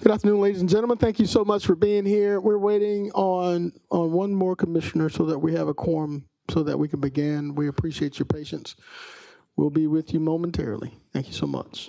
Good afternoon, ladies and gentlemen. Thank you so much for being here. We're waiting on one more commissioner so that we have a quorum so that we can begin. We appreciate your patience. We'll be with you momentarily. Thank you so much.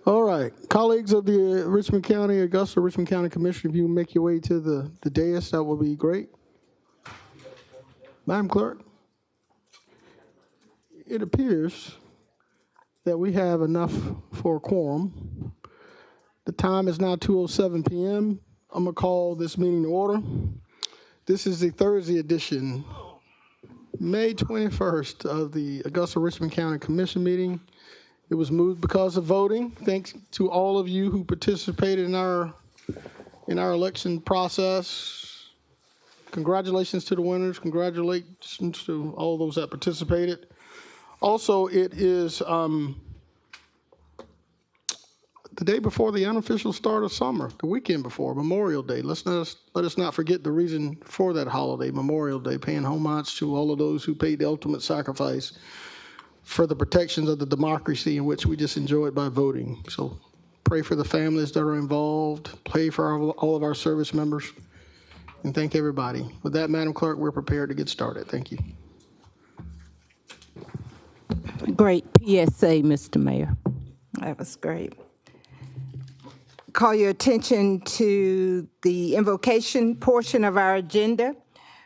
All right, colleagues of the Richmond County, Augusta Richmond County Commission, if you make your way to the dais, that will be great. Madam Clerk, it appears that we have enough for a quorum. The time is now 2:07 p.m. I'm going to call this meeting to order. This is the Thursday edition, May 21st, of the Augusta Richmond County Commission meeting. It was moved because of voting. Thanks to all of you who participated in our election process. Congratulations to the winners. Congratulations to all those that participated. Also, it is the day before the unofficial start of summer, the weekend before Memorial Day. Let us not forget the reason for that holiday, Memorial Day, paying homage to all of those who paid the ultimate sacrifice for the protections of the democracy in which we just enjoyed by voting. So pray for the families that are involved, pray for all of our service members, and thank everybody. With that, Madam Clerk, we're prepared to get started. Thank you. Great PSA, Mr. Mayor. That was great. Call your attention to the invocation portion of our agenda,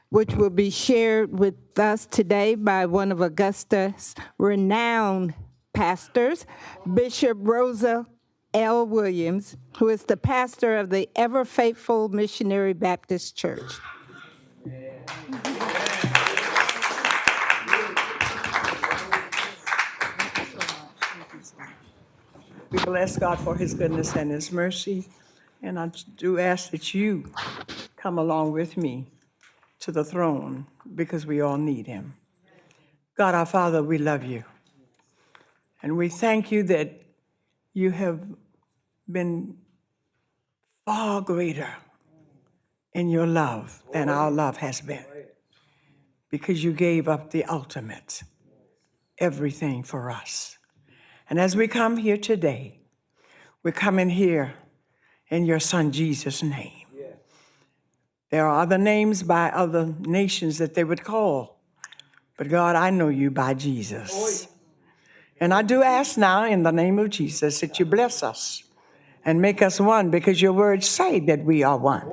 which will be shared with us today by one of Augusta's renowned pastors, Bishop Rosa L. Williams, who is the pastor of the Ever Faithful Missionary Baptist Church. We bless God for his goodness and his mercy, and I do ask that you come along with me to the throne because we all need him. God, our Father, we love you, and we thank you that you have been far greater in your love than our love has been. because you gave up the ultimate, everything for us. And as we come here today, we're coming here in your Son Jesus' name. There are other names by other nations that they would call, but God, I know you by Jesus. And I do ask now in the name of Jesus that you bless us and make us one, because your words say that we are one.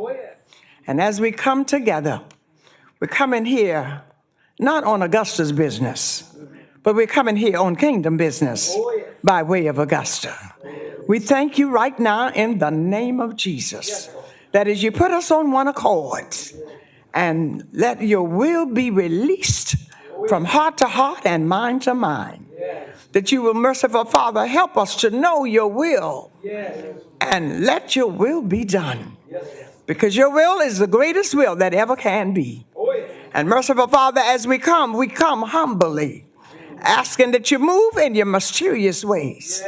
And as we come together, we're coming here not on Augusta's business, but we're coming here on kingdom business by way of Augusta. We thank you right now in the name of Jesus that as you put us on one accord and let your will be released from heart to heart and mind to mind, that you will, merciful Father, help us to know your will and let your will be done, because your will is the greatest will that ever can be. And merciful Father, as we come humbly, asking that you move in your mysterious ways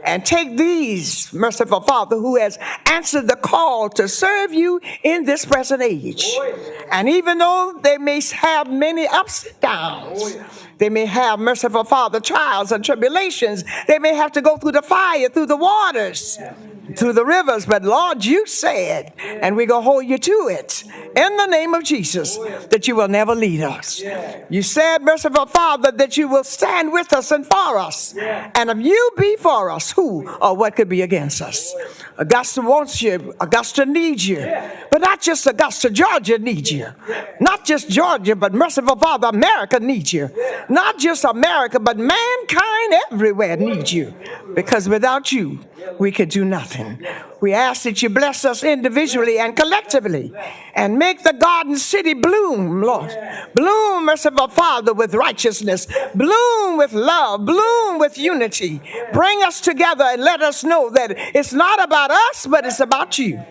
and take these, merciful Father, who has answered the call to serve you in this present age. And even though they may have many ups and downs, they may have, merciful Father, trials and tribulations, they may have to go through the fire, through the waters, through the rivers, but Lord, you said, and we're going to hold you to it, in the name of Jesus, that you will never lead us. You said, merciful Father, that you will stand with us and for us. And if you be for us, who or what could be against us? Augusta wants you. Augusta needs you. But not just Augusta, Georgia needs you. Not just Georgia, but merciful Father, America needs you. Not just America, but mankind everywhere needs you. Because without you, we could do nothing. We ask that you bless us individually and collectively and make the garden city bloom, Lord. Bloom, merciful Father, with righteousness. Bloom with love. Bloom with unity. Bring us together and let us know that it's not about us, but it's about you.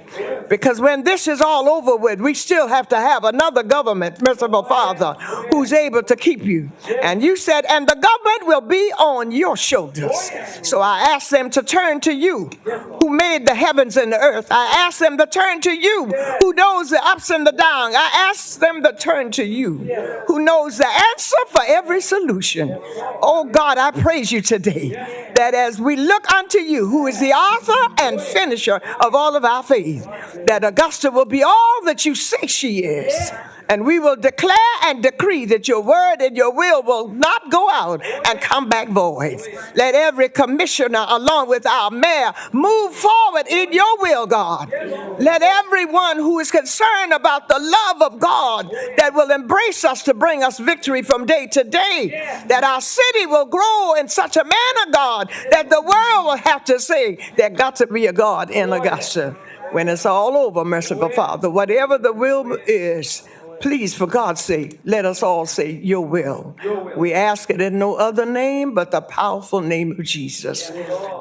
Because when this is all over with, we still have to have another government, merciful Father, who's able to keep you. And you said, and the government will be on your shoulders. So I ask them to turn to you, who made the heavens and the earth. I ask them to turn to you, who knows the ups and the downs. I ask them to turn to you, who knows the answer for every solution. Oh God, I praise you today, that as we look unto you, who is the author and finisher of all of our faith, that Augusta will be all that you say she is. And we will declare and decree that your word and your will not go out and come back void. Let every commissioner, along with our mayor, move forward in your will, God. Let everyone who is concerned about the love of God that will embrace us to bring us victory from day to day, that our city will grow in such a manner, God, that the world will have to say, there got to be a God in Augusta. When it's all over, merciful Father, whatever the will is, please, for God's sake, let us all say your will. We ask it in no other name but the powerful name of Jesus.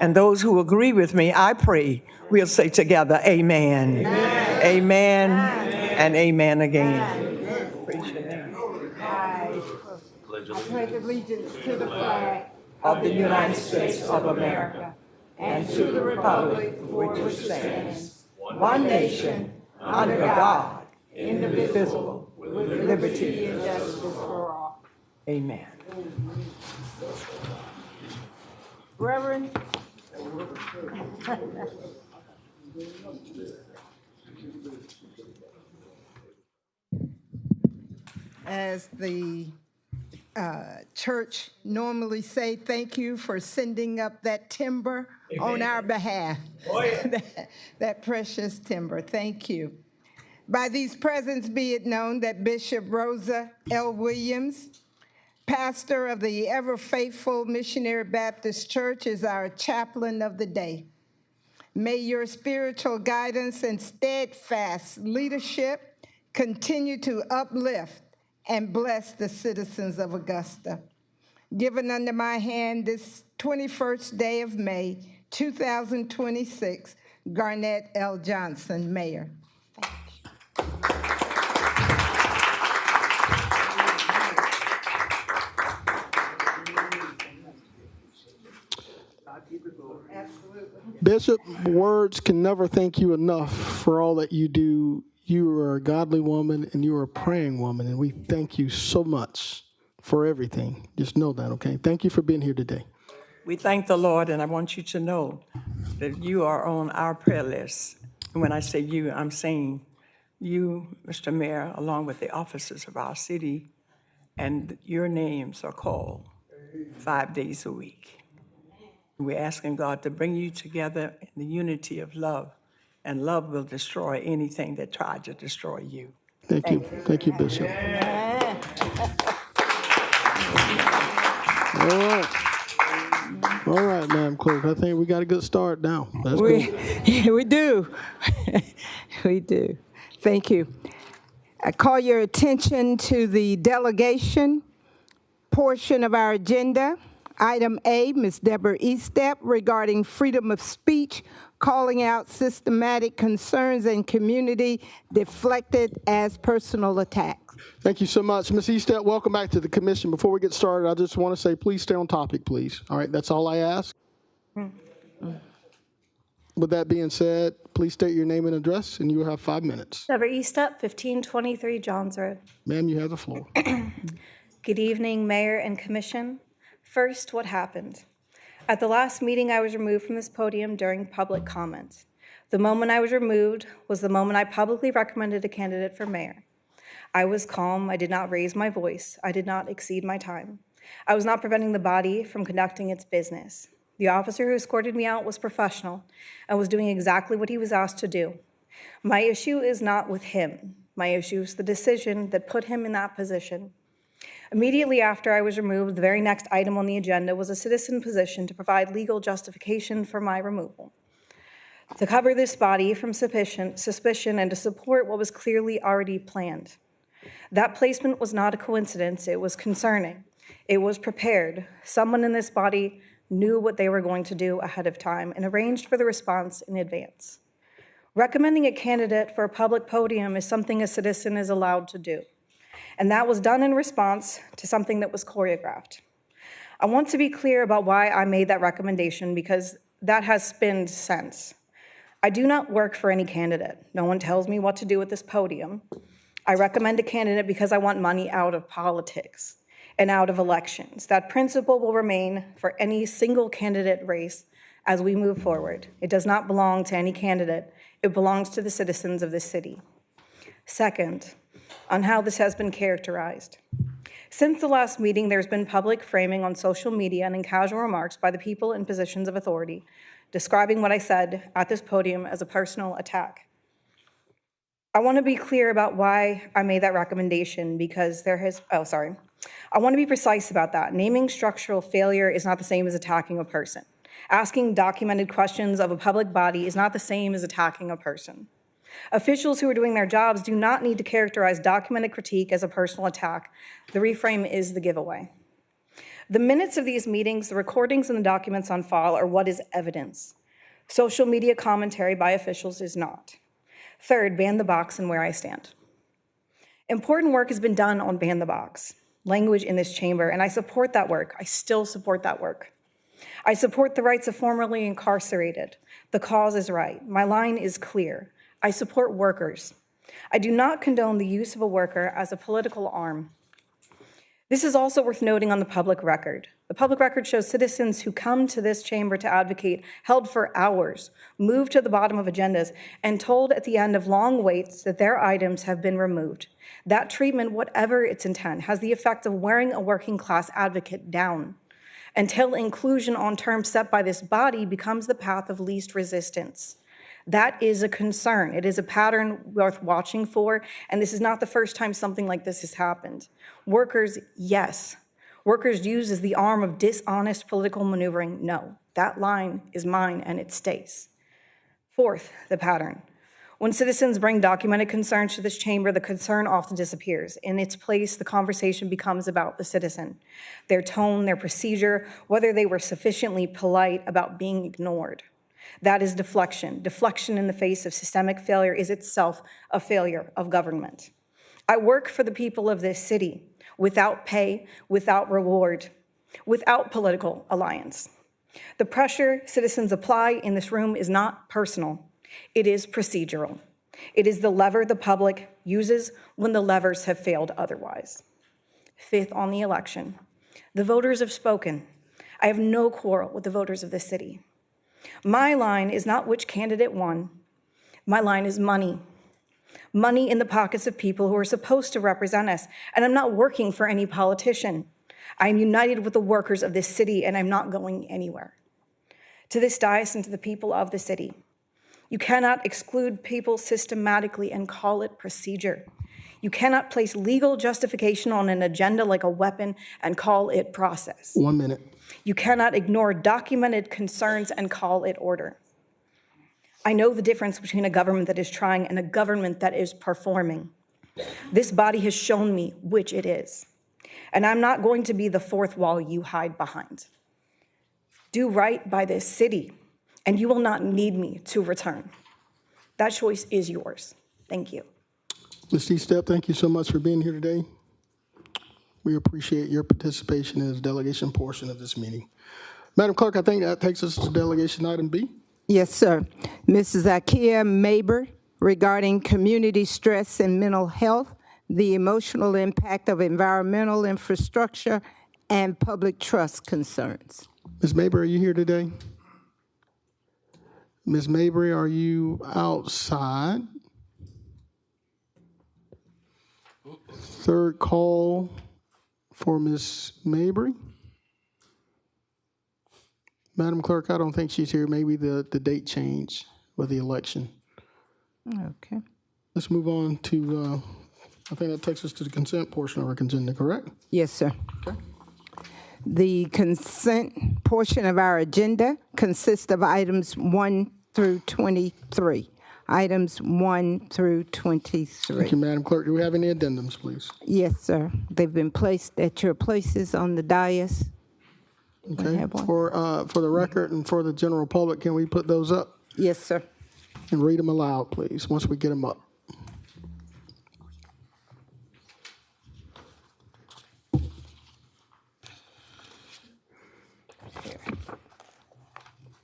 And those who agree with me, I pray we'll say together, amen. Amen, and amen again. Praise your name. I pledge allegiance to the flag Of the United States of America and to the republic for which it stands, one nation, under God, indivisible, with liberty and justice for all. Amen. Reverend. As the church normally say, thank you for sending up that timber on our behalf. That precious timber. Thank you. By these presents be it known that Bishop Rosa L. Williams, pastor of the Ever Faithful Missionary Baptist Church, is our chaplain of the day. May your spiritual guidance and steadfast leadership continue to uplift and bless the citizens of Augusta. Given under my hand this 21st day of May, 2026, Garnett L. Johnson, Mayor. Bishop, words can never thank you enough for all that you do You are a godly woman and you are a praying woman, and we thank you so much for everything. Just know that, okay? Thank you for being here today. We thank the Lord, and I want you to know that you are on our prayer list. And when I say you, I'm saying you, Mr. Mayor, along with the officers of our city, and your names are called 5 days a week. We're asking God to bring you together in the unity of love, and love will destroy anything that tried to destroy you. Thank you. Thank you, Bishop. All right. All right, Madam Clerk. I think we got a good start now. That's good. Yeah, we do. We do. Thank you. I call your attention to the delegation portion of our agenda. Item A, Ms. Deborah Eastep, regarding freedom of speech, calling out systematic concerns and community deflected as personal attacks. Thank you so much. Ms. Eastep, welcome back to the commission. Before we get started, I just want to say, please stay on topic, please. All right, that's all I ask. With that being said, please state your name and address, and you will have 5 minutes. Deborah Eastep, 1523 Johns Road. Ma'am, you have the floor. Good evening, Mayor and Commission. First, what happened? At the last meeting, I was removed from this podium during public comment. The moment I was removed was the moment I publicly recommended a candidate for mayor. I was calm. I did not raise my voice. I did not exceed my time. I was not preventing the body from conducting its business. The officer who escorted me out was professional and was doing exactly what he was asked to do. My issue is not with him. My issue is the decision that put him in that position. Immediately after I was removed, the very next item on the agenda was a citizen position to provide legal justification for my removal, to cover this body from suspicion and to support what was clearly already planned. That placement was not a coincidence. It was concerning. It was prepared. Someone in this body knew what they were going to do ahead of time and arranged for the response in advance. Recommending a candidate for a public podium is something a citizen is allowed to do, and that was done in response to something that was choreographed. I want to be clear about why I made that recommendation, because that has spinned since. I do not work for any candidate. No one tells me what to do at this podium. I recommend a candidate because I want money out of politics and out of elections. That principle will remain for any single candidate race as we move forward. It does not belong to any candidate. It belongs to the citizens of this city. Second, on how this has been characterized. Since the last meeting, there's been public framing on social media and in casual remarks by the people in positions of authority, describing what I said at this podium as a personal attack. I want to be clear about why I made that recommendation, because I want to be precise about that. Naming structural failure is not the same as attacking a person. Asking documented questions of a public body is not the same as attacking a person. Officials who are doing their jobs do not need to characterize documented critique as a personal attack. The reframe is the giveaway. The minutes of these meetings, the recordings and the documents on file are what is evidence. Social media commentary by officials is not. Third, ban the box and where I stand. Important work has been done on ban the box, language in this chamber, and I support that work. I still support that work. I support the rights of formerly incarcerated. The cause is right. My line is clear. I support workers. I do not condone the use of a worker as a political arm. This is also worth noting on the public record. The public record shows citizens who come to this chamber to advocate, held for hours, moved to the bottom of agendas, and told at the end of long waits that their items have been removed. That treatment, whatever its intent, has the effect of wearing a working class advocate down until inclusion on terms set by this body becomes the path of least resistance. That is a concern. It is a pattern worth watching for, and this is not the first time something like this has happened. Workers, yes. Workers used as the arm of dishonest political maneuvering, no. That line is mine, and it stays. Fourth, the pattern. When citizens bring documented concerns to this chamber, the concern often disappears. In its place, the conversation becomes about the citizen, their tone, their procedure, whether they were sufficiently polite about being ignored. That is deflection. Deflection in the face of systemic failure is itself a failure of government. I work for the people of this city without pay, without reward, without political alliance. The pressure citizens apply in this room is not personal. It is procedural. It is the lever the public uses when the levers have failed otherwise. Fifth, on the election, the voters have spoken. I have no quarrel with the voters of this city. My line is not which candidate won. My line is money. Money in the pockets of people who are supposed to represent us. And I'm not working for any politician. I'm united with the workers of this city, and I'm not going anywhere. To this dais and to the people of the city, you cannot exclude people systematically and call it procedure. You cannot place legal justification on an agenda like a weapon and call it process. 1 minute. You cannot ignore documented concerns and call it order. I know the difference between a government that is trying and a government that is performing. This body has shown me which it is. And I'm not going to be the fourth wall you hide behind. Do right by this city, and you will not need me to return. That choice is yours. Thank you. Ms. Eastep, thank you so much for being here today. We appreciate your participation in this delegation portion of this meeting. Madam Clerk, I think that takes us to delegation item B. Yes, sir. Mrs. Zakia Maber, regarding community stress and mental health, the emotional impact of environmental infrastructure, and public trust concerns. Ms. Mabry, are you here today? Ms. Mabry, are you outside? Third call for Ms. Mabry. Madam Clerk, I don't think she's here. Maybe the date change with the election. Okay. Let's move on to, I think that takes us to the consent portion of our agenda, correct? Yes, sir. Okay. The consent portion of our agenda consists of items 1 through 23. Items 1 through 23. Thank you, Madam Clerk. Do we have any addendums, please? Yes, sir. They've been placed at your places on the dais. Okay. have one. For the record and for the general public, can we put those up Yes, sir. and read them aloud, please, once we get them up?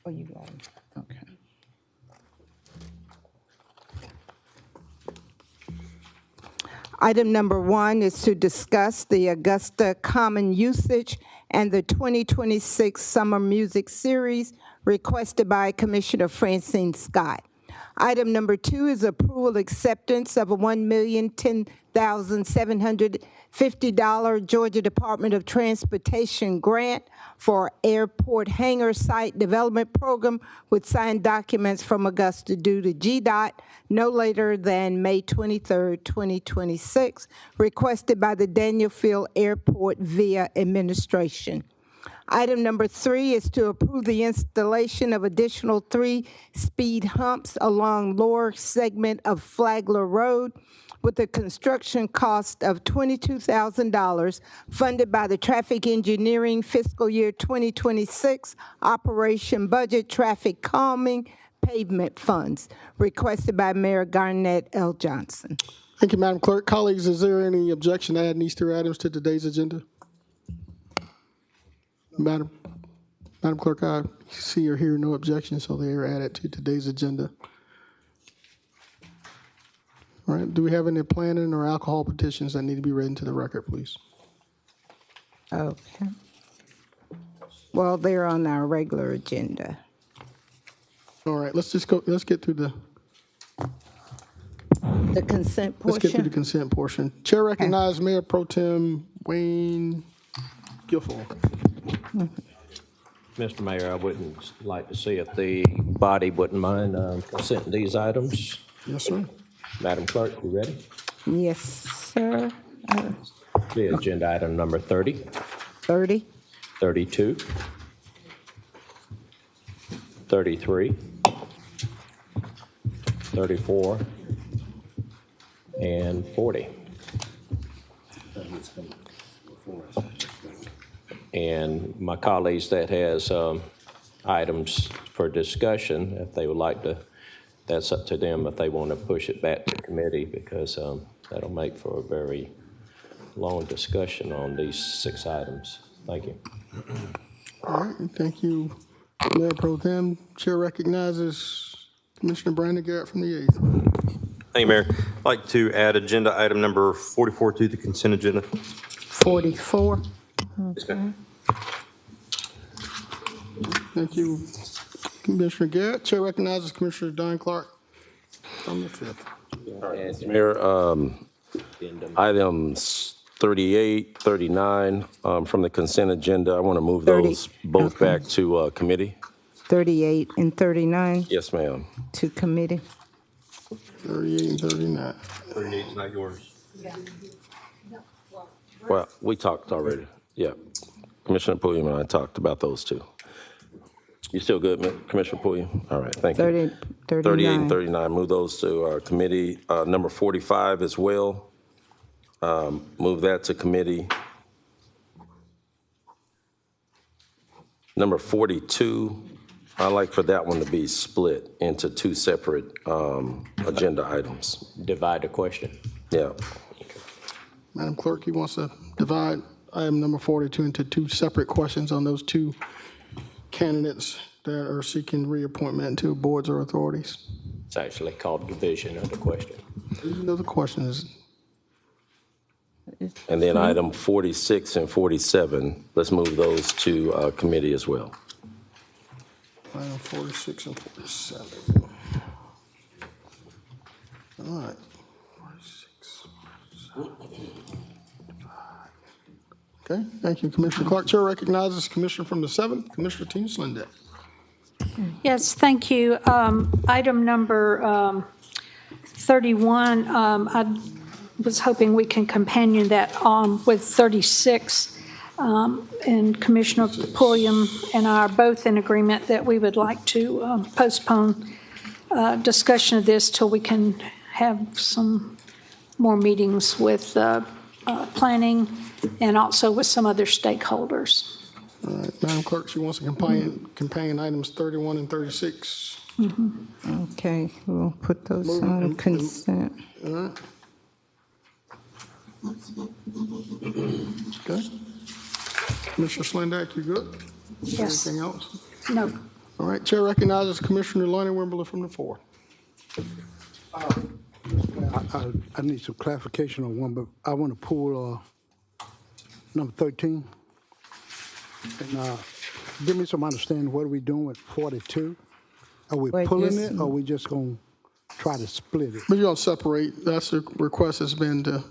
Oh, you got it. Okay. Item number 1 is to discuss the Augusta Common Usage and the 2026 Summer Music Series requested by Commissioner Francine Scott. Item number 2 is approval acceptance of a $1,010,750 Georgia Department of Transportation grant for Airport Hangar Site Development Program with signed documents from Augusta due to GDOT no later than May 23, 2026, requested by the Daniel Field Airport via administration. Item number 3 is to approve the installation of additional 3 speed humps along lower segment of Flagler Road with a construction cost of $22,000 funded by the Traffic Engineering Fiscal Year 2026 Operation Budget Traffic Calming Pavement Funds, requested by Mayor Garnett L. Johnson. Thank you, Madam Clerk. Colleagues, is there any objection to adding these 3 items to today's agenda? Madam Clerk, I see or hear no objection, so they are added to today's agenda. All right, do we have any planning or alcohol petitions that need to be read into the record, please? Okay. Well, they're on our regular agenda. All right, let's get through the consent portion? Let's get through the consent portion. Chair recognizes Mayor Pro Tem Wayne Giffel. Mr. Mayor, I wouldn't like to see if the body wouldn't mind consenting these items. Yes, sir. Madam Clerk, you ready? Yes, sir. The agenda item number 30, 30, 32, 33, 34, and 40. And my colleagues that has items for discussion, if they would like to, that's up to them if they want to push it back to committee, because that'll make for a very long discussion on these 6 items. Thank you. All right, thank you, Mayor Pro Tem. Chair recognizes Commissioner Brandon Garrett from the 8th. Thank you, Mayor. I'd like to add agenda item number 44 to the consent agenda. 44. Thank you, Commissioner Garrett. Chair recognizes Commissioner Don Clark from the 5th. Mayor, items 38, 39 from the consent agenda, I want to move 30. those both back to committee. 38 and 39 Yes, ma'am. to committee. 38 and 39. 38 is not yours. Well, we talked already. Yeah. Commissioner Pulliam and I talked about those two. You still good, Commissioner Pulliam? All right, thank you. 30, 39. 38 and 39, move those to our committee. Number 45 as well. Move that to committee. Number 42, I'd like for that one to be split into two separate agenda items. Divide the question. Yeah. Madam Clerk, he wants to divide item number 42 into two separate questions on those two candidates that are seeking reappointment to boards or authorities. It's actually called division of the question. You know the question is, And then item 46 and 47, let's move those to committee as well. item 46 and 47. All right. 46, 47. Okay, thank you, Commissioner Clark. Chair recognizes Commissioner from the 7th, Commissioner Tina Slindeck. Yes, thank you. Item number 31, I was hoping we can companion that with 36. And Commissioner Pulliam and I are both in agreement that we would like to postpone discussion of this till we can have some more meetings with planning and also with some other stakeholders. All right, Madam Clerk, she wants to companion items 31 and 36. Okay, we'll put those on consent. All right. Okay. Commissioner Slindeck, you good? Yes. Anything else? No. All right, Chair recognizes Commissioner Lonnie Wimberly from the 4th. I need some clarification on one, but I want to pull number 13. And give me some understanding, what are we doing with 42? Are we Wait, pulling just- it, or are we just going to try to split it? But you're going to separate, that's the request has been to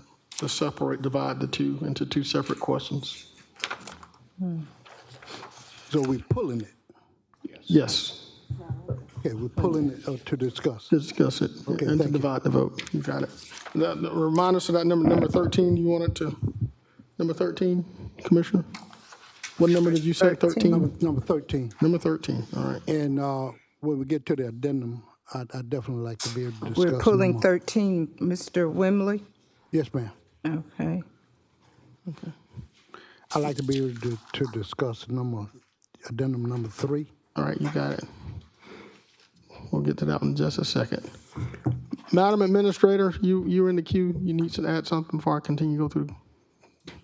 separate, divide the two into two separate questions. So we're pulling it? Yes, Okay, we're pulling it to discuss. to discuss it Okay, and to thank you. divide the vote. You got it. Remind us of that number 13, you wanted to, number 13, Commissioner? What number did you say, 13? Number 13. Number 13, all right. And when we get to the addendum, I'd definitely like to be able to discuss. We're pulling more. 13, Mr. Wimley? Yes, ma'am. Okay. I'd like to be able to discuss addendum number 3. All right, you got it. We'll get to that one in just a second. Madam Administrator, you're in the queue. You need to add something before I continue to go through.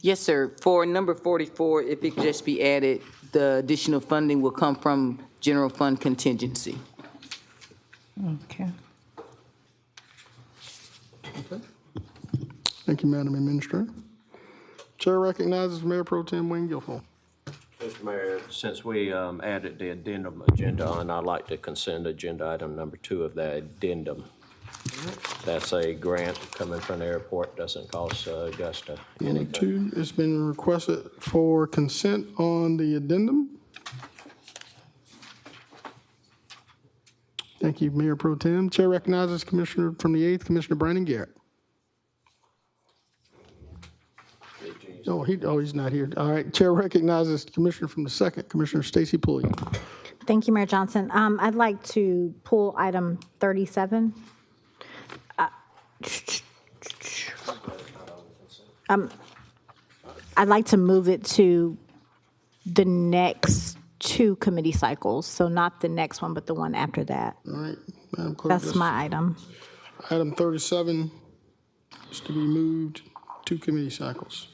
Yes, sir. For number 44, if it could just be added, the additional funding will come from general fund contingency. Okay. Thank you, Madam Administrator. Chair recognizes Mayor Pro Tem Wayne Guilfoyle. Mr. Mayor, since we added the addendum agenda on, I'd like to consent agenda item number 2 of the addendum. That's a grant coming from the airport, doesn't cost Augusta Number anything. 2 has been requested for consent on the addendum. Thank you, Mayor Pro Tem. Chair recognizes Commissioner from the 8th, Commissioner Brandon Garrett. Oh, he's not here. All right, Chair recognizes Commissioner from the 2nd, Commissioner Stacy Pulliam. Thank you, Mayor Johnson. I'd like to pull item 37. I'd like to move it to the next 2 committee cycles, so not the next one, but the one after that. All right, Madam Clerk. That's my item. Item 37 is to be moved 2 committee cycles.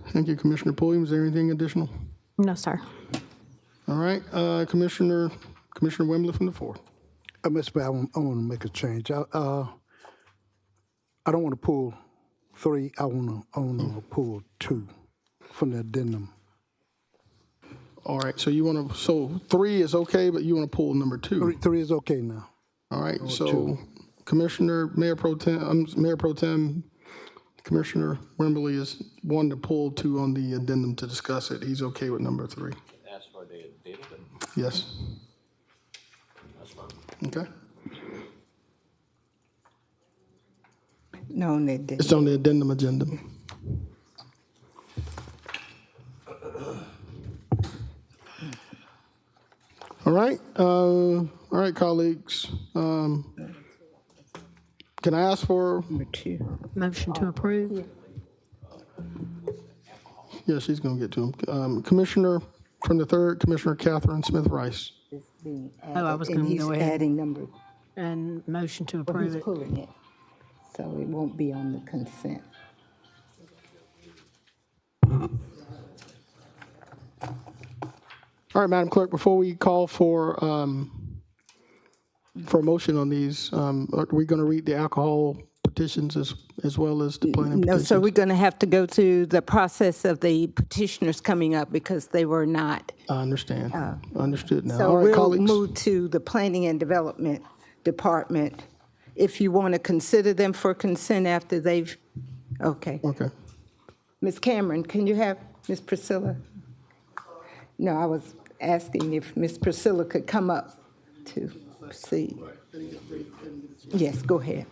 Thank you, Commissioner Pulliam. Is there anything additional? No, sir. All right, Commissioner Wembley from the 4th. Mr. Mayor, I want to make a change. I don't want to pull 3. I want to pull 2 from the addendum. All right, so you want to, so 3 is okay, but you want to pull number 2. 3 is okay now. All right, so 2. Mayor Pro Tem, Commissioner Wimberly is wanting to pull 2 on the addendum to discuss it. He's okay with number 3. Ask for the addendum. Yes. That's fine. Okay. No, they didn't. It's on the addendum agenda. All right, colleagues. Can I ask for? Number 2. Motion to approve. Yeah, she's going to get to him. Commissioner from the 3rd, Commissioner Catherine Smith Rice. Oh, I was gonna go ahead. Adding number, And motion to well, approve he's it. pulling it, so it won't be on the consent. All right, Madam Clerk, before we call for a motion on these, are we going to read the alcohol petitions as well as the planning No, petitions? so we're going to have to go through the process of the petitioners coming up because they were not. I understand. Understood now. So All right, we'll colleagues. move to the Planning and Development Department. If you want to consider them for consent after they've, okay. Okay. Ms. Cameron, can you have Ms. Priscilla? No, I was asking if Ms. Priscilla could come up to proceed. Yes, go ahead.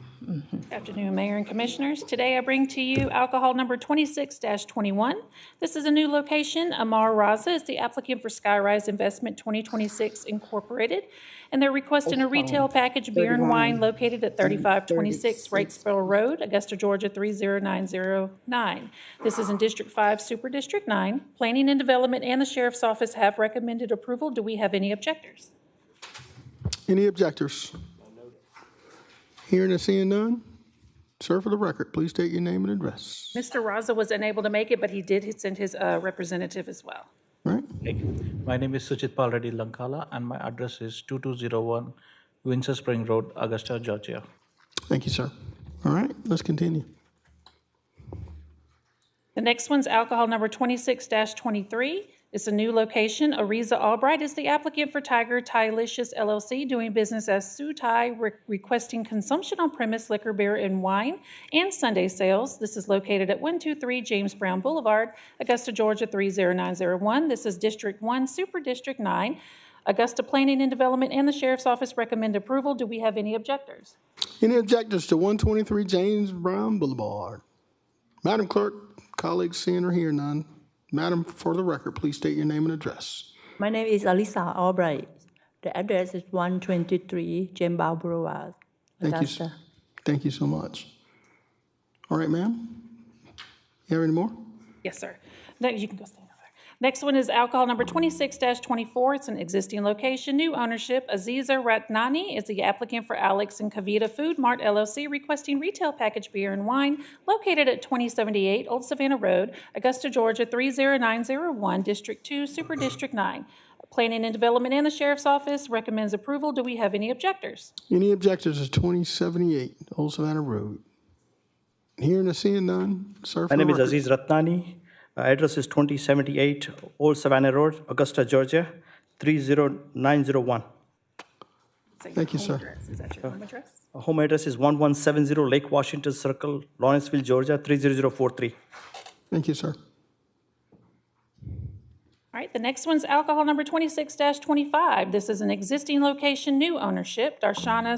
Afternoon, Mayor and Commissioners. Today I bring to you alcohol number 26-21. This is a new location. Amar Raza is the applicant for Skyrise Investment 2026 Incorporated, and they're requesting a retail package beer and wine located at 3526 Wrightsville Road, Augusta, Georgia 30909. This is in District 5, Super District 9. Planning and Development and the Sheriff's Office have recommended approval. Do we have any objectors? Any objectors? Hearing and seeing none, sir, for the record, please state your name and address. Mr. Raza was unable to make it, but he did send his representative as well. All right? My name is Suchit Pal Reddy Lankala, and my address is 2201 Windsor Spring Road, Augusta, Georgia. Thank you, sir. All right, let's continue. The next one's alcohol number 26-23. It's a new location. Ariza Albright is the applicant for Tiger Thai-licious LLC, doing business as Su Thai, requesting consumption on premise liquor, beer, and wine, and Sunday sales. This is located at 123 James Brown Boulevard, Augusta, Georgia 30901. This is District 1, Super District 9. Augusta Planning and Development and the Sheriff's Office recommend approval. Do we have any objectors? Any objectors to 123 James Brown Boulevard? Madam Clerk, colleagues, seeing or hearing none. Madam, for the record, please state your name and address. My name is Alisa Albright. The address is 123 James Brown Boulevard, Augusta. Thank you so much. All right, ma'am. You have any more? Yes, sir. No, you can go stand over there. Next one is alcohol number 26-24. It's an existing location, new ownership. Aziza Ratnani is the applicant for Alex and Kavita Food Mart LLC, requesting retail package beer and wine located at 2078 Old Savannah Road, Augusta, Georgia 30901, District 2, Super District 9. Planning and Development and the Sheriff's Office recommends approval. Do we have any objectors? Any objectors to 2078 Old Savannah Road? Hearing or seeing none, sir. My name is Aziz Ratnani. Address is 2078 Old Savannah Road, Augusta, Georgia 30901. Thank you, sir. Is that your home address? Home address is 1170 Lake Washington Circle, Lawrenceville, Georgia 30043. Thank you, sir. All right, the next one's alcohol number 26-25. This is an existing location, new ownership. Darshana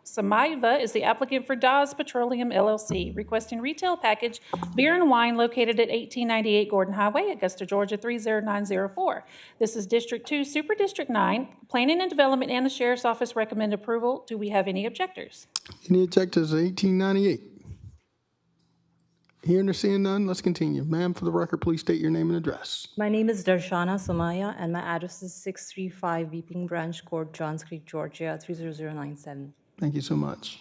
Samaiva is the applicant for Dawes Petroleum LLC, requesting retail package beer and wine located at 1898 Gordon Highway, Augusta, Georgia 30904. This is District 2, Super District 9. Planning and Development and the Sheriff's Office recommend approval. Do we have any objectors? Any objectors to 1898? Hearing or seeing none, let's continue. Ma'am, for the record, please state your name and address. My name is Darshana Somaya, and my address is 635 Weeping Branch Court, Johns Creek, Georgia 30097. Thank you so much.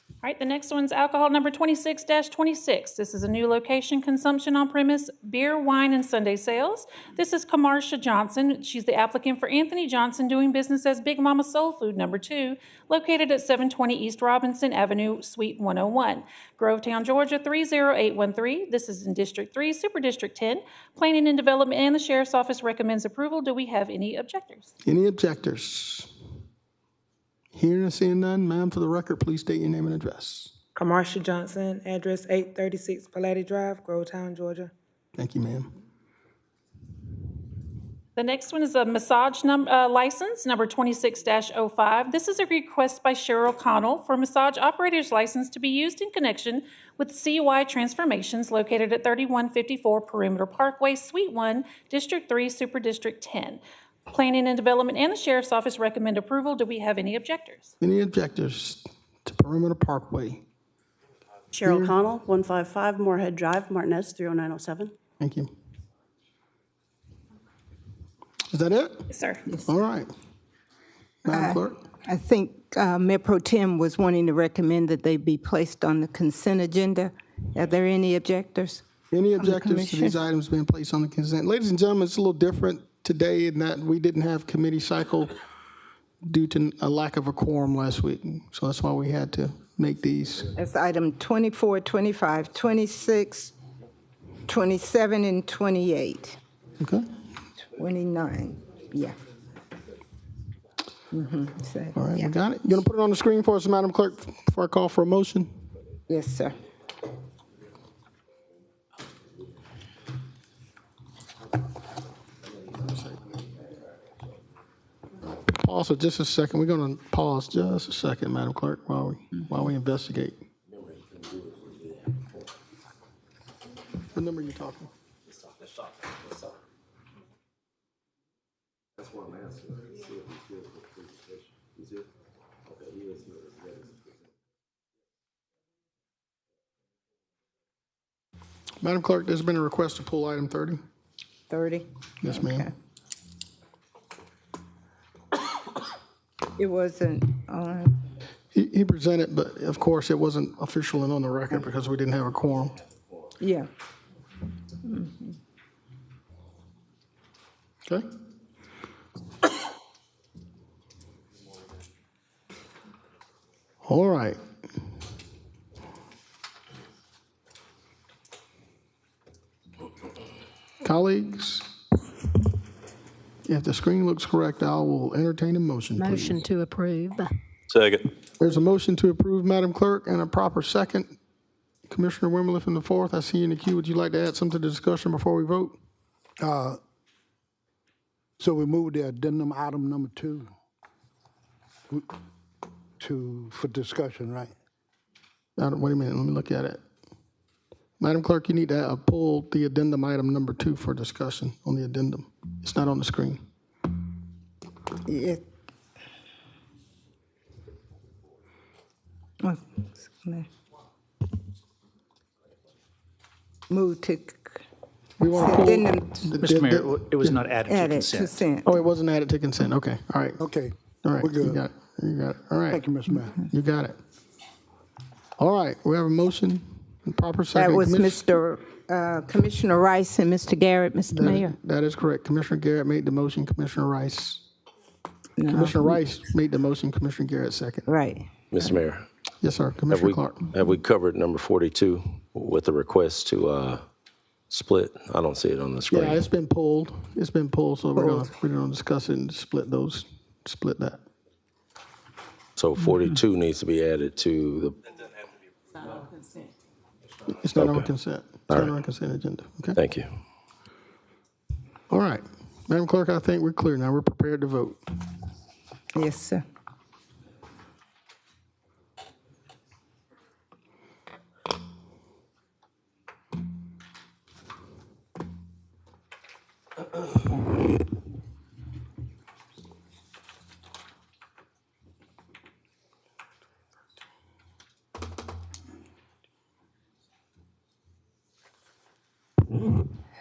All right, the next one's alcohol number 26-26. This is a new location, consumption on premise, beer, wine, and Sunday sales. This is Kamarsha Johnson. She's the applicant for Anthony Johnson, doing business as Big Mama Soul Food number 2, located at 720 East Robinson Avenue, Suite 101, Grovetown, Georgia 30813. This is in District 3, Super District 10. Planning and Development and the Sheriff's Office recommends approval. Do we have any objectors? Any objectors? Hearing and seeing none, ma'am, for the record, please state your name and address. Kamarsha Johnson, address 836 Pallady Drive, Grovetown, Georgia. Thank you, ma'am. The next one is a massage license, number 26-05. This is a request by Cheryl Connell for a massage operator's license to be used in connection with CY Transformations located at 3154 Perimeter Parkway, Suite 1, District 3, Super District 10. Planning and Development and the Sheriff's Office recommend approval. Do we have any objectors? Any objectors to Perimeter Parkway? Cheryl Connell, 155 Moorhead Drive, Martinez, 30907. Thank you. Is that it? Yes, sir. All right. Madam Clerk? I think Mayor Pro Tem was wanting to recommend that they be placed on the consent agenda. Are there any objectors? Any objectors to these items being placed on the consent? Ladies and gentlemen, it's a little different today in that we didn't have committee cycle due to a lack of a quorum last week. So that's why we had to make these. That's item 24, 25, 26, 27, and 28. Okay. 29, yeah. All right, we got it. You gonna put it on the screen for us, Madam Clerk, before I call for a motion? Yes, sir. Pause for just a second. We're gonna pause just a second, Madam Clerk, while we investigate. What number are you talking? That's what I'm asking. Madam Clerk, there's been a request to pull item 30. 30? Yes, ma'am. Okay. It wasn't, He presented, but of course, it wasn't official and on the record because we didn't have a quorum. yeah. Okay? All right. Colleagues, if the screen looks correct, I will entertain a motion, please. Motion to approve. Second. There's a motion to approve, Madam Clerk, and a proper second. Commissioner Wimmerly from the 4th, I see you in the queue. Would you like to add something to the discussion before we vote? So we moved the addendum item number 2 for discussion, right? Wait a minute, let me look at it. Madam Clerk, you need to pull the addendum item number 2 for discussion on the addendum. It's not on the screen. Yeah. Move to. We want to pull. Mr. Mayor, it was not added to consent. Oh, it wasn't added to consent. Okay, all right. Okay. All right, We're good. you got it. You got it. All right. Thank you, Mr. Mayor. You got it. All right, we have a motion and proper second. That was Commissioner Rice and Mr. Garrett, Mr. Mayor. That is correct. Commissioner Garrett made the motion, Commissioner Rice. No. Commissioner Rice made the motion, Commissioner Garrett second. Right. Mr. Mayor, Yes, sir. Commissioner Clark. have we covered number 42 with the request to split? I don't see it on the screen. Yeah, it's been pulled. It's been pulled, so we're gonna discuss it and split that. So 42 needs to be added to the. It's not on Okay. consent. It's All not right. on consent agenda. Okay. Thank you. All right, Madam Clerk, I think we're clear now. We're prepared to vote. Yes, sir.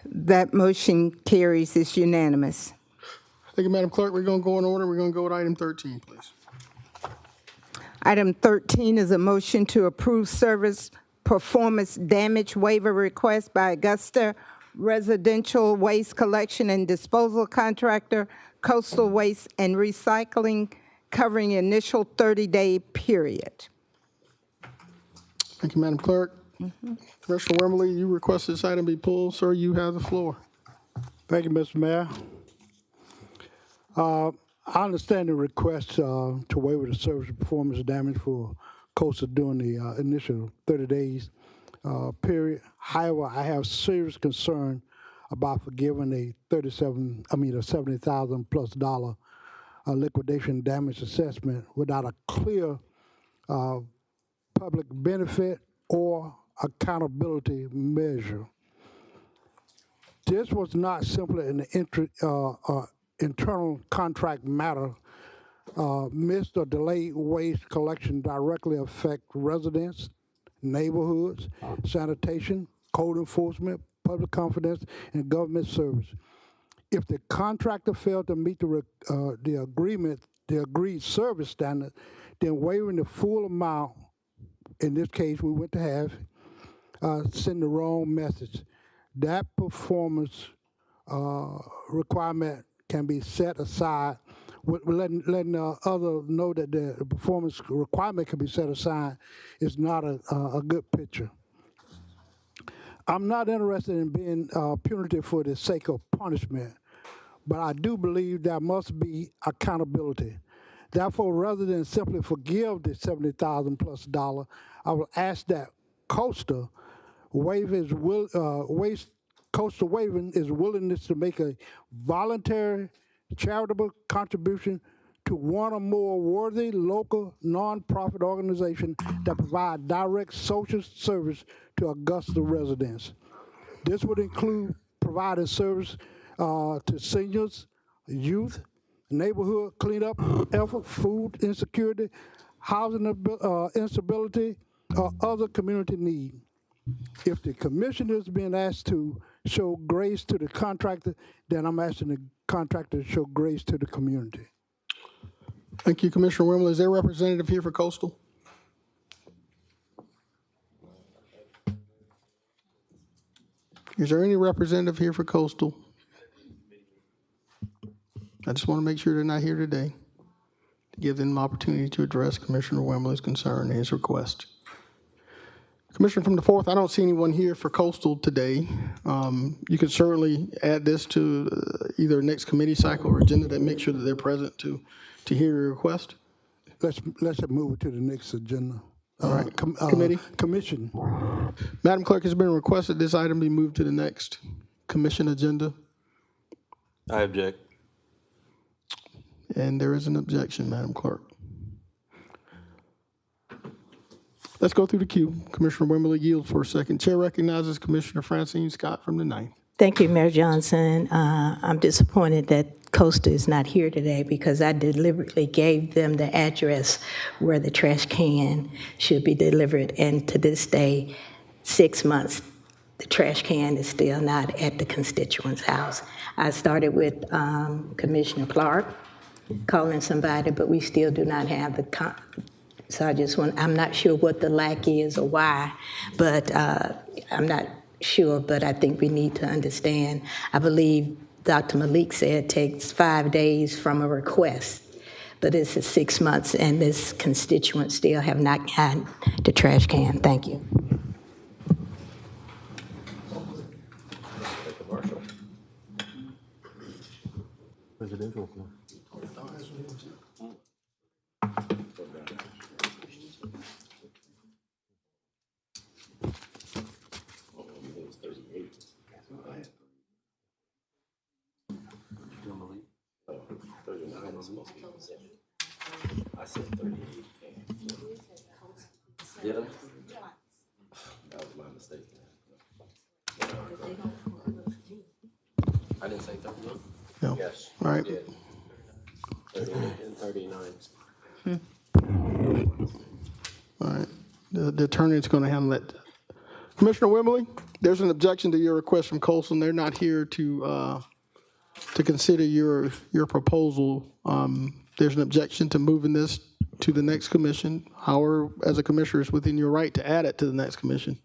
That motion carries. It's unanimous. Thank you, Madam Clerk. We're going to go in order. We're going to go with item 13, please. Item 13 is a motion to approve service performance damage waiver request by Augusta Residential Waste Collection and Disposal Contractor, Coastal Waste and Recycling, covering initial 30-day period. Thank you, Madam Clerk. Commissioner Wimberly, you requested this item be pulled. Sir, you have the floor. Thank you, Mr. Mayor. I understand the request to waive the service performance damage for Coastal during the initial 30 days period. However, I have serious concern about forgiving a $70,000 plus liquidation damage assessment without a clear public benefit or accountability measure. This was not simply an internal contract matter. Missed or delayed waste collection directly affect residents, neighborhoods, sanitation, code enforcement, public confidence, and government service. If the contractor failed to meet the agreed service standard, then waiving the full amount, in this case we went to have, send the wrong message. That performance requirement can be set aside, letting others know that the performance requirement can be set aside is not a good picture. I'm not interested in being punitive for the sake of punishment, but I do believe there must be accountability. Therefore, rather than simply forgive the $70,000 plus, I will ask that Coastal Coastal waiving its willingness to make a voluntary charitable contribution to one or more worthy local nonprofit organizations that provide direct social service to Augusta residents. This would include providing service to seniors, youth, neighborhood cleanup effort, food insecurity, housing instability, or other community need. If the commissioner is being asked to show grace to the contractor, then I'm asking the contractor to show grace to the community. Thank you, Commissioner Wimberly. Is there a representative here for Coastal? Is there any representative here for Coastal? I just want to make sure they're not here today to give them an opportunity to address Commissioner Wimberly's concern and his request. Commissioner from the 4th, I don't see anyone here for Coastal today. You can certainly add this to either next committee cycle or agenda that make sure that they're present to hear your request. Let's move it to the next agenda. All right, committee. Commission. Madam Clerk, it's been requested this item be moved to the next commission agenda. I object. And there is an objection, Madam Clerk. Let's go through the queue. Commissioner Wimberly yields for a second. Chair recognizes Commissioner Francine Scott from the 9th. Thank you, Mayor Johnson. I'm disappointed that Costa is not here today because I deliberately gave them the address where the trash can should be delivered. And to this day, 6 months, the trash can is still not at the constituent's house. I started with Commissioner Clark calling somebody, but we still do not have the so I'm not sure what the lack is or why, but I'm not sure, but I think we need to understand. I believe Dr. Malik said it takes 5 days from a request, but it's 6 months and this constituent still have not had the trash can. Thank you. Residential. I said 38. Did I? That was my mistake. I didn't say 38? No. Yes. All right. 38 and 39. All right. The attorney is going to handle it. Commissioner Wimberly, there's an objection to your request from Colson. They're not here to consider your proposal. There's an objection to moving this to the next commission. However, as a commissioner, it's within your right to add it to the next commission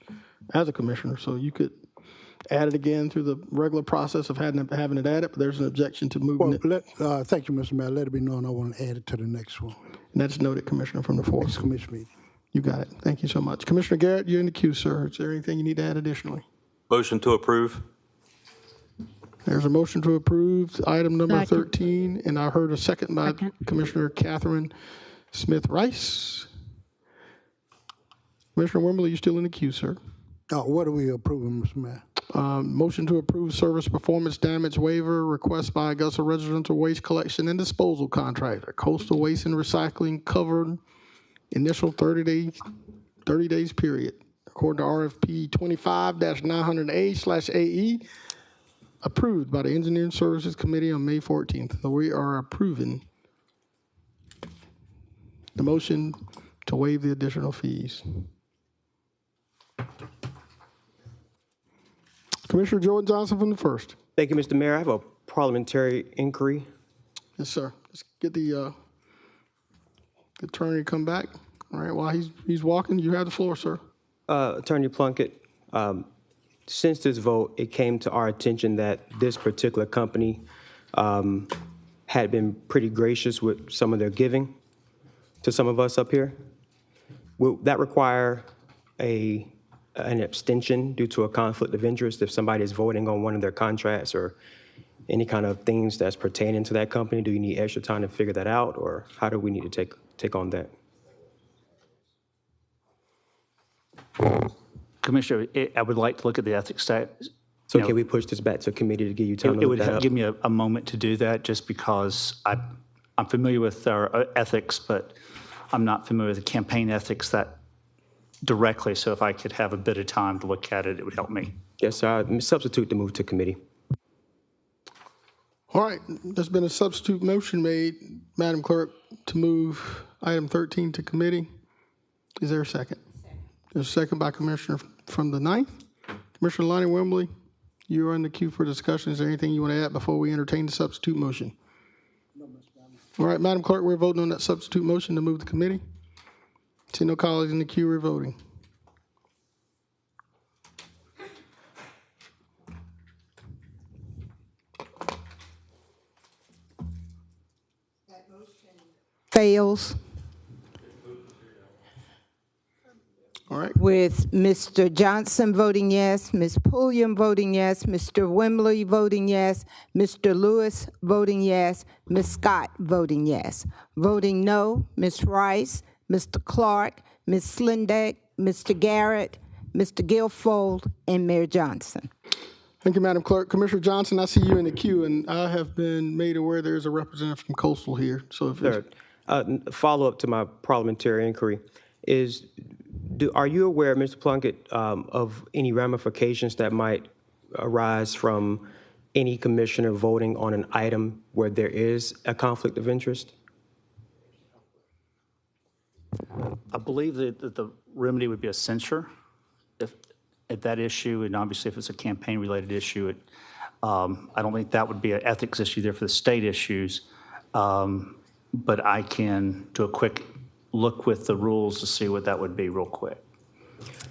as a commissioner. So you could add it again through the regular process of having it added, but there's an objection to moving it. Thank you, Mr. Mayor. Let it be known I want to add it to the next one. And that's noted, Commissioner, from the floor. Next commission meeting. You got it. Thank you so much. Commissioner Garrett, you're in the queue, sir. Is there anything you need to add additionally? Motion to approve. There's a motion to approve item number 13, and I heard a second by Commissioner Catherine Smith Rice. Commissioner Wimberly, you still in the queue, sir? What are we approving, Mr. Mayor? Motion to approve service performance damage waiver request by Augusta Residential Waste Collection and Disposal Contractor. Coastal Waste and Recycling covered initial 30 days period. According to RFP 25-900A/AE, approved by the Engineering Services Committee on May 14th. So we are approving the motion to waive the additional fees. Commissioner Jordan Johnson from the first. Thank you, Mr. Mayor. I have a parliamentary inquiry. Yes, sir. Let's get the attorney to come back. All right, while he's walking, you have the floor, sir. Attorney Plunkett, since this vote, it came to our attention that this particular company had been pretty gracious with some of their giving to some of us up here. Will that require an abstention due to a conflict of interest if somebody is voting on one of their contracts or any kind of things that's pertaining to that company? Do you need extra time to figure that out, or how do we need to take on that? Commissioner, I would like to look at the ethics stat. So can we push this back to committee to give you time to It look would that up? give me a moment to do that, just because I'm familiar with our ethics, but I'm not familiar with the campaign ethics that directly. So if I could have a bit of time to look at it, it would help me. Yes, sir. I substitute the move to committee. All right, there's been a substitute motion made, Madam Clerk, to move item 13 to committee. Is there a second? There's a second by Commissioner from the 9th. Commissioner Lonnie Wimberly, you are in the queue for discussion. Is there anything you want to add before we entertain the substitute motion? No, Mr. Chairman. All right, Madam Clerk, we're voting on that substitute motion to move to committee. See no colleagues in the queue, we're voting. Fails. All right. With Mr. Johnson voting yes, Ms. Pulliam voting yes, Mr. Wimberly voting yes, Mr. Lewis voting yes, Ms. Scott voting yes. Voting no, Ms. Rice, Mr. Clark, Ms. Slindeck, Mr. Garrett, Mr. Guilfold, and Mayor Johnson. Thank you, Madam Clerk. Commissioner Johnson, I see you in the queue, and I have been made aware there's a representative from Coastal here. So if Follow up to my parliamentary inquiry is, are you aware, Mr. Plunkett, of any ramifications that might arise from any commissioner voting on an item where there is a conflict of interest? I believe that the remedy would be a censure if that issue, and obviously if it's a campaign-related issue, I don't think that would be an ethics issue there for the state issues. But I can do a quick look with the rules to see what that would be real quick.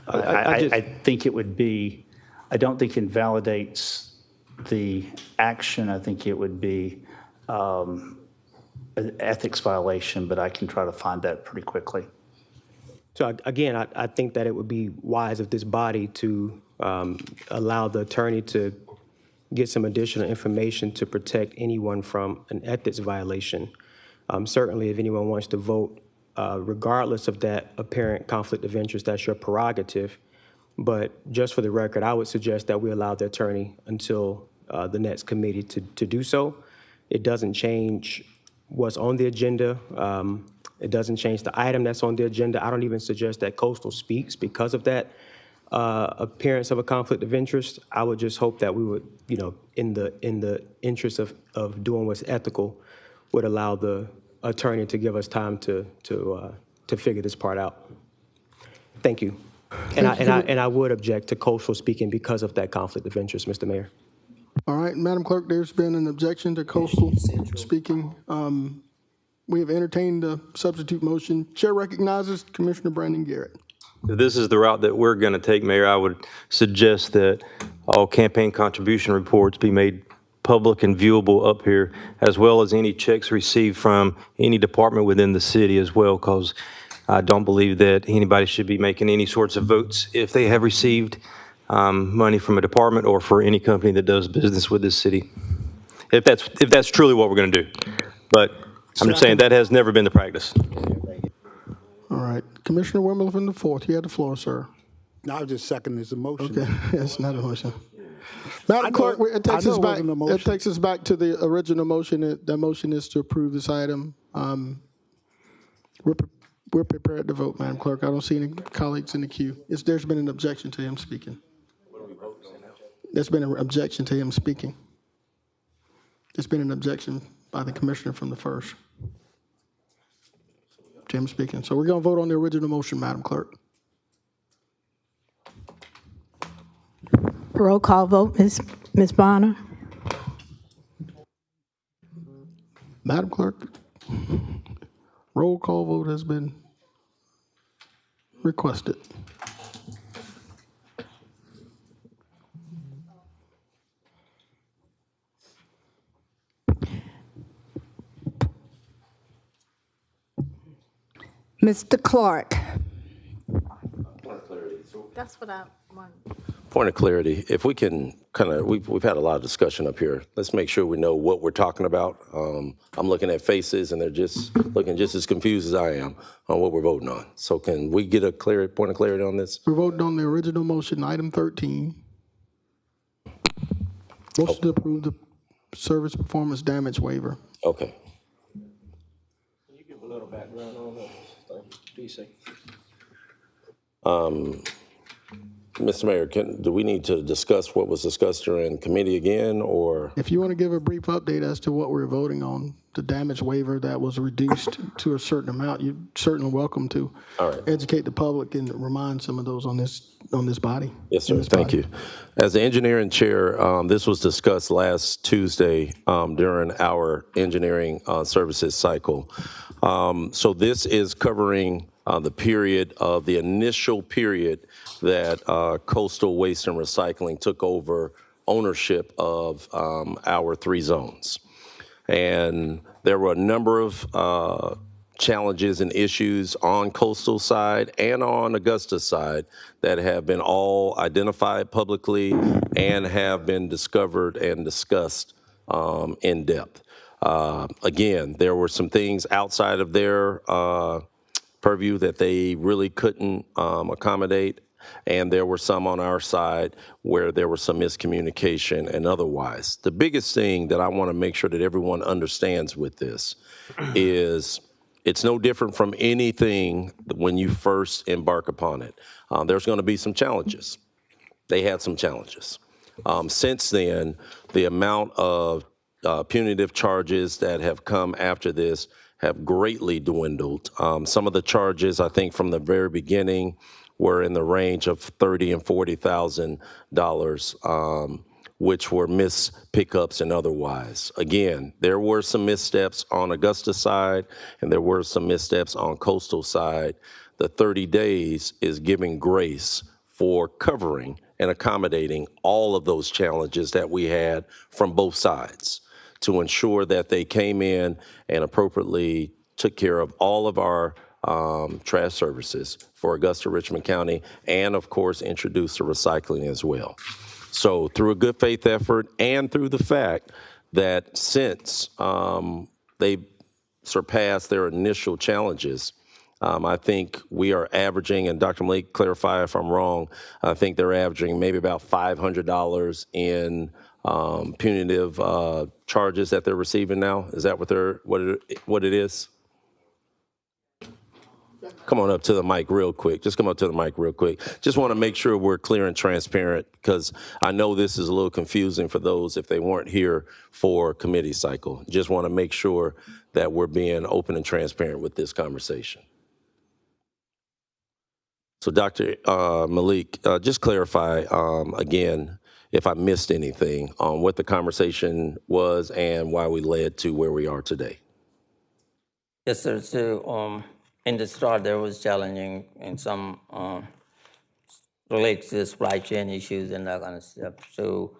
I think it would be, I don't think it invalidates the action. I think it would be an ethics violation, but I can try to find that pretty quickly. So again, I think that it would be wise of this body to allow the attorney to get some additional information to protect anyone from an ethics violation. Certainly, if anyone wants to vote, regardless of that apparent conflict of interest, that's your prerogative. But just for the record, I would suggest that we allow the attorney until the next committee to do so. It doesn't change what's on the agenda. It doesn't change the item that's on the agenda. I don't even suggest that Coastal speaks because of that appearance of a conflict of interest. I would just hope that we would, in the interest of doing what's ethical, would allow the attorney to give us time to figure this part out. Thank you. And I would object to Coastal speaking because of that conflict of interest, Mr. Mayor. All right, Madam Clerk, there's been an objection to Coastal speaking. We have entertained the substitute motion. Chair recognizes Commissioner Brandon Garrett. If this is the route that we're going to take, Mayor, I would suggest that all campaign contribution reports be made public and viewable up here, as well as any checks received from any department within the city as well, because I don't believe that anybody should be making any sorts of votes if they have received money from a department or for any company that does business with this city. If that's truly what we're going to do. But I'm just saying that has never been the practice. All right. Commissioner Wimbledon the fourth, you have the floor, sir. No, I was just seconding this motion. Okay, it's not a motion. Madam Clerk, it takes us back. It takes us back to the original motion. The motion is to approve this item. We're prepared to vote, Madam Clerk. I don't see any colleagues in the queue. There's been an objection to him speaking. There's been an objection to him speaking. There's been an objection by the commissioner from the first. To him speaking. So we're going to vote on the original motion, Madam Clerk. Roll call vote, Ms. Bonner. Madam Clerk, roll call vote has been requested. Mr. Clark. That's what I want. Point of clarity, if we can we've had a lot of discussion up here. Let's make sure we know what we're talking about. I'm looking at faces and they're just looking just as confused as I am on what we're voting on. So can we get a point of clarity on this? We're voting on the original motion, item 13. Motion to approve the service performance damage waiver. Okay. Can you give a little background on that? DC. Mr. Mayor, do we need to discuss what was discussed during committee again, or? If you want to give a brief update as to what we're voting on, the damage waiver that was reduced to a certain amount, you're certainly welcome to educate the public and remind some of those on this body. Yes, sir. Thank you. As the engineering chair, this was discussed last Tuesday during our engineering services cycle. So this is covering the period of the initial period that Coastal Waste and Recycling took over ownership of our 3 zones. And there were a number of challenges and issues on Coastal side and on Augusta side that have been all identified publicly and have been discovered and discussed in depth. Again, there were some things outside of their purview that they really couldn't accommodate, and there were some on our side where there was some miscommunication and otherwise. The biggest thing that I want to make sure that everyone understands with this is it's no different from anything when you first embark upon it. There's going to be some challenges. They had some challenges. Since then, the amount of punitive charges that have come after this have greatly dwindled. Some of the charges, I think, from the very beginning were in the range of $30,000 and $40,000, which were missed pickups and otherwise. Again, there were some missteps on Augusta side, and there were some missteps on Coastal side. The 30 days is giving grace for covering and accommodating all of those challenges that we had from both sides, to ensure that they came in and appropriately took care of all of our trash services for Augusta, Richmond County, and of course introduced the recycling as well. So through a good faith effort and through the fact that since they surpassed their initial challenges, I think we are averaging, and Dr. Malik, clarify if I'm wrong, I think they're averaging maybe about $500 in punitive charges that they're receiving now. Is that what it is? Come on up to the mic real quick. Just come up to the mic real quick. Just want to make sure we're clear and transparent, because I know this is a little confusing for those if they weren't here for committee cycle. Just want to make sure that we're being open and transparent with this conversation. So Dr. Malik, just clarify again, if I missed anything on what the conversation was and why we led to where we are today. Yes, sir. So in the start, there was challenging and some related to the supply chain issues and that kind of stuff. So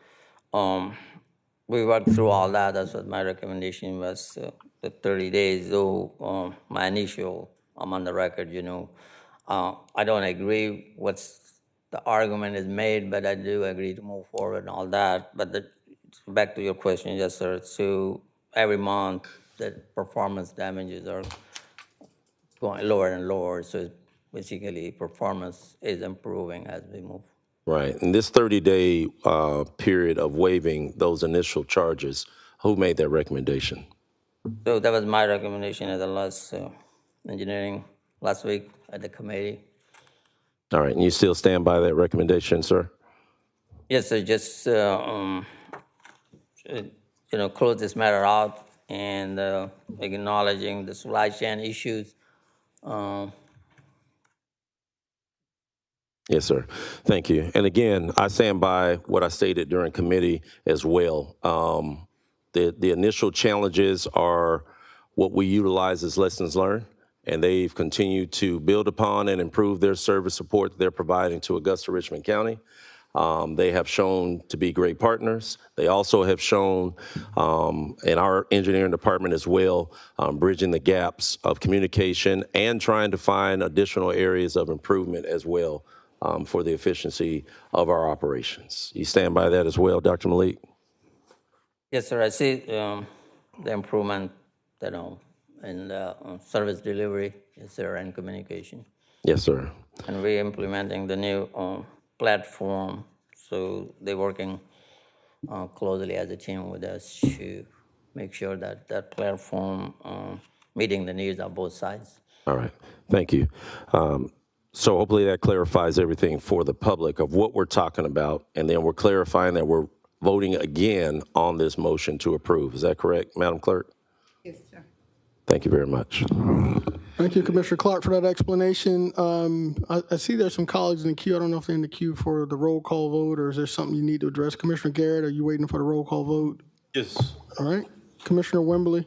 we worked through all that. That's what my recommendation was, the 30 days. Though my initial, I'm on the record, I don't agree what's the argument is made, but I do agree to move forward and all that. But back to your question, yes, sir. So every month, the performance damages are going lower and lower. So basically, performance is improving as we move. Right. In this 30-day period of waiving those initial charges, who made that recommendation? So that was my recommendation at the last engineering last week at the committee. All right. And you still stand by that recommendation, sir? Yes, sir. Just close this matter out and acknowledging the supply chain issues. Yes, sir. Thank you. And again, I stand by what I stated during committee as well. The initial challenges are what we utilize as lessons learned, and they've continued to build upon and improve their service support that they're providing to Augusta Richmond County. They have shown to be great partners. They also have shown, in our engineering department as well, bridging the gaps of communication and trying to find additional areas of improvement as well for the efficiency of our operations. You stand by that as well, Dr. Malik? Yes, sir. I see the improvement, in the service delivery, yes, sir, and communication. Yes, sir. And we're implementing the new platform, so they're working closely as a team with us to make sure that that platform meeting the needs of both sides. All right. Thank you. So hopefully that clarifies everything for the public of what we're talking about, and then we're clarifying that we're voting again on this motion to approve. Is that correct, Madam Clerk? Yes, sir. Thank you very much. Thank you, Commissioner Clark, for that explanation. I see there's some colleagues in the queue. I don't know if they're in the queue for the roll call vote, or is there something you need to address? Commissioner Garrett, are you waiting for the roll call vote? Yes. All right. Commissioner Wembley,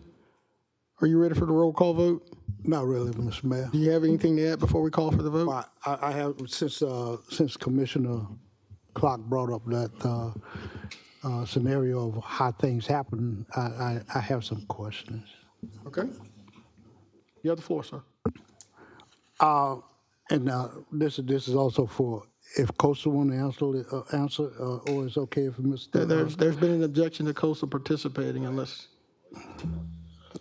are you ready for the roll call vote? Not really, Mr. Mayor. Do you have anything to add before we call for the vote? I have, since Commissioner Clark brought up that scenario of how things happen, I have some questions. Okay. You have the floor, sir. And this is also for if Coastal want to answer, or it's okay if Mr. There's been an objection to Coastal participating unless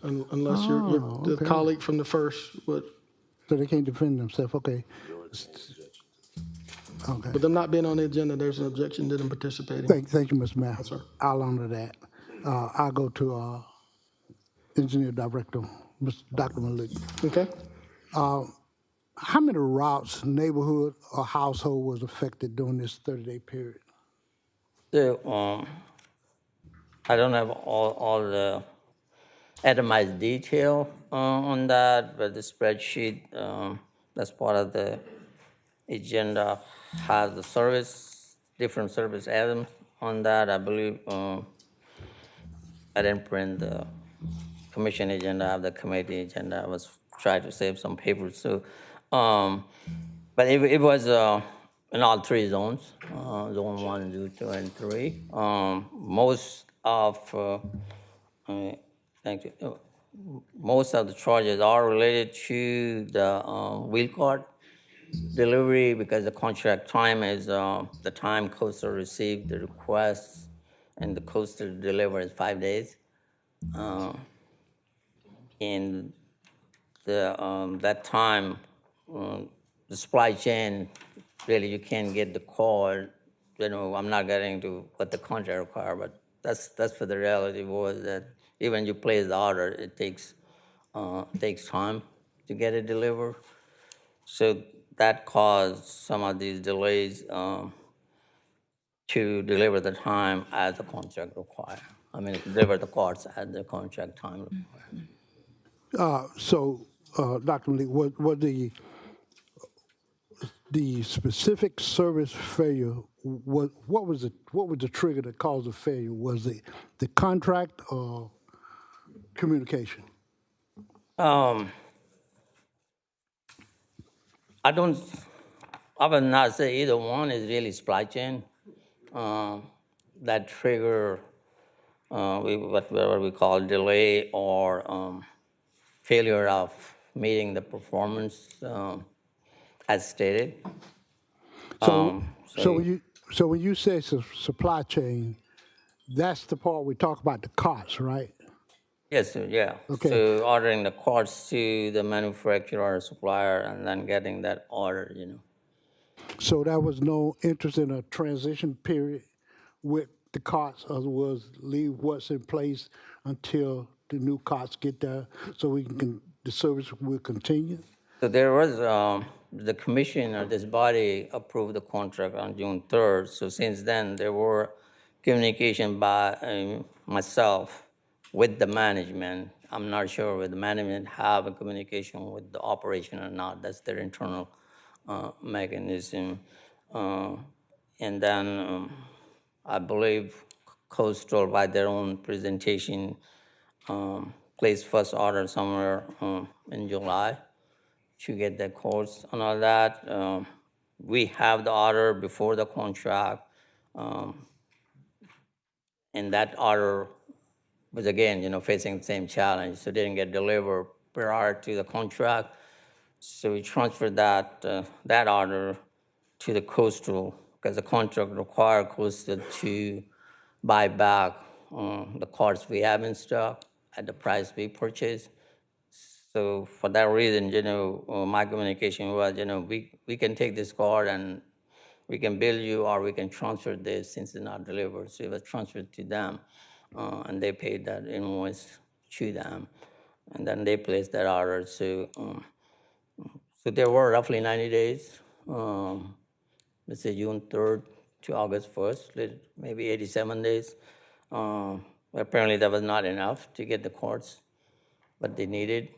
your okay. colleague from the first would. So they can't defend themselves. Okay. Okay. But them not being on the agenda, there's an objection to them participating. Thank you, Mr. Mayor. Yes, sir. I'll honor that. I'll go to Engineer Director, Mr. Dr. Malik. Okay. How many routes, neighborhood, or household was affected during this 30-day period? So I don't have all the itemized detail on that, but the spreadsheet that's part of the agenda has the different service items on that. I believe I didn't print the commission agenda, I have the committee agenda. I was trying to save some papers. So, but it was in all three zones, zone 1, 2, and 3. Most of thank you. Most of the charges are related to the wheel card delivery because the contract time is the time coastal received the request and the coastal deliver is 5 days. In that time, the supply chain, really you can't get the call. I'm not getting to what the contract requires, but that's what the reality was, that even you place the order, it takes time to get it delivered. So that caused some of these delays to deliver the time as the contract requires. I mean, deliver the cards at the contract time required. So, Dr. Malik, what the specific service failure? What was the trigger that caused the failure? Was it the contract or communication? I would not say either one is really supply chain. That trigger what we call delay or failure of meeting the performance as stated. So, so So when you say supply chain, that's the part we talk about the costs, right? yes, sir, yeah. Okay. So ordering the parts to the manufacturer or supplier and then getting that order, So there was no interest in a transition period with the costs, or was leave what's in place until the new costs get there, so the service will continue. So there was, the commission or this body approved the contract on June 3rd. So since then, there were communication by myself with the management. I'm not sure whether the management have a communication with the operation or not. That's their internal mechanism. And then I believe Coastal, by their own presentation, placed first order somewhere in July to get the quotes and all that. We have the order before the contract, and that order was again, facing the same challenge, so didn't get delivered prior to the contract. So we transferred that order to the Coastal because the contract required Coastal to buy back the cards we have in stock at the price we purchased. So for that reason, my communication was, we can take this card and we can bill you, or we can transfer this since it's not delivered. So it was transferred to them, and they paid that invoice to them, and then they placed that order. So, so there were roughly 90 days, let's say June 3rd to August 1st, maybe 87 days. Apparently that was not enough to get the cards, but they needed.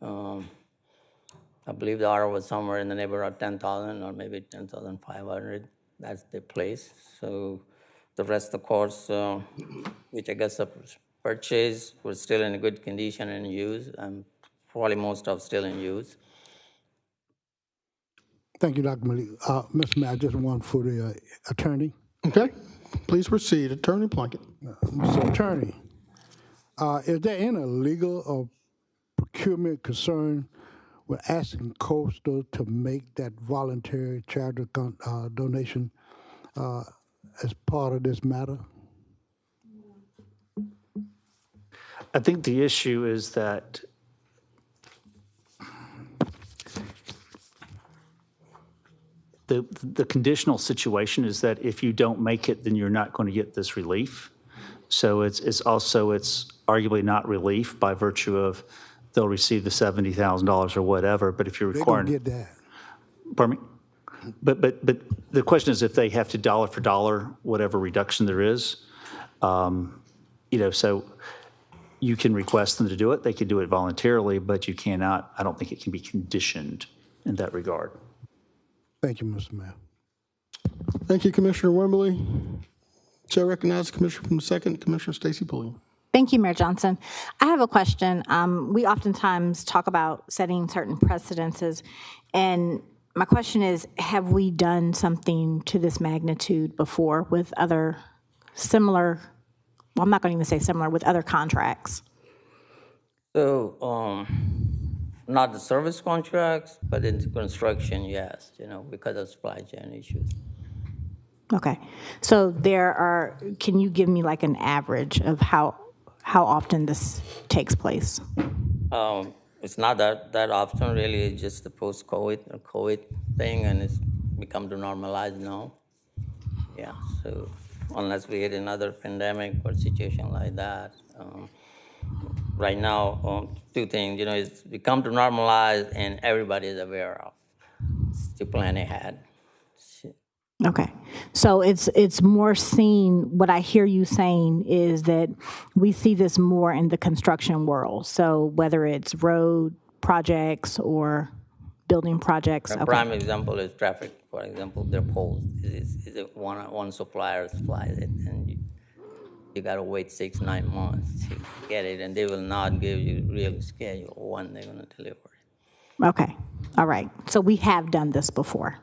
I believe the order was somewhere in the neighborhood of 10,000 or maybe 10,500. That's the place. So the rest of the cards, which I guess are purchased, were still in good condition and use, and probably most of still in use. Thank you, Dr. Malik. Mr. Mayor, just one for the attorney. Okay, please proceed, Attorney Plunkett. Mr. Attorney, is there any legal or procurement concern with asking Coastal to make that voluntary charitable donation as part of this matter? I think the issue is that the conditional situation is that if you don't make it, then you're not going to get this relief. So it's arguably not relief by virtue of they'll receive the $70,000 or whatever. But if you're requiring, they don't get that. Pardon me? But the question is if they have to dollar for dollar whatever reduction there is, so you can request them to do it. They can do it voluntarily, but you cannot. I don't think it can be conditioned in that regard. Thank you, Mr. Mayor. Thank you, Commissioner Wimberly. Chair recognizes Commissioner from the second, Commissioner Stacy Pulliam. Thank you, Mayor Johnson. I have a question. We oftentimes talk about setting certain precedences, and my question is, have we done something to this magnitude before with other similar, well, I'm not going to even say similar, with other contracts? So, not the service contracts, but in construction, yes, because of supply chain issues. Okay. So can you give me like an average of how often this takes place? It's not that often, really. It's just the post-COVID thing, and it's become to normalize now. Yeah, so unless we hit another pandemic or situation like that. Right now, two things, it's become to normalize, and everybody is aware of to plan ahead. Okay. So it's more seen, what I hear you saying is that we see this more in the construction world. So whether it's road projects or building projects. A prime example is traffic, for example, their poles. Is it one supplier supplies it, and you gotta wait 6-9 months to get it, and they will not give you real schedule when they're gonna deliver it. Okay, all right. So we have done this before.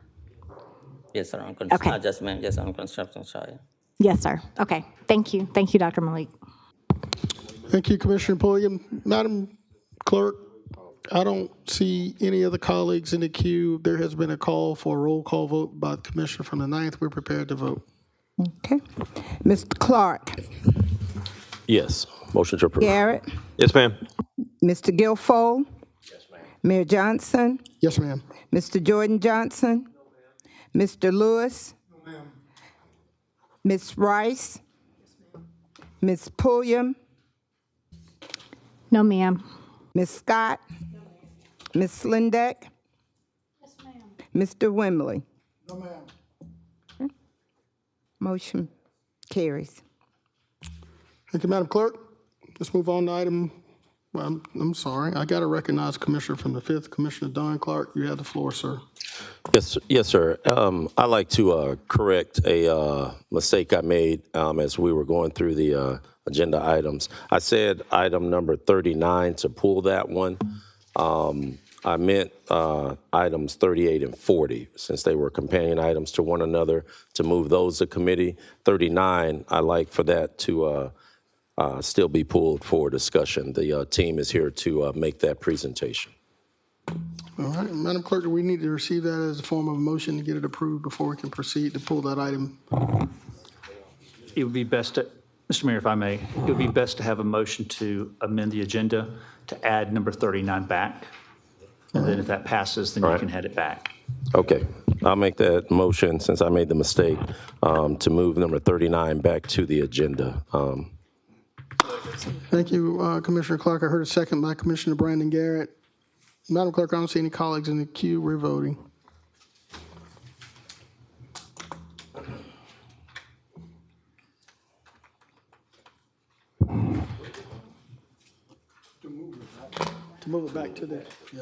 Yes, sir, Okay. not just man, yes, on construction side. Yes, sir. Okay, thank you. Thank you, Dr. Malik. Thank you, Commissioner Pulliam. Madam Clerk, I don't see any other colleagues in the queue. There has been a call for a roll call vote by the Commissioner from the 9th. We're prepared to vote. Okay. Mr. Clark, Yes. Motion to approve. Garrett, Yes, ma'am. Mr. Guilfoyle. Yes, ma'am. Mayor Johnson, Yes, ma'am. Mr. Jordan Johnson, Mr. Lewis, Ms. Rice, Ms. Pulliam, No, ma'am. Ms. Scott, Ms. Slindeck, Mr. Wimley. No, ma'am. Motion carries. Thank you, Madam Clerk. Let's move on to item, well, I'm sorry. I got to recognize Commissioner from the 5th, Commissioner Don Clark. You have the floor, sir. Yes, sir. I'd like to correct a mistake I made as we were going through the agenda items. I said item number 39 to pull that one. I meant items 38 and 40, since they were companion items to one another, to move those to committee. 39, I like for that to still be pulled for discussion. The team is here to make that presentation. All right, Madam Clerk, do we need to receive that as a form of a motion to get it approved before we can proceed to pull that item? It would be best to, Mr. Mayor, if I may, it would be best to have a motion to amend the agenda to add number 39 back. And then if that passes, then you can head it back. Okay, I'll make that motion, since I made the mistake, to move number 39 back to the agenda. Thank you, Commissioner Clark. I heard a second by Commissioner Brandon Garrett. Madam Clerk, I don't see any colleagues in the queue. We're voting. To move it back to the, yeah.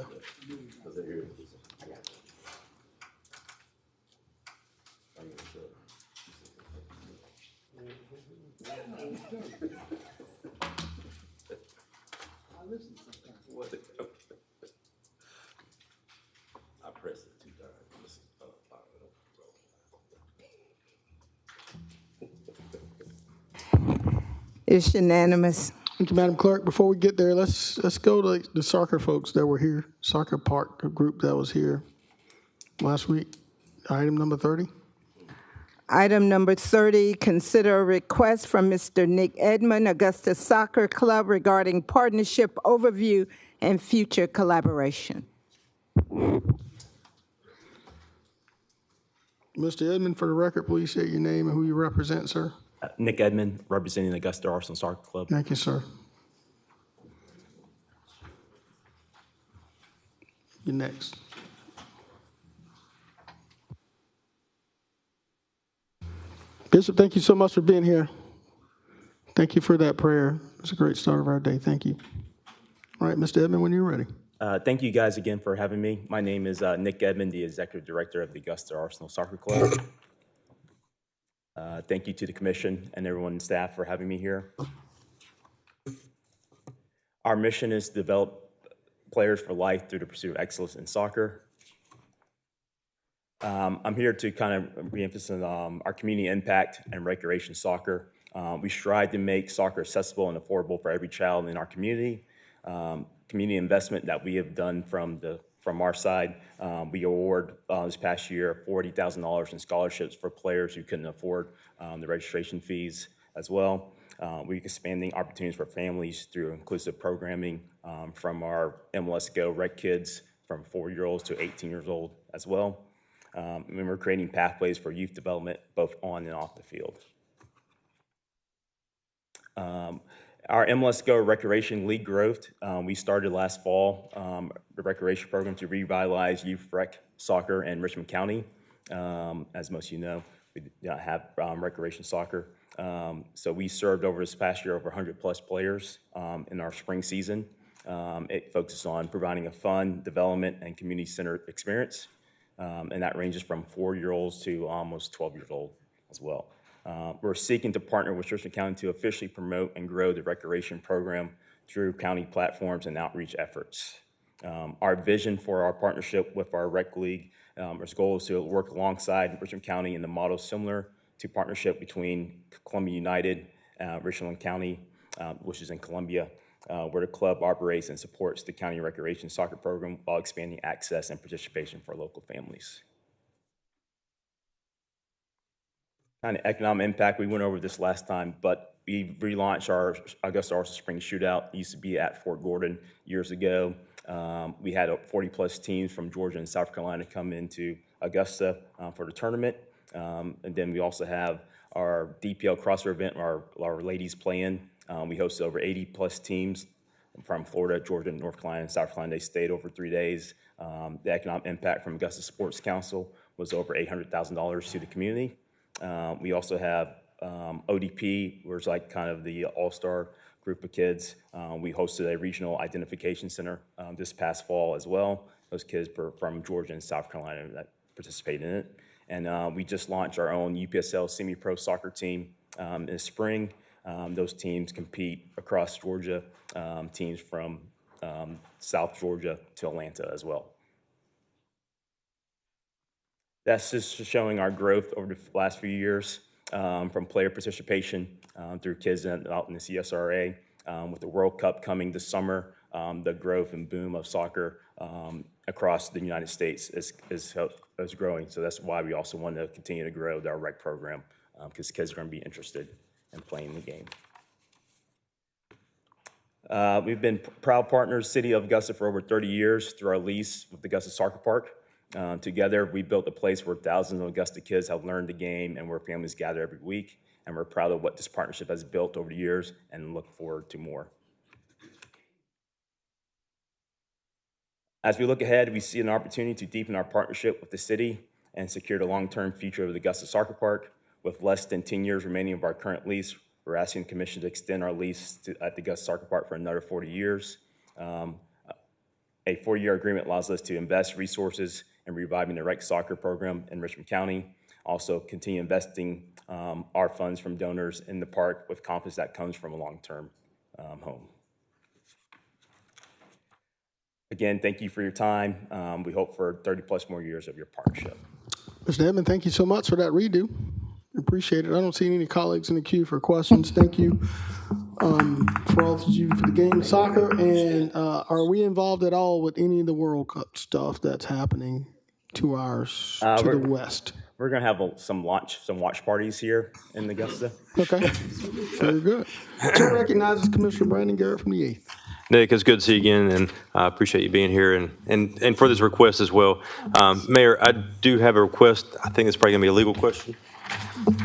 I pressed it 2 times. It's unanimous. Thank you, Madam Clerk. Before we get there, let's go to the soccer folks that were here, soccer park group that was here last week. Item number 30. Item number 30, consider a request from Mr. Nick Edmond, Augusta Soccer Club, regarding partnership overview and future collaboration. Mr. Edmond, for the record, please state your name and who you represent, sir. Nick Edmond, representing the Augusta Arsenal Soccer Club. Thank you, sir. You're next. Bishop, thank you so much for being here. Thank you for that prayer. It's a great start of our day. Thank you. All right, Mr. Edmond, when you're ready. Thank you guys again for having me. My name is Nick Edmond, the Executive Director of the Augusta Arsenal Soccer Club. Thank you to the Commission and everyone on staff for having me here. Our mission is to develop players for life through the pursuit of excellence in soccer. I'm here to kind of reemphasize our community impact and recreation soccer. We strive to make soccer accessible and affordable for every child in our community. Community investment that we have done from our side. We award this past year $40,000 in scholarships for players who couldn't afford the registration fees as well. We're expanding opportunities for families through inclusive programming from our MLS Go Rec Kids from 4-year-olds to 18 years old as well. And we're creating pathways for youth development both on and off the field. Our MLS Go Recreation League growth, we started last fall, the recreation program to revitalize youth rec soccer in Richmond County. As most of you know, we do not have recreation soccer. So we served over this past year over 100 plus players in our spring season. It focuses on providing a fun, development, and community-centered experience. And that ranges from 4-year-olds to almost 12 years old as well. We're seeking to partner with Richmond County to officially promote and grow the recreation program through county platforms and outreach efforts. Our vision for our partnership with our rec league, our goal is to work alongside Richmond County in the model similar to partnership between Columbia United, Richland County, which is in Columbia, where the club operates and supports the county recreation soccer program while expanding access and participation for local families. Kind of economic impact, we went over this last time, but we relaunched our Augusta Arsenal Spring Shootout. It used to be at Fort Gordon years ago. We had 40-plus teams from Georgia and South Carolina come into Augusta for the tournament. And then we also have our DPL crossover event, our ladies play-in. We hosted over 80-plus teams from Florida, Georgia, North Carolina, and South Carolina. They stayed over 3 days. The economic impact from Augusta Sports Council was over $800,000 to the community. We also have ODP, where it's like kind of the all-star group of kids. We hosted a regional identification center this past fall as well. Those kids were from Georgia and South Carolina that participated in it. And we just launched our own UPSL semi-pro soccer team in the spring. Those teams compete across Georgia, teams from South Georgia to Atlanta as well. That's just showing our growth over the last few years from player participation through kids out in the CSRA. With the World Cup coming this summer, the growth and boom of soccer across the United States is growing. So that's why we also want to continue to grow our rec program, because kids are going to be interested in playing the game. We've been proud partners, City of Augusta, for over 30 years through our lease with the Augusta Soccer Park. Together, we built a place where thousands of Augusta kids have learned the game and where families gather every week. And we're proud of what this partnership has built over the years and look forward to more. As we look ahead, we see an opportunity to deepen our partnership with the city and secure the long-term future of the Augusta Soccer Park. With less than 10 years remaining of our current lease, we're asking the commission to extend our lease at the Augusta Soccer Park for another 40 years. A 4-year agreement allows us to invest resources in reviving the rec soccer program in Richmond County. Also continue investing our funds from donors in the park with confidence that comes from a long-term home. Again, thank you for your time. We hope for 30-plus more years of your partnership. Mr. Edmond, thank you so much for that redo. Appreciate it. I don't see any colleagues in the queue for questions. Thank you for all of you for the game of soccer. And are we involved at all with any of the World Cup stuff that's happening 2 hours to the west? We're going to have some watch parties here in Augusta. Okay. Very good. Chair recognizes Commissioner Brandon Garrett from the 8th. Nick, it's good to see you again, and I appreciate you being here and for this request as well. Mayor, I do have a request. I think it's probably going to be a legal question.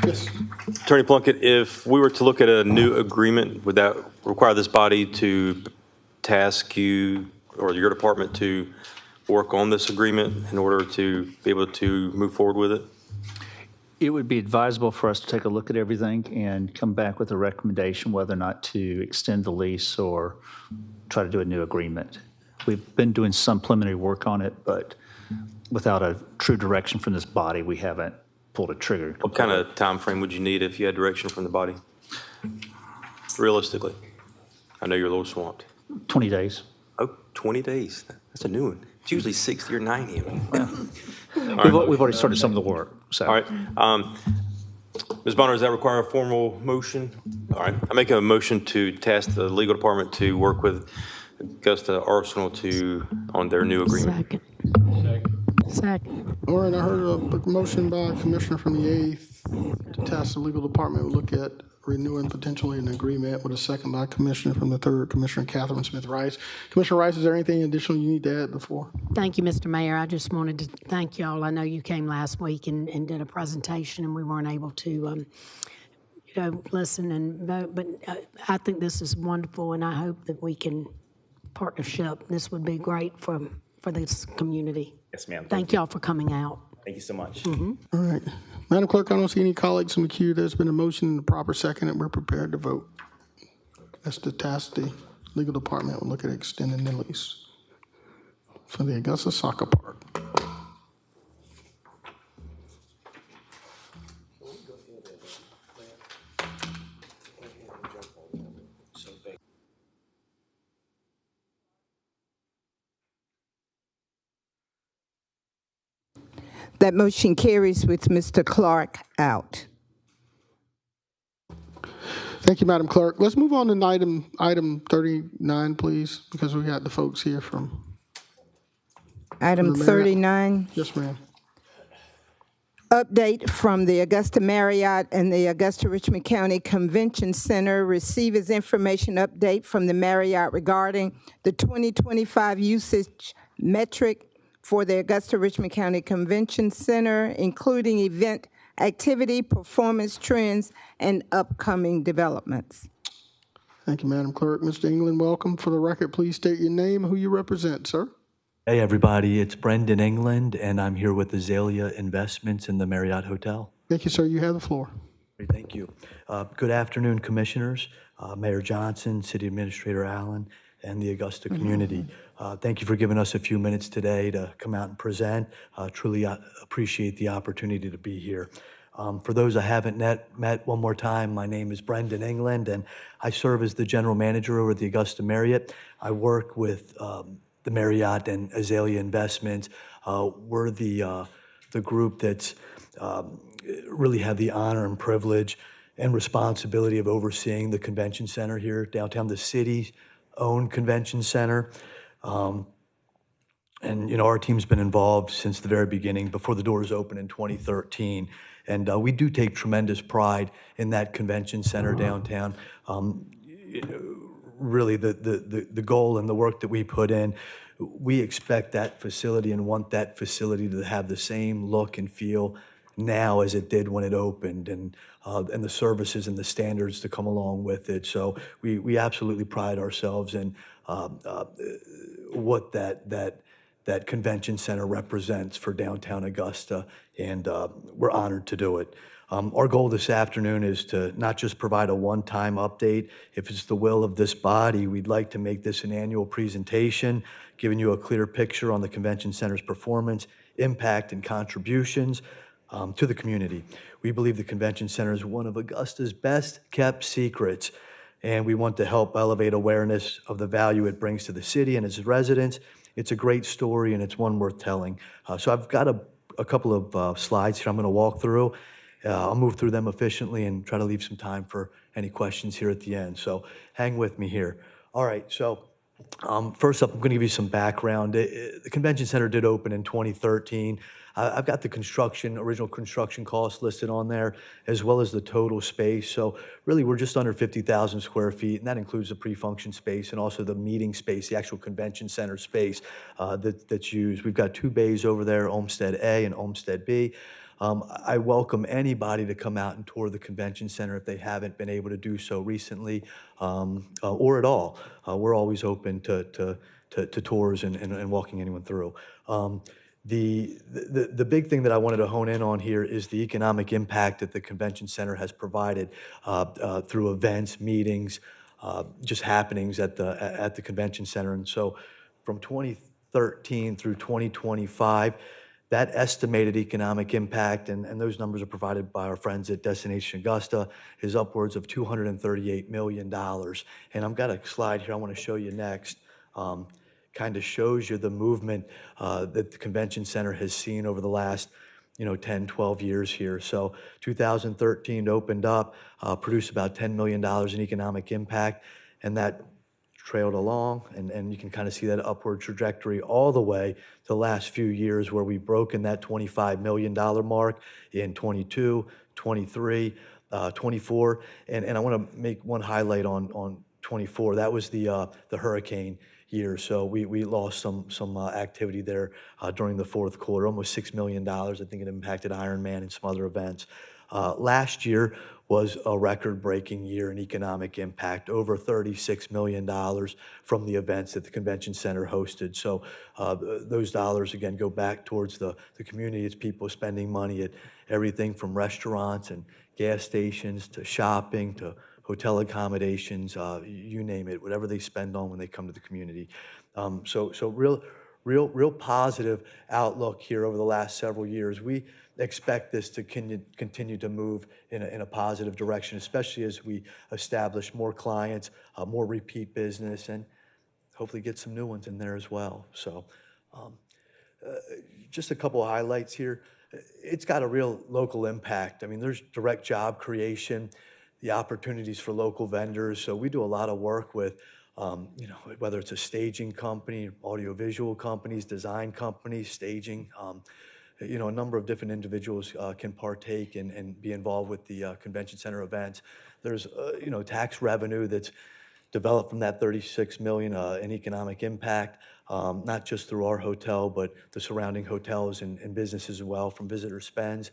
Yes. Attorney Plunkett, if we were to look at a new agreement, would that require this body to task you or your department to work on this agreement in order to be able to move forward with it? It would be advisable for us to take a look at everything and come back with a recommendation whether or not to extend the lease or try to do a new agreement. We've been doing some preliminary work on it, but without a true direction from this body, we haven't pulled a trigger. What kind of time frame would you need if you had direction from the body? Realistically, I know you're a little swamped. 20 days. Oh, 20 days. That's a new one. It's usually 60 or 90. We've already started some of the work. So. All right. Ms. Bonner, does that require a formal motion? All right. I make a motion to task the legal department to work with Augusta Arsenal on their new agreement. Second. All right, I heard a motion by a commissioner from the 8th to task the legal department to look at renewing potentially an agreement, with a second by a commissioner from the 3rd, Commissioner Catherine Smith Rice. Commissioner Rice, is there anything additional you need to add before? Thank you, Mr. Mayor. I just wanted to thank y'all. I know you came last week and did a presentation, and we weren't able to listen and vote, but I think this is wonderful, and I hope that we can partnership. This would be great for this community. Yes, ma'am. Thank y'all for coming out. Thank you so much. All right. Madam Clerk, I don't see any colleagues in the queue. There's been a motion in the proper second, and we're prepared to vote. That's to task the legal department will look at extending the lease for the Augusta Soccer Park. That motion carries with Mr. Clark out. Thank you, Madam Clerk. Let's move on to item 39, please, because we got the folks here from Item the Marriott. 39. Yes, ma'am. Update from the Augusta Marriott and the Augusta Richmond County Convention Center. Receive as information update from the Marriott regarding the 2025 usage metric for the Augusta Richmond County Convention Center, including event activity, performance trends, and upcoming developments. Thank you, Madam Clerk. Mr. England, welcome. For the record, please state your name and who you represent, sir. Hey, everybody. It's Brendan England, and I'm here with Azalea Investments in the Marriott Hotel. Thank you, sir. You have the floor. Great, thank you. Good afternoon, Commissioners, Mayor Johnson, City Administrator Allen, and the Augusta community. Thank you for giving us a few minutes today to come out and present. Truly appreciate the opportunity to be here. For those I haven't met one more time, my name is Brendan England, and I serve as the General Manager over at the Augusta Marriott. I work with the Marriott and Azalea Investments. We're the group that's really had the honor and privilege and responsibility of overseeing the convention center here downtown, the city's own convention center. And, you know, our team's been involved since the very beginning, before the doors opened in 2013. And we do take tremendous pride in that convention center downtown. Really, the goal and the work that we put in, we expect that facility and want that facility to have the same look and feel now as it did when it opened, and the services and the standards to come along with it. So we absolutely pride ourselves in what that convention center represents for downtown Augusta, and we're honored to do it. Our goal this afternoon is to not just provide a one-time update. If it's the will of this body, we'd like to make this an annual presentation, giving you a clear picture on the convention center's performance, impact, and contributions to the community. We believe the convention center is one of Augusta's best-kept secrets, and we want to help elevate awareness of the value it brings to the city and its residents. It's a great story, and it's one worth telling. So I've got a couple of slides here I'm going to walk through. I'll move through them efficiently and try to leave some time for any questions here at the end. So hang with me here. All right, so first up, I'm going to give you some background. The convention center did open in 2013. I've got the original construction costs listed on there, as well as the total space. So really, we're just under 50,000 square feet, and that includes the pre-function space and also the meeting space, the actual convention center space that's used. We've got 2 bays over there, Olmsted A and Olmsted B. I welcome anybody to come out and tour the convention center if they haven't been able to do so recently or at all. We're always open to tours and walking anyone through. The big thing that I wanted to hone in on here is the economic impact that the convention center has provided through events, meetings, just happenings at the convention center. And so from 2013 through 2025, that estimated economic impact, and those numbers are provided by our friends at Destination Augusta, is upwards of $238 million. And I've got a slide here I want to show you next. Kind of shows you the movement that the convention center has seen over the last 10, 12 years here. So 2013 opened up, produced about $10 million in economic impact, and that trailed along, and you can kind of see that upward trajectory all the way to the last few years, where we've broken that $25 million mark in 22, 23, 24. And I want to make one highlight on 24. That was the hurricane year. So we lost some activity there during the fourth quarter, almost $6 million. I think it impacted Ironman and some other events. Last year was a record-breaking year in economic impact, over $36 million from the events that the convention center hosted. So those dollars, again, go back towards the community. It's people spending money at everything from restaurants and gas stations to shopping to hotel accommodations, you name it, whatever they spend on when they come to the community. So real positive outlook here over the last several years. We expect this to continue to move in a positive direction, especially as we establish more clients, more repeat business, and hopefully get some new ones in there as well. So just a couple of highlights here. it's got a real local impact. I mean, there's direct job creation, the opportunities for local vendors. So we do a lot of work with, whether it's a staging company, audiovisual companies, design companies, staging. A number of different individuals can partake and be involved with the convention center events. There's, tax revenue that's developed from that 36 million in economic impact, not just through our hotel, but the surrounding hotels and businesses as well from visitor spends.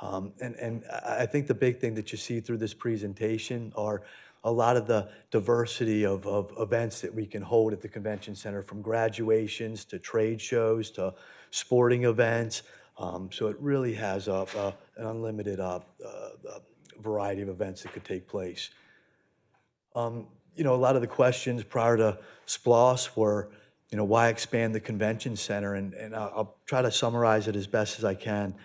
And I think the big thing that you see through this presentation are a lot of the diversity of events that we can hold at the convention center, from graduations to trade shows to sporting events. So it really has an unlimited variety of events that could take place. A lot of the questions prior to SPLOS were, why expand the convention center? And I'll try to summarize it as best as I can.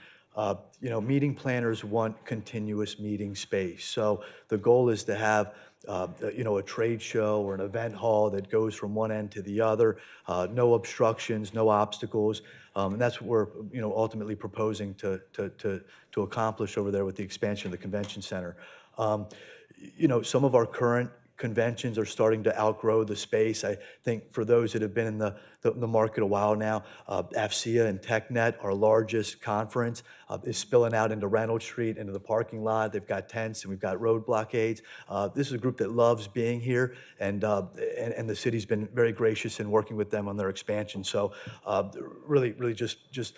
Meeting planners want continuous meeting space. So the goal is to have, a trade show or an event hall that goes from one end to the other, no obstructions, no obstacles. And that's what we're, ultimately proposing to accomplish over there with the expansion of the convention center. Some of our current conventions are starting to outgrow the space. I think for those that have been in the market a while now, AFCEA and TechNet, our largest conference, is spilling out into Reynolds Street, into the parking lot. They've got tents and we've got road blockades. This is a group that loves being here, and the city's been very gracious in working with them on their expansion. So really just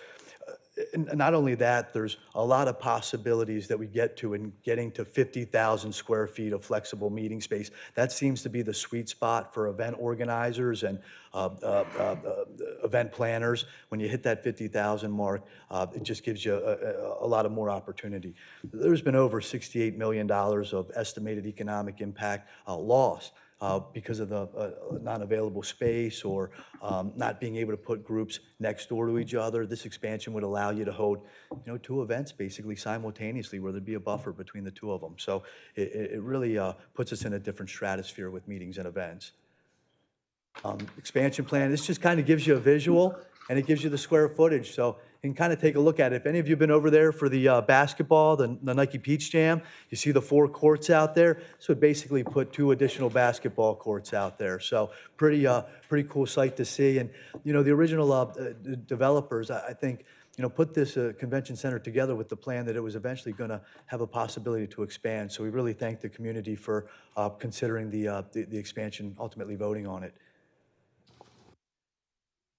and not only that, there's a lot of possibilities that we get to in getting to 50,000 square feet of flexible meeting space. That seems to be the sweet spot for event organizers and event planners. When you hit that 50,000 mark, it just gives you a lot of more opportunity. There's been over $68 million of estimated economic impact lost because of the non-available space or not being able to put groups next door to each other. This expansion would allow you to hold, two events basically simultaneously, where there'd be a buffer between the two of them. So it really puts us in a different stratosphere with meetings and events. Expansion plan, this just kind of gives you a visual, and it gives you the square footage. So you can kind of take a look at it. If any of you have been over there for the basketball, the Nike Peach Jam, you see the 4 courts out there. This would basically put 2 additional basketball courts out there. So pretty cool sight to see. And, the original developers, I think, put this convention center together with the plan that it was eventually going to have a possibility to expand. So we really thank the community for considering the expansion, ultimately voting on it.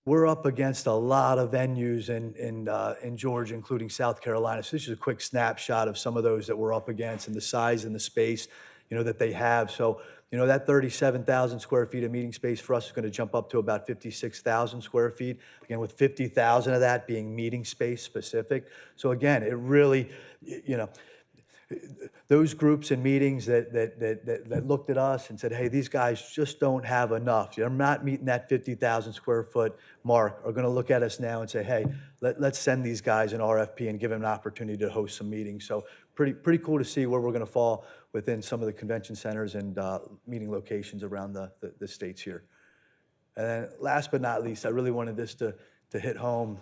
We're up against a lot of venues in Georgia, including South Carolina. So this is a quick snapshot of some of those that we're up against and the size and the space, that they have. So, that 37,000 square feet of meeting space for us is going to jump up to about 56,000 square feet. Again, with 50,000 of that being meeting space specific. So again, it really, those groups and meetings that looked at us and said, hey, these guys just don't have enough. They're not meeting that 50,000 square foot mark, are going to look at us now and say, hey, let's send these guys an RFP and give them an opportunity to host some meetings. So pretty cool to see where we're going to fall within some of the convention centers and meeting locations around the states here. And then last but not least, I really wanted this to hit home.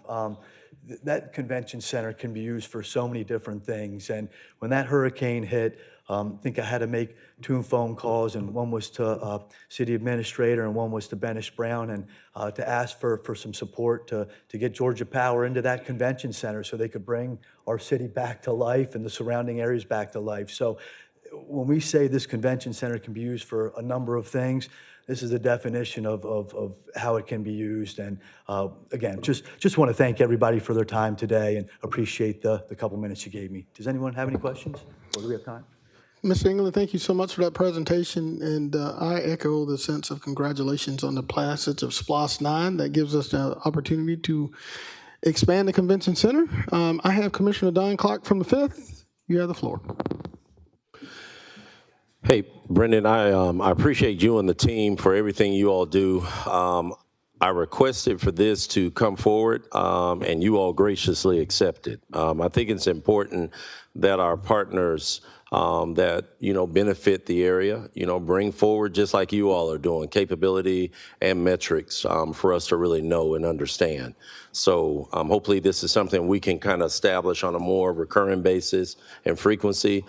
That convention center can be used for so many different things. And when that hurricane hit, I think I had to make 2 phone calls, and one was to city administrator and one was to Benish Brown, and to ask for some support to get Georgia Power into that convention center so they could bring our city back to life and the surrounding areas back to life. So when we say this convention center can be used for a number of things, this is a definition of how it can be used. And again, just want to thank everybody for their time today and appreciate the couple minutes you gave me. Does anyone have any questions, or do we have time? Mr. England, thank you so much for that presentation, and I echo the sense of congratulations on the passage of SPLOS 9. That gives us the opportunity to expand the convention center. I have Commissioner Don Clark from the 5th. You have the floor. Hey, Brendan, I appreciate you and the team for everything you all do. I requested for this to come forward, and you all graciously accepted. I think it's important that our partners that, benefit the area, bring forward, just like you all are doing, capability and metrics for us to really know and understand. So hopefully this is something we can kind of establish on a more recurring basis and frequency,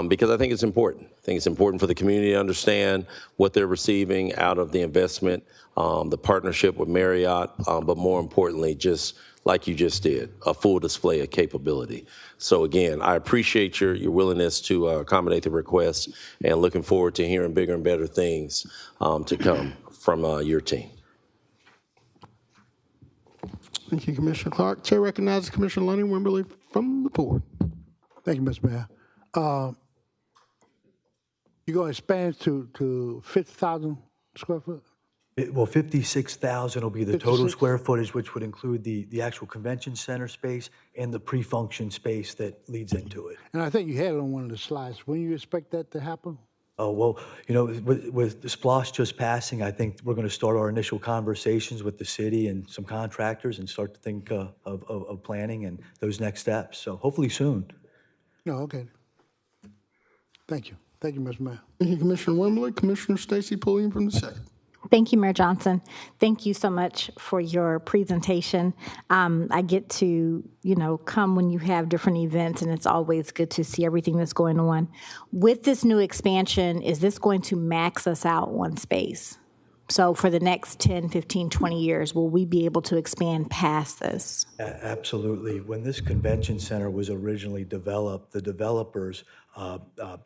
because I think it's important. I think it's important for the community to understand what they're receiving out of the investment, the partnership with Marriott, but more importantly, just like you just did, a full display of capability. So again, I appreciate your willingness to accommodate the request, and looking forward to hearing bigger and better things to come from your team. Thank you, Commissioner Clark. Chair recognizes Commissioner Lonnie Wimberly from the board. Thank you, Mr. Mayor. You're going to expand to 50,000 square foot? Well, 56,000 will be the total square footage, which would include the actual convention center space and the pre-function space that leads into it. And I think you had it on one of the slides. When do you expect that to happen? Oh, well, with the SPLOST just passing, I think we're going to start our initial conversations with the city and some contractors and start to think of planning and those next steps. So hopefully soon. No, okay. Thank you. Thank you, Mr. Mayor. Thank you, Commissioner Wimberly. Commissioner Stacy Pulliam from the second. Thank you, Mayor Johnson. Thank you so much for your presentation. I get to, come when you have different events, and it's always good to see everything that's going on. With this new expansion, is this going to max us out one space? So for the next 10, 15, 20 years, will we be able to expand past this? Absolutely. When this convention center was originally developed, the developers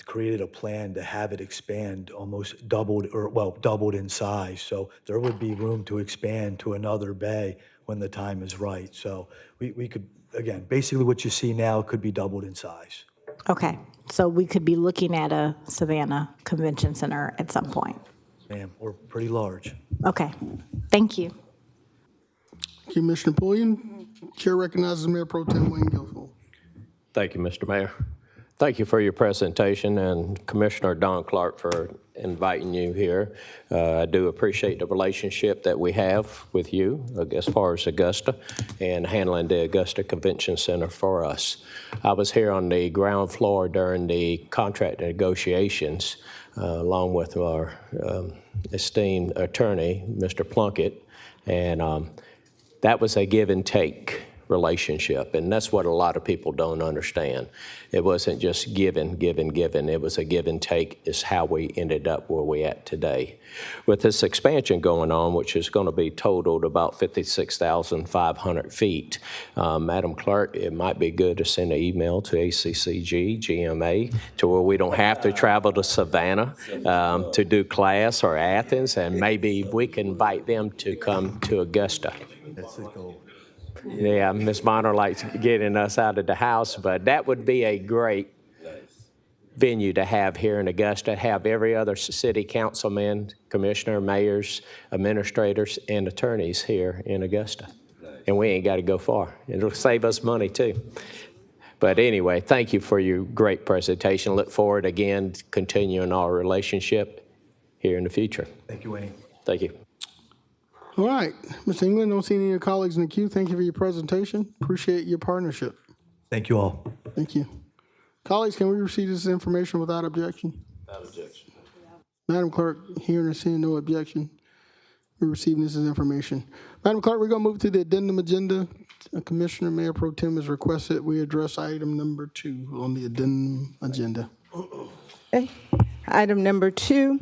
created a plan to have it expand almost doubled in size. So there would be room to expand to another bay when the time is right. So we could, again, basically what you see now could be doubled in size. Okay, so we could be looking at a Savannah Convention Center at some point. Ma'am, we're pretty large. Okay, thank you. Thank you, Commissioner Pulliam. Chair recognizes Mayor Pro Tem Wayne Guilfoyle. Thank you, Mr. Mayor. Thank you for your presentation, and Commissioner Don Clark for inviting you here. I do appreciate the relationship that we have with you as far as Augusta and handling the Augusta Convention Center for us. I was here on the ground floor during the contract negotiations along with our esteemed attorney, Mr. Plunkett, and that was a give and take relationship, and that's what a lot of people don't understand. It wasn't just given. It was a give and take is how we ended up where we at today. With this expansion going on, which is going to be totaled about 56,500 feet, Madam Clerk, it might be good to send an email to ACCG, GMA, to where we don't have to travel to Savannah to do class or Athens, and maybe we can invite them to come to Augusta. That's the goal. Yeah, Ms. Bonner likes getting us out of the house, but that would be a great venue to have here in Augusta, have every other city councilman, commissioner, mayors, administrators, and attorneys here in Augusta. And we ain't got to go far. It'll save us money, too. But anyway, thank you for your great presentation. Look forward, again, to continuing our relationship here in the future. Thank you, Wayne. Thank you. All right, Mr. England, don't see any of your colleagues in the queue. Thank you for your presentation. Appreciate your partnership. Thank you all. Thank you. Colleagues, can we receive this information without objection? Without objection. Madam Clerk, hearing and seeing no objection, we're receiving this as information. Madam Clerk, we're going to move to the addendum agenda. Commissioner Mayor Pro Tem has requested we address item number 2 on the addendum agenda. Okay. Item number 2.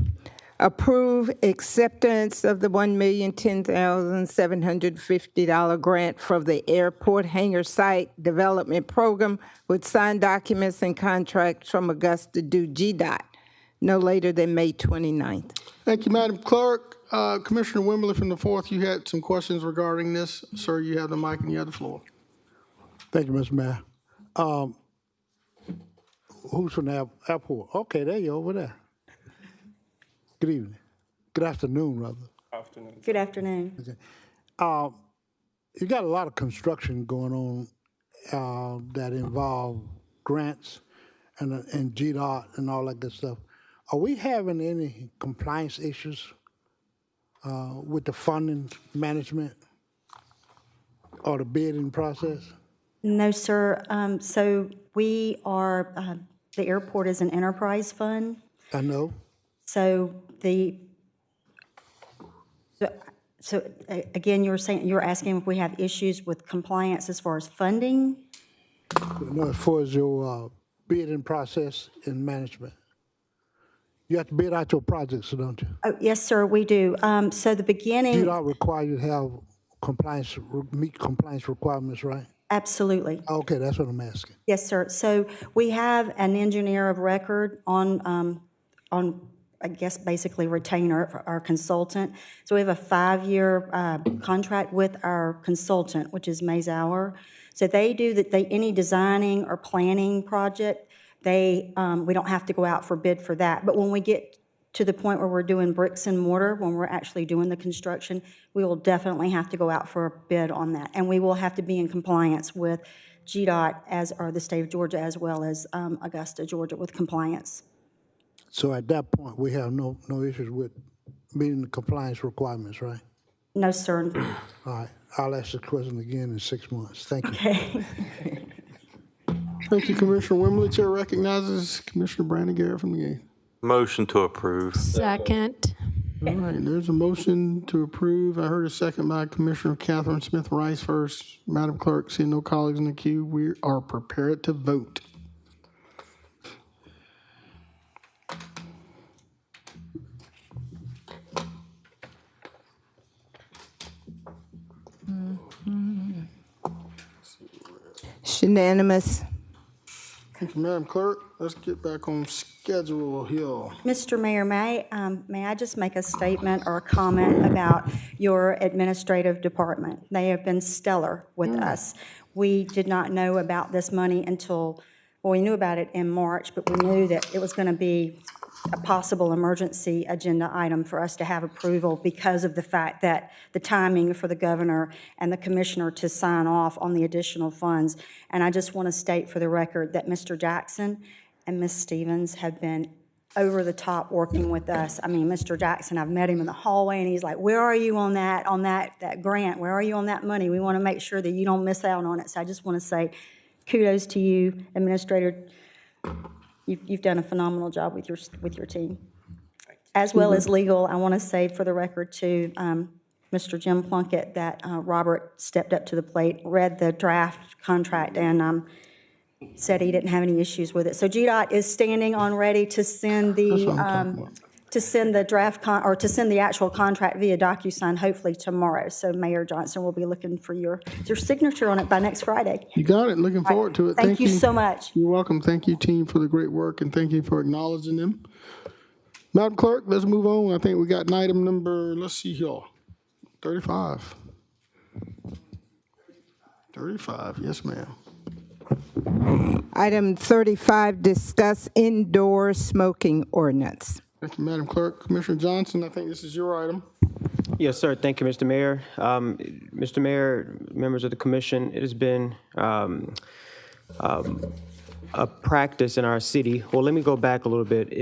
Approve acceptance of the $1,010,750 grant for the airport hangar site development program with signed documents and contracts from Augusta due GDOT no later than May 29th. Thank you, Madam Clerk. Commissioner Wimberly from the 4th, you had some questions regarding this. Sir, you have the mic and you have the floor. Thank you, Mr. Mayor. Who's from the airport? Okay, there you over there. Good evening. Good afternoon, rather. Afternoon. Good afternoon. Okay. You got a lot of construction going on that involve grants and GDOT and all that good stuff. Are we having any compliance issues with the funding management or the bidding process? No, sir. So we are the airport is an enterprise fund. I know. So again, you're asking if we have issues with compliance as far as funding? No, as far as your bidding process and management. You have to bid out your projects, don't you? Oh, yes, sir, we do. So the beginning. Do not require you to have compliance, meet compliance requirements, right? Absolutely. Okay, that's what I'm asking. Yes, sir. So we have an engineer of record on I guess, basically retainer, our consultant. So we have a 5-year contract with our consultant, which is Mazauer. So they do any designing or planning project, we don't have to go out for bid for that. But when we get to the point where we're doing bricks and mortar, when we're actually doing the construction, we will definitely have to go out for a bid on that. And we will have to be in compliance with GDOT, or the state of Georgia, as well as Augusta, Georgia, with compliance. So at that point, we have no issues with meeting the compliance requirements, right? No, sir. All right, I'll ask the question again in 6 months. Thank you. Okay. Thank you, Commissioner Wimley. Chair recognizes Commissioner Brandon Garrett from the 8th. Motion to approve. Second. All right, there's a motion to approve. I heard a second by Commissioner Catherine Smith Rice first. Madam Clerk, seeing no colleagues in the queue, we are prepared to vote. It's unanimous. Thank you, Madam Clerk. Let's get back on schedule here. Mr. Mayor, may I just make a statement or a comment about your administrative department? They have been stellar with us. We did not know about this money until, well, we knew about it in March, but we knew that it was going to be a possible emergency agenda item for us to have approval because of the fact that the timing for the governor and the commissioner to sign off on the additional funds. And I just want to state for the record that Mr. Jackson and Ms. Stevens have been over the top working with us. I mean, Mr. Jackson, I've met him in the hallway and he's like, where are you on that grant? Where are you on that money? We want to make sure that you don't miss out on it. So I just want to say kudos to you, Administrator. You've done a phenomenal job with your team. As well as legal, I want to say for the record to Mr. Jim Plunkett that Robert stepped up to the plate, read the draft contract, and said he didn't have any issues with it. So GDOT is standing on ready to send the draft to send the actual contract via DocuSign hopefully tomorrow. So Mayor Johnson will be looking for your signature on it by next Friday. You got it. Looking forward to it. Thank you so much. You're welcome. Thank you, team, for the great work, and thank you for acknowledging them. Madam Clerk, let's move on. I think we got an item number, let's see here, 35. 35, yes, ma'am. Item 35, discuss indoor smoking ordinance. Thank you, Madam Clerk. Commissioner Johnson, I think this is your item. Yes, sir. Thank you, Mr. Mayor. Mr. Mayor, members of the commission, it has been a practice in our city. Well, let me go back a little bit.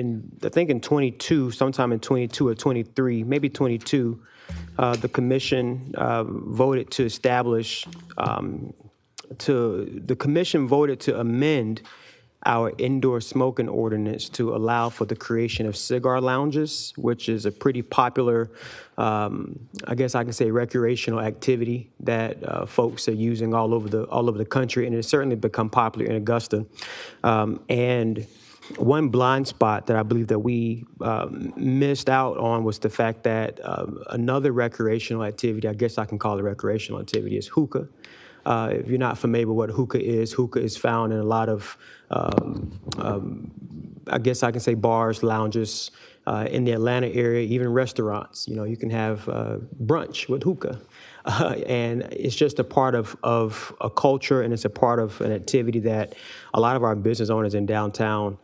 I think in 22, sometime in 22 or 23, maybe 22, the commission voted to establish, the commission voted to amend our indoor smoking ordinance to allow for the creation of cigar lounges, which is a pretty popular, I guess I can say, recreational activity that folks are using all over the country, and it's certainly become popular in Augusta. And one blind spot that I believe that we missed out on was the fact that another recreational activity, I guess I can call it recreational activity, is hookah. If you're not familiar with what hookah is found in a lot of, I guess I can say, bars, lounges in the Atlanta area, even restaurants. You know, you can have brunch with hookah. And it's just a part of a culture, and it's a part of an activity that a lot of our business owners in downtown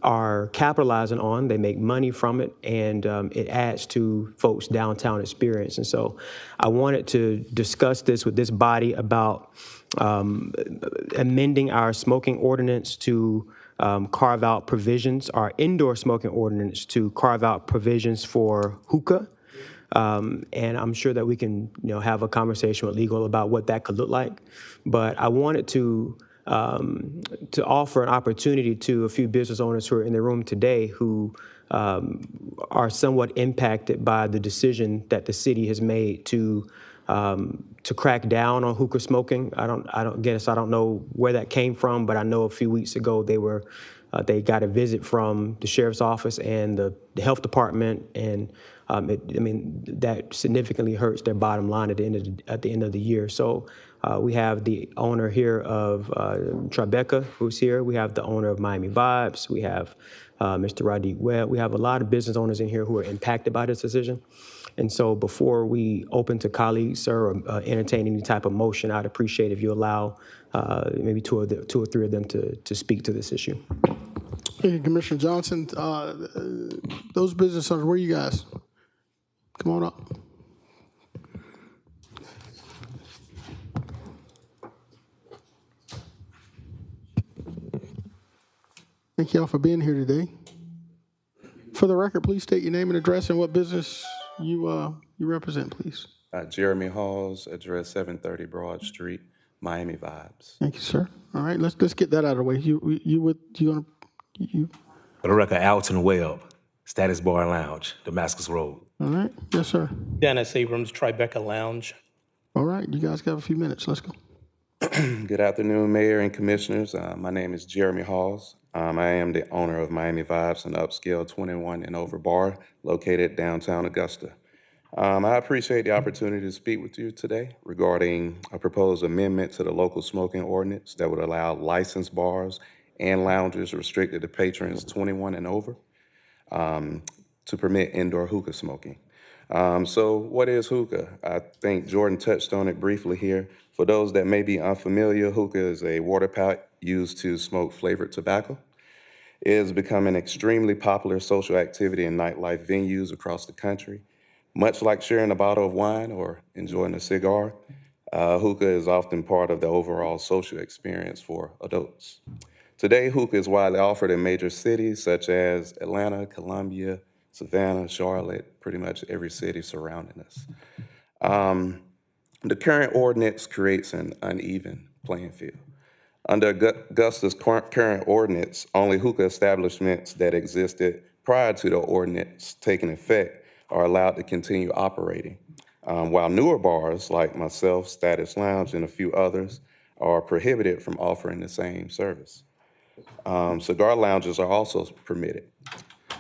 are capitalizing on. They make money from it, and it adds to folks' downtown experience. And so I wanted to discuss this with this body about amending our smoking ordinance to carve out provisions, our indoor smoking ordinance to carve out provisions for hookah. And I'm sure that we can, have a conversation with legal about what that could look like. But I wanted to to offer an opportunity to a few business owners who are in the room today who are somewhat impacted by the decision that the city has made to crack down on hookah smoking. I don't know where that came from, but I know a few weeks ago they got a visit from the sheriff's office and the health department, and that significantly hurts their bottom line at the end of the year. So we have the owner here of Tribeca, who's here. We have the owner of Miami Vibes. We have Mr. Radiq Webb. We have a lot of business owners in here who are impacted by this decision. And so before we open to colleagues, sir, or entertain any type of motion, I'd appreciate if you allow maybe two or three of them to speak to this issue. Thank you, Commissioner Johnson. Those business owners, where are you guys? Come on up. Thank y'all for being here today. For the record, please state your name and address and what business you represent, please. Jeremy Halls, address 730 Broad Street, Miami Vibes. Thank you, sir. All right, let's get that out of the way. For the record, Alton Webb, Status Bar and Lounge, Damascus Road. All right, yes, sir. Dennis Abrams, Tribeca Lounge. All right, you guys got a few minutes. Let's go. Good afternoon, Mayor and Commissioners. My name is Jeremy Halls. I am the owner of Miami Vibes, an upscale 21 and over bar located downtown Augusta. I appreciate the opportunity to speak with you today regarding a proposed amendment to the local smoking ordinance that would allow licensed bars and lounges restricted to patrons 21 and over to permit indoor hookah smoking. So what is hookah? I think Jordan touched on it briefly here. For those that may be unfamiliar, hookah is a water pipe used to smoke flavored tobacco. It has become an extremely popular social activity in nightlife venues across the country. Much like sharing a bottle of wine or enjoying a cigar, hookah is often part of the overall social experience for adults. Today, hookah is widely offered in major cities such as Atlanta, Columbia, Savannah, Charlotte, pretty much every city surrounding us. The current ordinance creates an uneven playing field. Under Augusta's current ordinance, only hookah establishments that existed prior to the ordinance taking effect are allowed to continue operating, while newer bars like myself, Status Lounge, and a few others are prohibited from offering the same service. Cigar lounges are also permitted.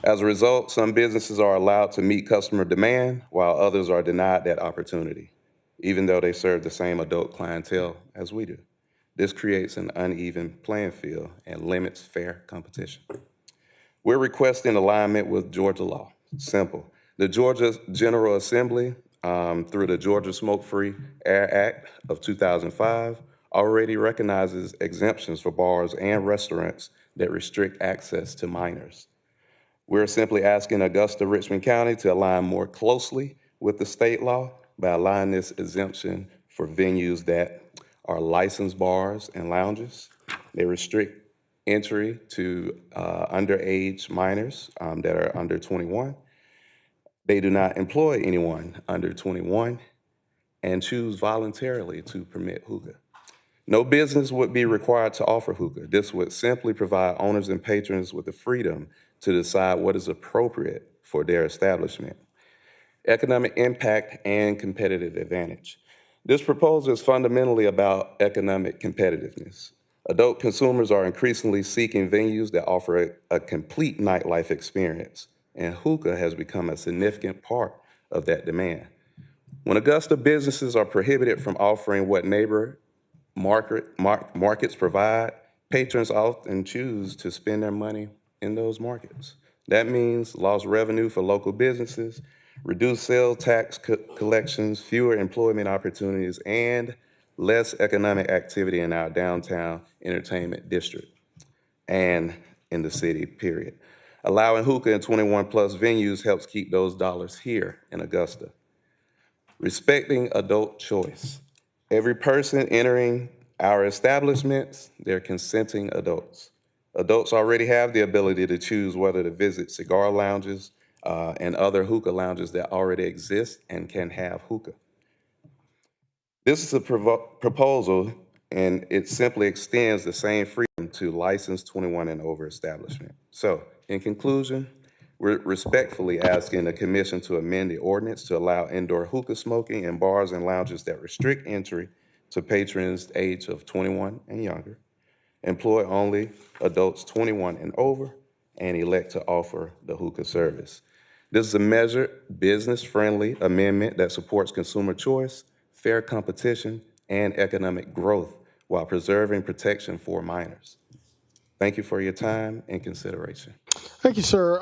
As a result, some businesses are allowed to meet customer demand, while others are denied that opportunity, even though they serve the same adult clientele as we do. This creates an uneven playing field and limits fair competition. We're requesting alignment with Georgia law. Simple. The Georgia General Assembly, through the Georgia Smoke-Free Air Act of 2005, already recognizes exemptions for bars and restaurants that restrict access to minors. We're simply asking Augusta, Richmond County to align more closely with the state law by allowing this exemption for venues that are licensed bars and lounges. They restrict entry to underage minors that are under 21. They do not employ anyone under 21 and choose voluntarily to permit hookah. No business would be required to offer hookah. This would simply provide owners and patrons with the freedom to decide what is appropriate for their establishment. Economic impact and competitive advantage. This proposal is fundamentally about economic competitiveness. Adult consumers are increasingly seeking venues that offer a complete nightlife experience, and hookah has become a significant part of that demand. When Augusta businesses are prohibited from offering what neighbor markets provide, patrons often choose to spend their money in those markets. That means lost revenue for local businesses, reduced sales tax collections, fewer employment opportunities, and less economic activity in our downtown entertainment district and in the city, period. Allowing hookah in 21 plus venues helps keep those dollars here in Augusta. Respecting adult choice. Every person entering our establishments, they're consenting adults. Adults already have the ability to choose whether to visit cigar lounges and other hookah lounges that already exist and can have hookah. This is a proposal and it simply extends the same freedom to licensed 21 and over establishment. So, in conclusion, we're respectfully asking the commission to amend the ordinance to allow indoor hookah smoking in bars and lounges that restrict entry to patrons age of 21 and younger, employ only adults 21 and over, and elect to offer the hookah service. This is a measured, business-friendly amendment that supports consumer choice, fair competition, and economic growth while preserving protection for minors. Thank you for your time and consideration. Thank you, sir.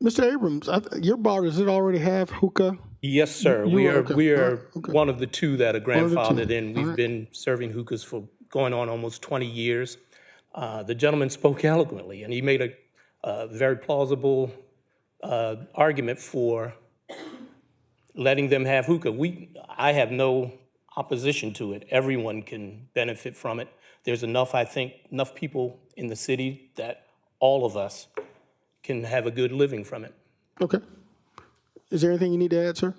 Mr. Abrams, your bar, does it already have hookah? Yes, sir. You We are- are okay. we All are right. Okay. one of the two that are One of the two. grandfathered in. All We've right. been serving hookahs for going on almost 20 years. The gentleman spoke eloquently, and he made a very plausible argument for letting them have hookah. I have no opposition to it. Everyone can benefit from it. There's enough, I think, enough people in the city that all of us can have a good living from it. Okay. Is there anything you need to add, sir?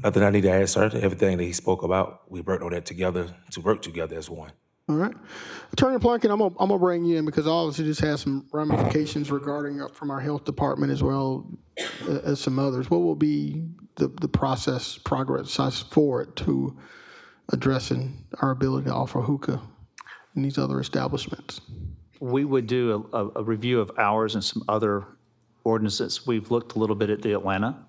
Nothing I need to add, sir. Everything that he spoke about, we worked on that together to work together as one. All right. Attorney Plunkett, I'm gonna bring you in because obviously this has some ramifications regarding from our health department as well as some others. What will be the progress forward to addressing our ability to offer hookah in these other establishments? We would do a review of ours and some other ordinances. We've looked a little bit at the Atlanta.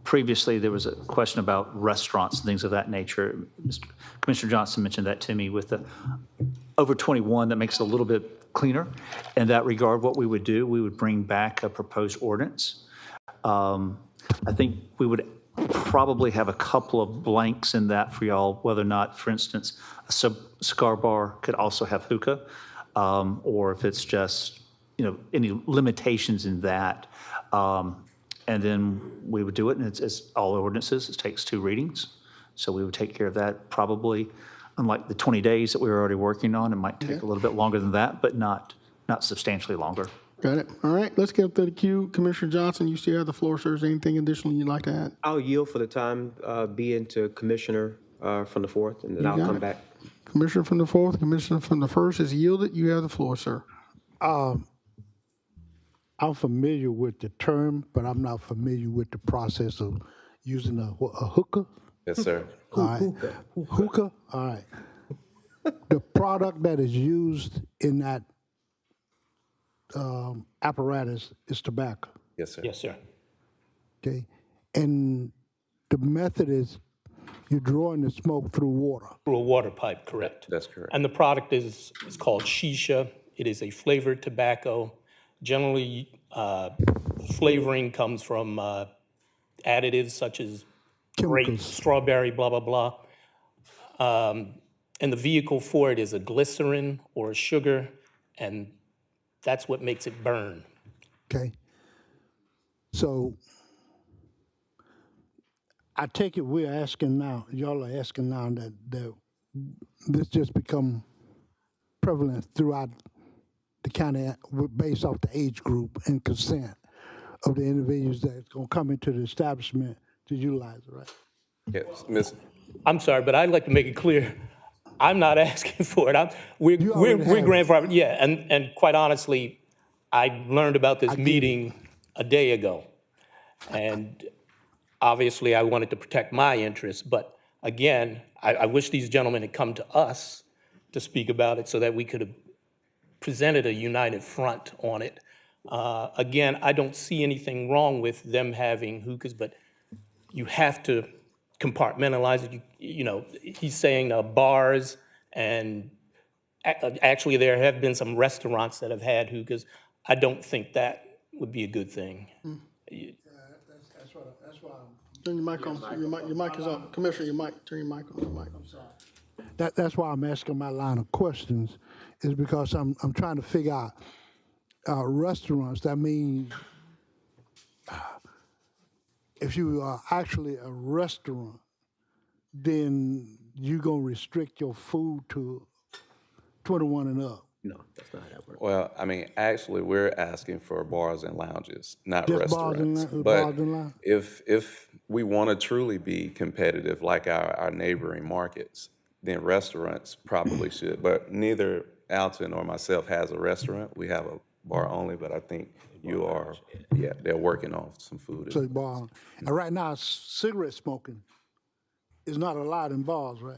Previously, there was a question about restaurants and things of that nature. Commissioner Johnson mentioned that to me with the over 21. That makes it a little bit cleaner. In that regard, what we would do, we would bring back a proposed ordinance. I think we would probably have a couple of blanks in that for y'all, whether or not, for instance, a cigar bar could also have hookah, or if it's just, any limitations in that. And then we would do it, and it's all ordinances. It takes 2 readings. So we would take care of that probably, unlike the 20 days that we were already working on. It might take a little bit longer than that, but not substantially longer. Got it. All right. Let's get up to the queue. Commissioner Johnson, you still have the floor, sir. Is there anything additional you'd like to add? I'll yield for the time being to Commissioner from the 4th, and then I'll come back. Commissioner from the 4th, Commissioner from the 1st has yielded. You have the floor, sir. I'm familiar with the term, but I'm not familiar with the process of using a hookah. Yes, sir. All right. Hookah. All right. The product that is used in that apparatus is tobacco. Yes, sir. Yes, sir. Okay. And the method is you're drawing the smoke through water. Through a water pipe, correct. That's correct. And the product is called shisha. It is a flavored tobacco. Generally, flavoring comes from additives such as grape, strawberry, blah, blah, blah. And the vehicle for it is a glycerin or a sugar, and that's what makes it burn. Okay. So I take it we're asking now, y'all are asking now that this just become prevalent throughout the county based off the age group and consent of the individuals that's going to come into the establishment to utilize it, right? Yes, Miss. I'm sorry, but I'd like to make it clear, I'm not asking for it. We're grandfathered, yeah, and quite honestly, I learned about this meeting a day ago. And obviously, I wanted to protect my interests, but again, I wish these gentlemen had come to us to speak about it so that we could have presented a united front on it. Again, I don't see anything wrong with them having hookahs, but you have to compartmentalize it. He's saying bars, and actually there have been some restaurants that have had hookahs. I don't think that would be a good thing. That's why Turn your mic on. Your mic is on. Commissioner, turn your mic on. I'm sorry. That's why I'm asking my line of questions, is because I'm trying to figure out restaurants. That means if you are actually a restaurant, then you're gonna restrict your food to 21 and up. No, that's not how that works. Well, I mean, actually, we're asking for bars and lounges, not Just restaurants. bars But and lounge? if we want to truly be competitive like our neighboring markets, then restaurants probably should. But neither Alton or myself has a restaurant. We have a bar only, but I think you are, yeah, they're working on some food. So bar. And right now, cigarette smoking is not allowed in bars, right?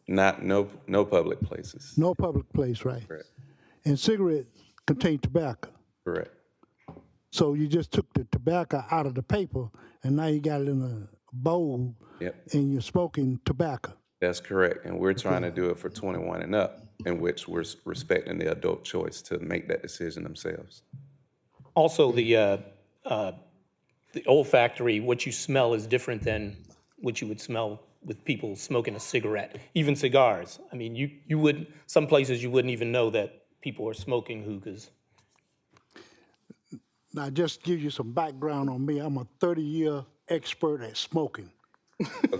No public places. No public place, right? Correct. And cigarettes contain tobacco. Correct. So you just took the tobacco out of the paper, and now you got it in a bowl, Yep. and you're smoking tobacco. That's correct. And we're trying to do it for 21 and up, in which we're respecting the adult choice to make that decision themselves. Also, the olfactory, what you smell is different than what you would smell with people smoking a cigarette, even cigars. I mean, you would, some places you wouldn't even know that people are smoking hookahs. Now, just to give you some background on me, I'm a 30-year expert at smoking.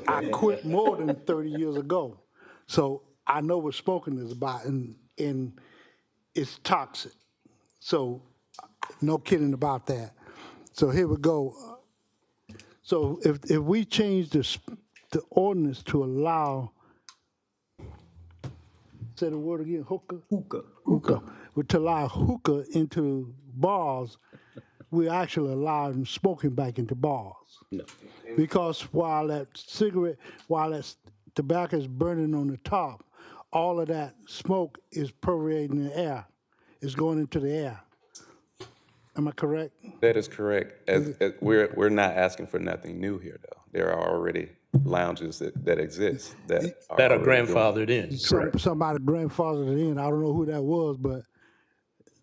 I quit more than 30 years ago. So I know what smoking is about, and it's toxic. So no kidding about that. So here we go. So if we change the ordinance to allow, say the word again, hookah? Hookah. To allow hookah into bars, we're actually allowing smoking back into bars. No. Because while that tobacco is burning on the top, all of that smoke is permeating the air. It's going into the air. Am I correct? That is correct. We're not asking for nothing new here, though. There are already lounges that exist that are grandfathered in. Somebody grandfathered it in. I don't know who that was, but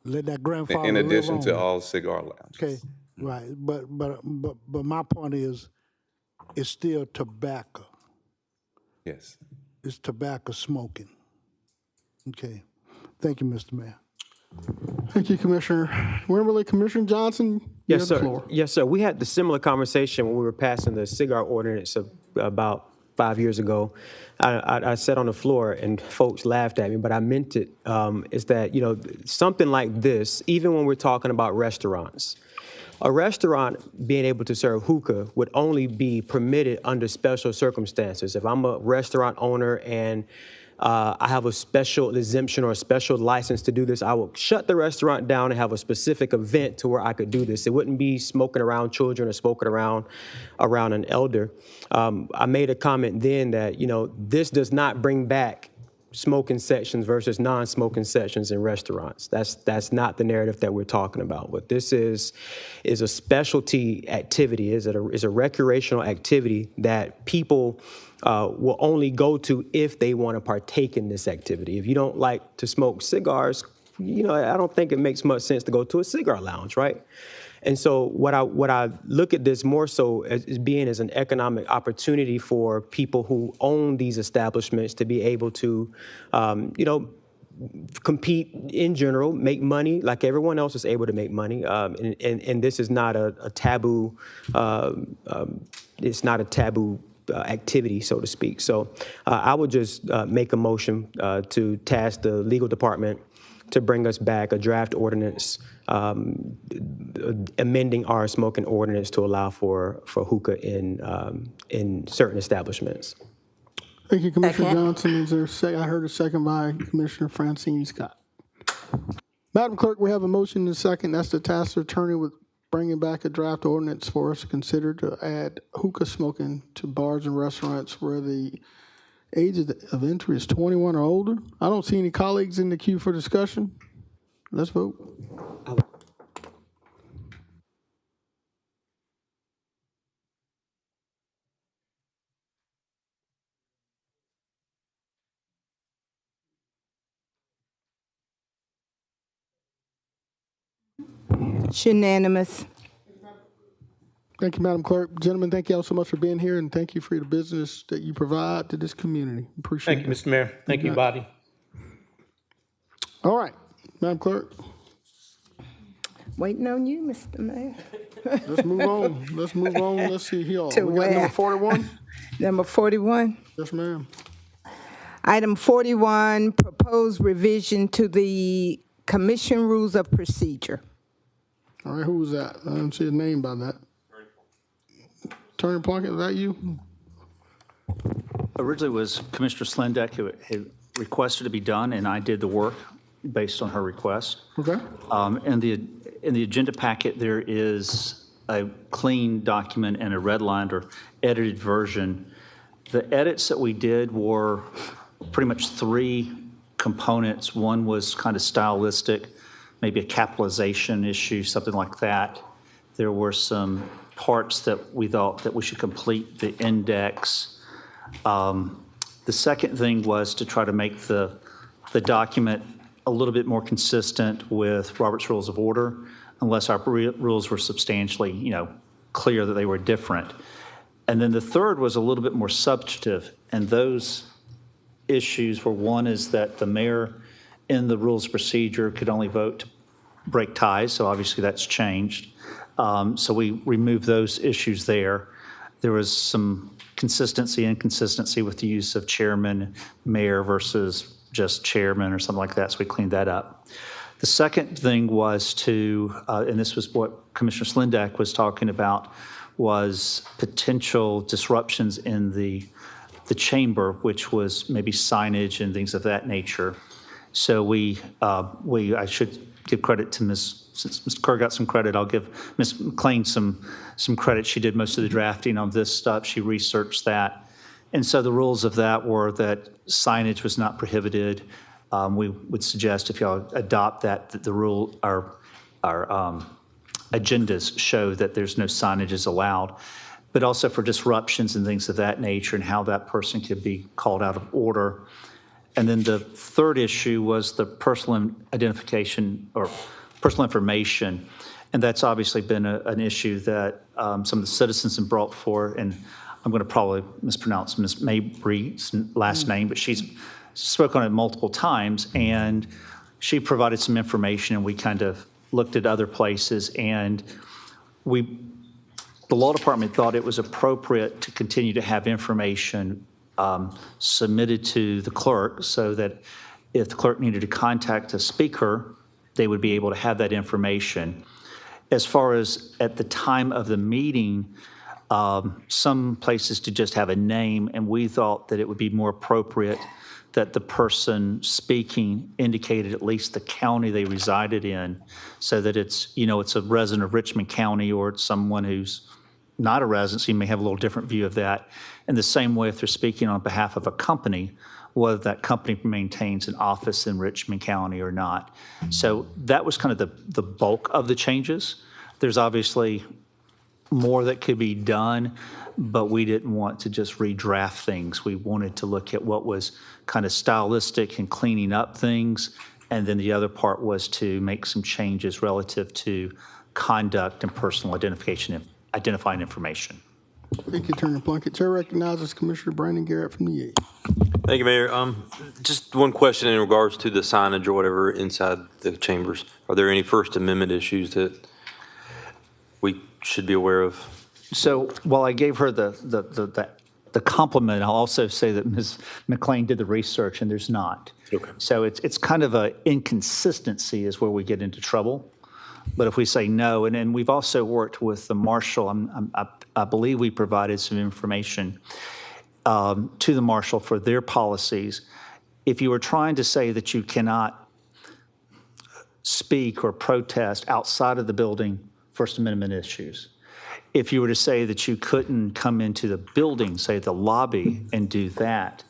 let that grandfather in addition live to on. all cigar lounges. Okay, right. But my point is, it's still tobacco. Yes. It's tobacco smoking. Okay. Thank you, Mr. Mayor. Thank you, Commissioner Wimberly. Commissioner Johnson, you Yes, have the sir. floor. Yes, sir. We had the similar conversation when we were passing the cigar ordinance about 5 years ago. I sat on the floor and folks laughed at me, but I meant it. Is that, something like this, even when we're talking about restaurants, a restaurant being able to serve hookah would only be permitted under special circumstances. If I'm a restaurant owner and I have a special exemption or a special license to do this, I will shut the restaurant down and have a specific event to where I could do this. It wouldn't be smoking around children or smoking around an elder. I made a comment then that, this does not bring back smoking sections versus non-smoking sections in restaurants. That's not the narrative that we're talking about. What this is a specialty activity, is a recreational activity that people will only go to if they want to partake in this activity. If you don't like to smoke cigars, I don't think it makes much sense to go to a cigar lounge, right? And so what I look at this more so as being as an economic opportunity for people who own these establishments to be able to, compete in general, make money like everyone else is able to make money. And this is not a taboo. It's not a taboo activity, so to speak. So I would just make a motion to task the legal department to bring us back a draft ordinance amending our smoking ordinance to allow for hookah in certain establishments. Thank you, Commissioner Johnson. Is there a second? I heard a second by Commissioner Francine Scott. Madam Clerk, we have a motion and a second. That's to task the attorney with bringing back a draft ordinance for us to consider to add hookah smoking to bars and restaurants where the age of entry is 21 or older. I don't see any colleagues in the queue for discussion. Let's vote. It's unanimous. Thank you, Madam Clerk. Gentlemen, thank you all so much for being here, and thank you for the business that you provide to this community. Appreciate it. Thank you, Mr. Mayor. Thank you, body. All right, Madam Clerk. Waiting on you, Mr. Mayor. Let's move on. Let's move on. Let's see here. To We got where? number 41? Number 41. Yes, ma'am. Item 41, proposed revision to the Commission Rules of Procedure. All right, who was that? I didn't see a name by that. Attorney Plunkett, is that you? Originally was Commissioner Slindeck who had requested to be done, and I did the work based on her request. Okay. In the agenda packet, there is a clean document and a redlined or edited version. The edits that we did were pretty much three components. One was kind of stylistic, maybe a capitalization issue, something like that. There were some parts that we thought that we should complete the index. The second thing was to try to make the document a little bit more consistent with Robert's Rules of Order, unless our rules were substantially, clear that they were different. And then the third was a little bit more substantive, and those issues were, one is that the mayor in the rules of procedure could only vote to break ties, so obviously that's changed. So we removed those issues there. There was some inconsistency with the use of chairman, mayor versus just chairman or something like that, so we cleaned that up. The second thing was to, and this was what Commissioner Slindeck was talking about, was potential disruptions in the chamber, which was maybe signage and things of that nature. So I should give credit to since Mr. Kerr got some credit, I'll give Ms. McLean some credit. She did most of the drafting on this stuff. She researched that. And so the rules of that were that signage was not prohibited. We would suggest if y'all adopt that the rule, our agendas show that there's no signages allowed, but also for disruptions and things of that nature and how that person could be called out of order. And then the third issue was the personal identification or personal information. And that's obviously been an issue that some of the citizens have brought forward. And I'm going to probably mispronounce Ms. Mabry's last name, but she's spoke on it multiple times. And she provided some information, and we kind of looked at other places. And the law department thought it was appropriate to continue to have information submitted to the clerk so that if the clerk needed to contact a speaker, they would be able to have that information. As far as at the time of the meeting, some places to just have a name, and we thought that it would be more appropriate that the person speaking indicated at least the county they resided in, so that it's a resident of Richmond County, or it's someone who's not a resident, so you may have a little different view of that. In the same way, if they're speaking on behalf of a company, whether that company maintains an office in Richmond County or not. So that was kind of the bulk of the changes. There's obviously more that could be done, but we didn't want to just redraft things. We wanted to look at what was kind of stylistic and cleaning up things, and then the other part was to make some changes relative to conduct and personal identifying information. Thank you, Attorney Plunkett. Chair recognizes Commissioner Brandon Garrett from the 8th. Thank you, Mayor. Just one question in regards to the signage or whatever inside the chambers. Are there any First Amendment issues that we should be aware of? So while I gave her the compliment, I'll also say that Ms. McLean did the research, and there's not. Okay. So it's kind of an inconsistency is where we get into trouble. But if we say no, and then we've also worked with the marshal, I believe we provided some information to the marshal for their policies. If you were trying to say that you cannot speak or protest outside of the building, First Amendment issues. If you were to say that you couldn't come into the building, say the lobby, and do that,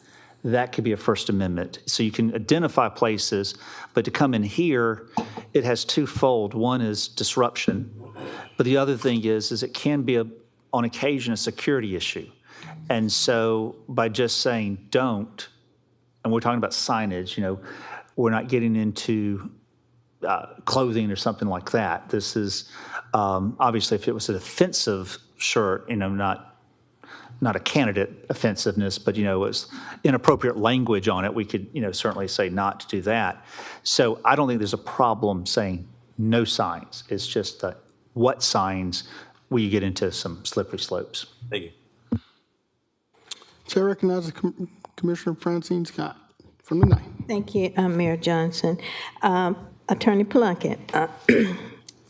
that could be a First Amendment. So you can identify places, but to come in here, it has twofold. One is disruption, but the other thing is it can be on occasion a security issue. And so by just saying don't, and we're talking about signage, we're not getting into clothing or something like that. This is obviously if it was an offensive shirt, not a candidate offensiveness, but it was inappropriate language on it, we could certainly say not to do that. So I don't think there's a problem saying no signs. It's just that what signs will you get into some slippery slopes. Thank you. Chair recognizes Commissioner Francine Scott from the ninth. Thank you, Mayor Johnson. Attorney Plunkett,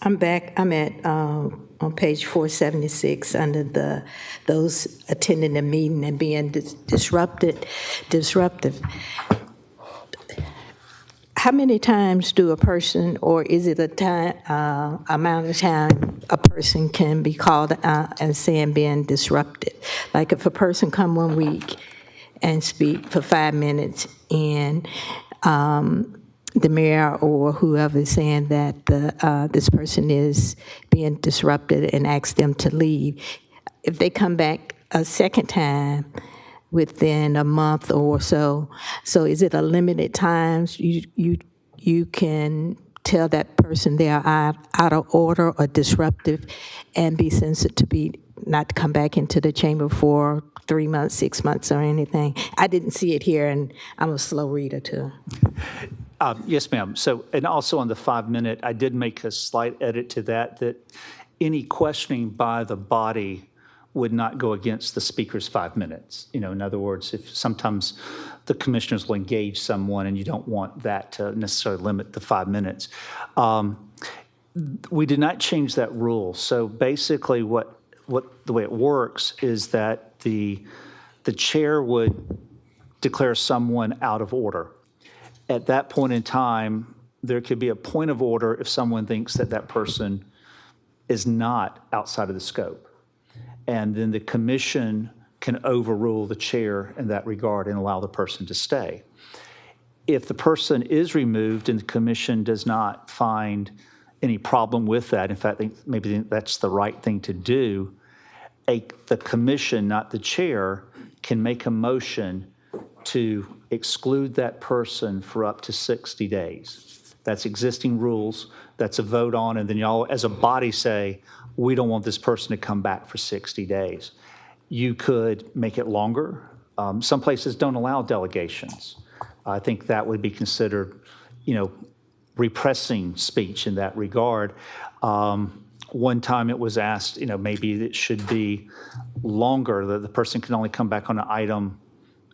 I'm back, I'm at, on page 476, under those attending the meeting and being disruptive. How many times do a person, or is it a time, amount of time a person can be called and saying being disrupted? Like if a person come 1 week and speak for 5 minutes, and the mayor or whoever is saying that this person is being disrupted and ask them to leave, if they come back a second time within a month or so, is it a limited times you can tell that person they are out of order or disruptive and be sensitive to be not to come back into the chamber for 3 months, 6 months, or anything? I didn't see it here, and I'm a slow reader too. Yes, ma'am. So, and also on the 5-minute, I did make a slight edit to that any questioning by the body would not go against the speaker's 5 minutes. You know, in other words, if sometimes the commissioners will engage someone and you don't want that to necessarily limit the 5 minutes. We did not change that rule. So basically the way it works is that the chair would declare someone out of order. At that point in time, there could be a point of order if someone thinks that that person is not outside of the scope. And then the commission can overrule the chair in that regard and allow the person to stay. If the person is removed and the commission does not find any problem with that, in fact, maybe that's the right thing to do, the commission, not the chair, can make a motion to exclude that person for up to 60 days. That's existing rules. That's a vote on, and then y'all as a body say, we don't want this person to come back for 60 days. You could make it longer. Some places don't allow delegations. I think that would be considered, repressing speech in that regard. One time it was asked, maybe it should be longer, that the person can only come back on an item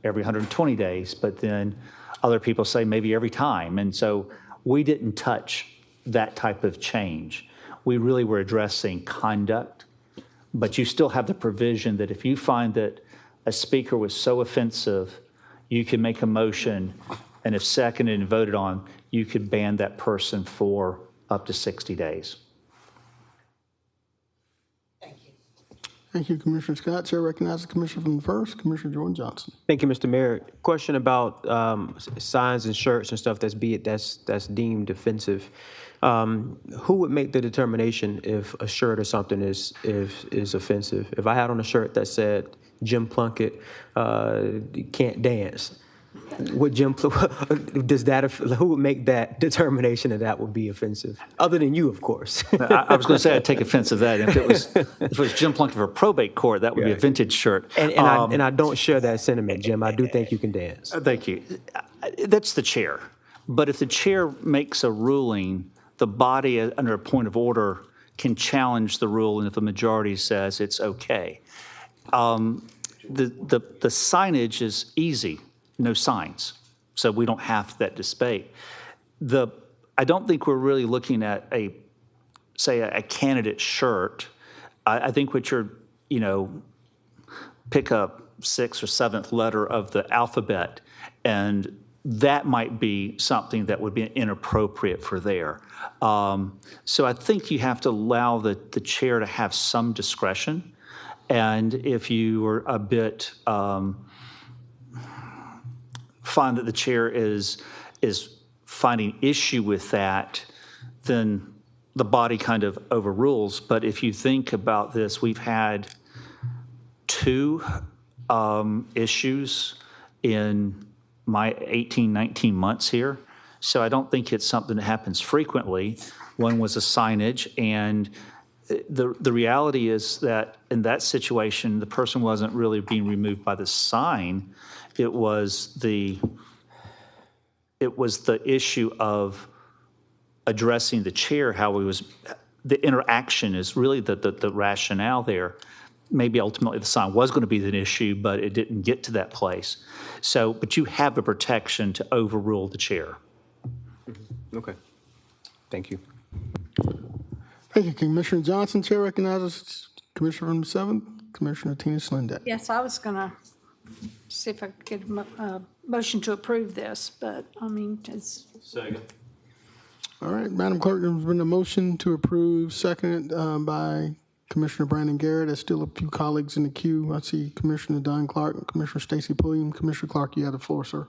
every 120 days, but then other people say maybe every time. And so we didn't touch that type of change. We really were addressing conduct, but you still have the provision that if you find that a speaker was so offensive, you can make a motion, and if seconded and voted on, you could ban that person for up to 60 days. Thank you, Commissioner Scott. Chair recognizes the Commissioner from the first, Commissioner Jordan Johnson. Thank you, Mr. Mayor. Question about signs and shirts and stuff that's deemed offensive. Who would make the determination if a shirt or something is offensive? If I had on a shirt that said Jim Plunkett can't dance, would who would make that determination that would be offensive? Other than you, of course. I was going to say I'd take offense to that. If it was Jim Plunkett for a probate court, that would be a vintage shirt. And I don't share that sentiment, Jim. I do think you can dance. Thank you. That's the chair. But if the chair makes a ruling, the body under a point of order can challenge the rule, and if a majority says it's okay. The signage is easy. No signs, so we don't have that debate. I don't think we're really looking at a candidate shirt. I think what you're, pick up 6th or 7th letter of the alphabet, and that might be something that would be inappropriate for there. So I think you have to allow the chair to have some discretion, and if you were a bit find that the chair is finding issue with that, then the body kind of overrules. But if you think about this, we've had 2 issues in my 18, 19 months here. So I don't think it's something that happens frequently. One was a signage, and the reality is that in that situation, the person wasn't really being removed by the sign. It was the issue of addressing the chair, how the interaction is really the rationale there. maybe ultimately the sign was going to be an issue, but it didn't get to that place. So, but you have the protection to overrule the chair. Okay. Thank you. Thank you, Commissioner Johnson. Chair recognizes Commissioner from the 7th, Commissioner Tina Slindeck. Yes, I was going to see if I could get a motion to approve this, but I mean, it's. Second. All right, Madam Clerk, there's been a motion to approve, seconded by Commissioner Brandon Garrett. There's still a few colleagues in the queue. I see Commissioner Don Clark and Commissioner Stacy Pulliam. Commissioner Clark, you have the floor, sir.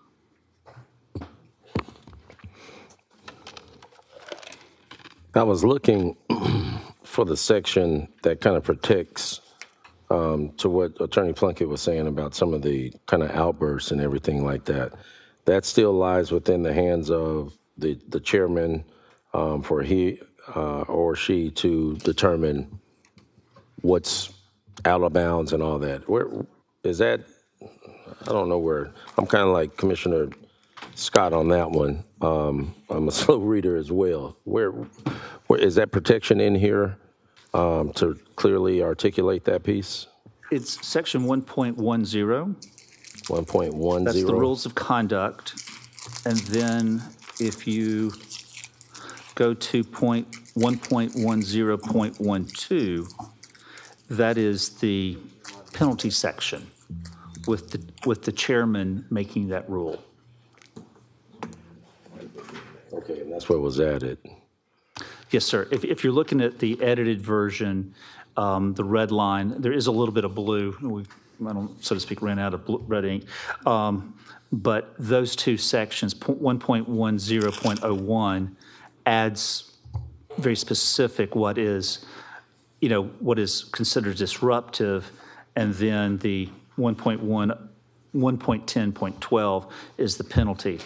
I was looking for the section that kind of protects to what Attorney Plunkett was saying about some of the kind of outbursts and everything like that. That still lies within the hands of the chairman for he or she to determine what's out of bounds and all that. Where is that? I don't know where. I'm kind of like Commissioner Scott on that one. I'm a slow reader as well. Where is that protection in here to clearly articulate that piece? It's section 1.10. 1.10. That's the rules of conduct. And then if you go to 1.10.12, that is the penalty section with the chairman making that rule. Okay, and that's what was added. Yes, sir. If you're looking at the edited version, the red line, there is a little bit of blue. I don't, so to speak, ran out of red ink. But those two sections, 1.10.01 adds very specific what is considered disruptive, and then the 1.10.12 is the penalty.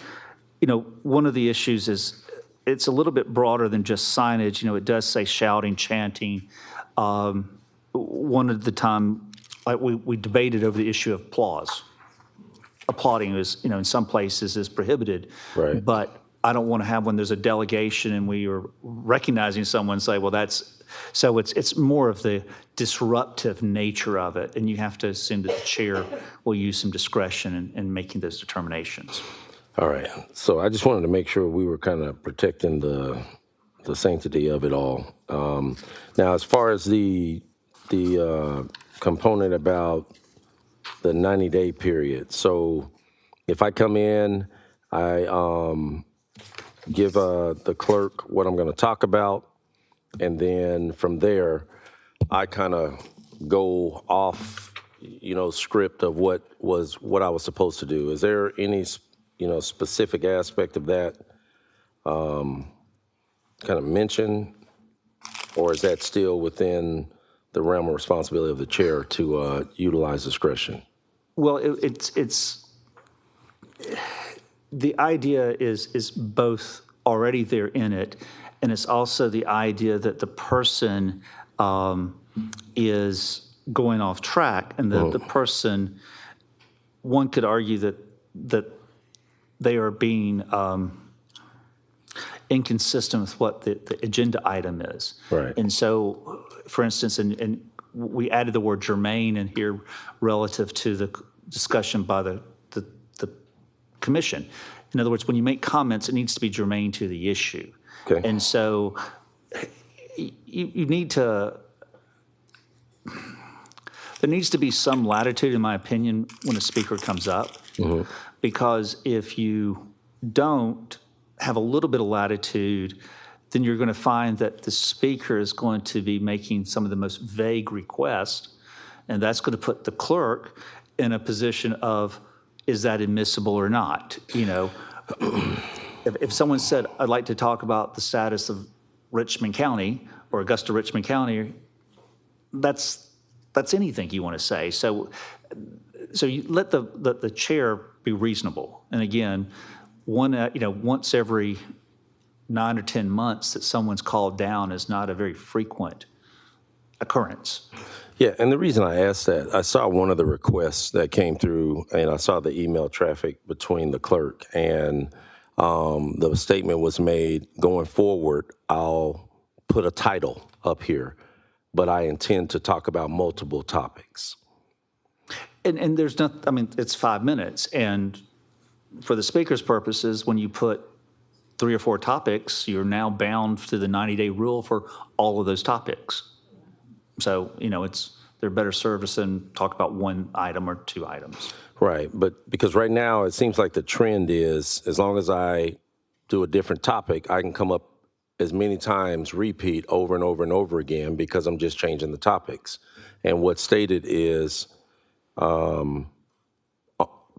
One of the issues is it's a little bit broader than just signage. It does say shouting, chanting. One of the time, we debated over the issue of applause. Applauding is, in some places is prohibited. Right. But I don't want to have when there's a delegation and we are recognizing someone say, well, that's, so it's more of the disruptive nature of it. And you have to assume that the chair will use some discretion in making those determinations. All right. So I just wanted to make sure we were kind of protecting the sanctity of it all. Now, as far as the component about the 90-day period. So if I come in, I give the clerk what I'm going to talk about, and then from there, I kind of go off, script of what I was supposed to do. Is there any, specific aspect of that kind of mentioned, or is that still within the realm of responsibility of the chair to utilize discretion? Well, it's the idea is both already there in it, and it's also the idea that the person is going off track, and that the person, one could argue that they are being inconsistent with what the agenda item is. Right. And so, for instance, and we added the word germane in here relative to the discussion by the commission. In other words, when you make comments, it needs to be germane to the issue. Okay. And so you need to, there needs to be some latitude, in my opinion, when a speaker comes up. Mm-hmm. Because if you don't have a little bit of latitude, then you're going to find that the speaker is going to be making some of the most vague requests, and that's going to put the clerk in a position of, is that admissible or not? If someone said, I'd like to talk about the status of Richmond County or Augusta Richmond County, that's anything you want to say. So you let the chair be reasonable. And again, once every 9 or 10 months that someone's called down is not a very frequent occurrence. Yeah, and the reason I asked that, I saw one of the requests that came through, and I saw the email traffic between the clerk, and the statement was made, going forward, I'll put a title up here but I intend to talk about multiple topics. And there's not, I mean, it's 5 minutes. And for the speaker's purposes, when you put 3 or 4 topics, you're now bound to the 90-day rule for all of those topics. So, you know, they're better served than talk about 1 item or 2 items. Right, but because right now it seems like the trend is, as long as I do a different topic, I can come up as many times, repeat over and over and over again, because I'm just changing the topics. And what's stated is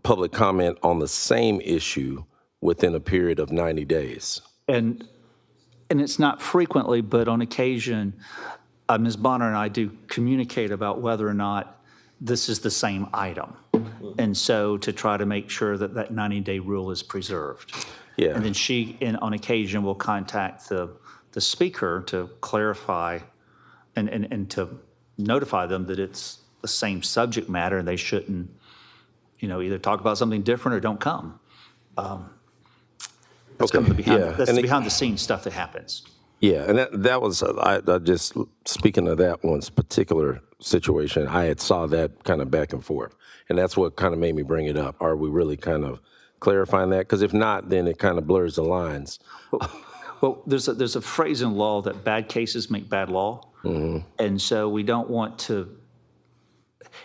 public comment on the same issue within a period of 90 days. And it's not frequently, but on occasion, Ms. Bonner and I do communicate about whether or not this is the same item. And so to try to make sure that that 90-day rule is preserved. Yeah. And then she, on occasion, will contact the speaker to clarify and to notify them that it's the same subject matter and they shouldn't, you know, either talk about something different or don't come. That's kind of that's the behind the scenes stuff that happens. Yeah, and that was, I just, speaking of that one particular situation, I had saw that kind of back and forth. And that's what kind of made me bring it up. Are we really kind of clarifying that? Because if not, then it kind of blurs the lines. Well, there's a phrase in law that bad cases make bad law. Mm-hmm. And so we don't want to,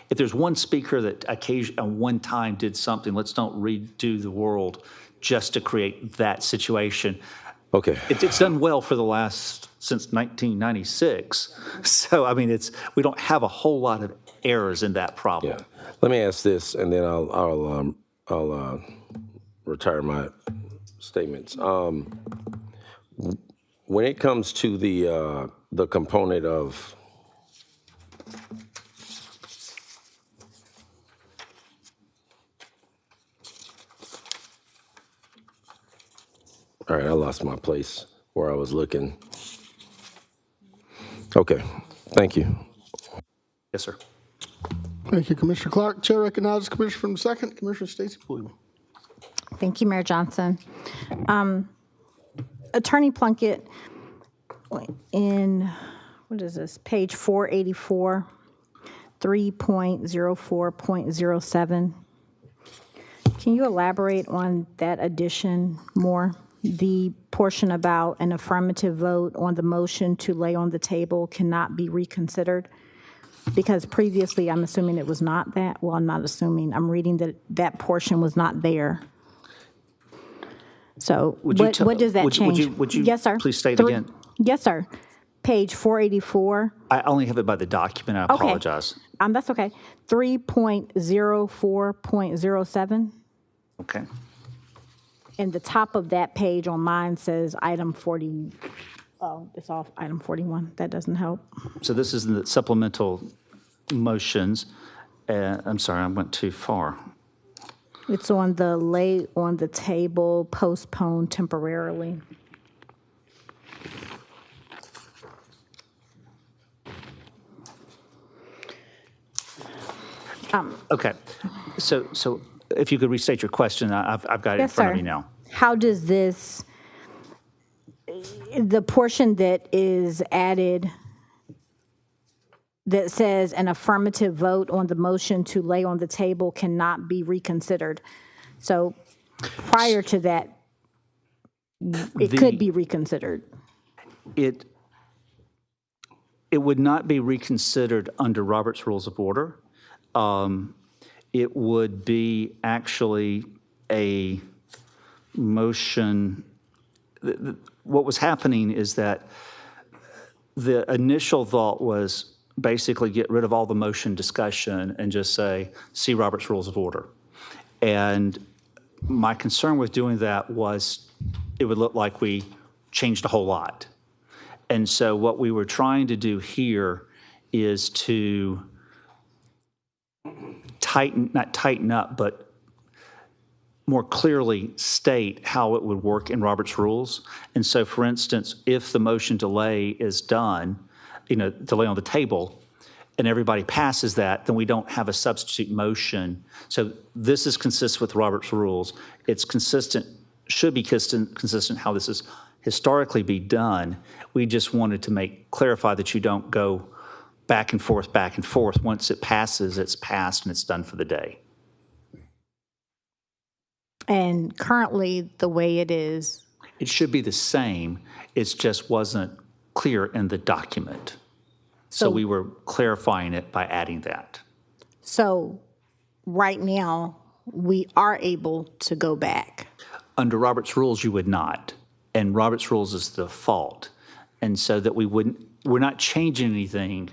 if there's one speaker that at one time did something, let's don't redo the world just to create that situation. Okay. It's done well for since 1996. So, I mean, we don't have a whole lot of errors in that problem. Yeah. Let me ask this, and then I'll retire my statements. When it comes to the component of all right, I lost my place where I was looking. Okay, thank you. Yes, sir. Thank you, Commissioner Clark. Chair recognizes Commissioner from the second, Commissioner Stacy Pooley. Thank you, Mayor Johnson. Attorney Plunkett, in, what is this, page 484, 3.04.07, can you elaborate on that addition more? The portion about an affirmative vote on the motion to lay on the table cannot be reconsidered? Because previously, I'm assuming it was not that. Well, I'm not assuming. I'm reading that that portion was not there. So what does that change? Would you yes, sir. Please state again? Yes, sir. Page 484. I only have it by the document. I apologize. That's okay. 3.04.07. Okay. And the top of that page on mine says item 40. Oh, it's off item 41. That doesn't help. So this is the supplemental motions. I'm sorry, I went too far. It's on the lay on the table, postpone temporarily. Okay. So if you could restate your question, I've got it in front of me now. How does this, the portion that is added that says an affirmative vote on the motion to lay on the table cannot be reconsidered. So prior to that, it could be reconsidered. It would not be reconsidered under Robert's Rules of Order. It would be actually a motion. What was happening is that the initial thought was basically get rid of all the motion discussion and just say, see Robert's Rules of Order. And my concern with doing that was it would look like we changed a whole lot. And so what we were trying to do here is to not tighten up, but more clearly state how it would work in Robert's rules. And so, for instance, if the motion delay is done, delay on the table, and everybody passes that, then we don't have a substitute motion. So this is consistent with Robert's rules. It's consistent, should be consistent how this is historically be done. We just wanted to clarify that you don't go back and forth, back and forth. Once it passes, it's passed and it's done for the day. And currently, the way it is, It should be the same. It just wasn't clear in the document. So we were clarifying it by adding that. so right now, we are able to go back. Under Robert's rules, you would not. And Robert's rules is the default. And so that we're not changing anything.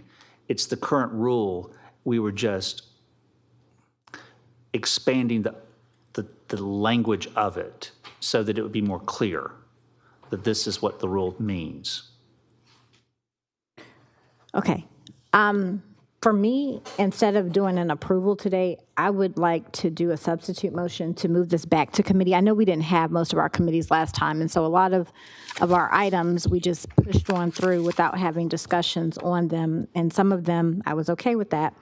It's the current rule. We were just expanding the language of it so that it would be more clear that this is what the rule means. Okay. For me, instead of doing an approval today, I would like to do a substitute motion to move this back to committee. I know we didn't have most of our committees last time, and so a lot of our items, we just pushed on through without having discussions on them, and some of them, I was okay with that.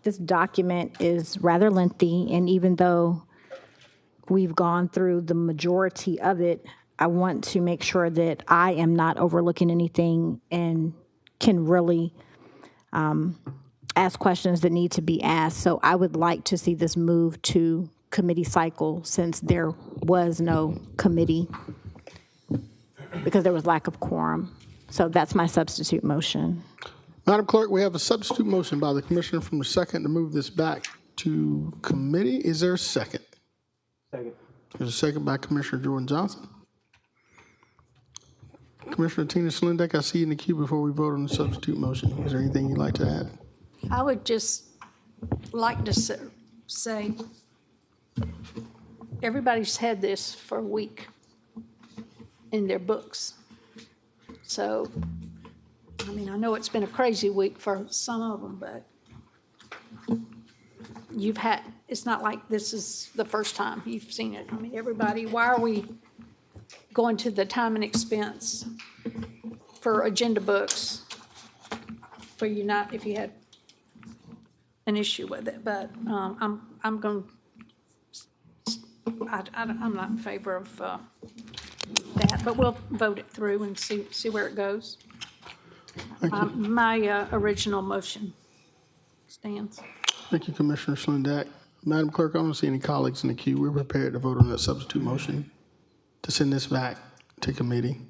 This document is rather lengthy, and even though we've gone through the majority of it, I want to make sure that I am not overlooking anything and can really ask questions that need to be asked. So I would like to see this move to committee cycle since there was no committee because there was lack of quorum. So that's my substitute motion. Madam Clerk, we have a substitute motion by the Commissioner from the second to move this back to committee. Is there a second? Second. There's a second by Commissioner Jordan Johnson. Commissioner Tina Slindeck, I see you in the queue before we vote on the substitute motion. Is there anything you'd like to add? I would just like to say, everybody's had this for a week in their books. So, I mean, I know it's been a crazy week for some of them, but it's not like this is the first time you've seen it. I mean, everybody, why are we going to the time and expense for agenda books for you not, if you had an issue with it, but I'm not in favor of that, but we'll vote it through and see where it goes. My original motion stands. Thank you, Commissioner Slindeck. Madam Clerk, I don't see any colleagues in the queue. We're prepared to vote on that substitute motion to send this back to committee.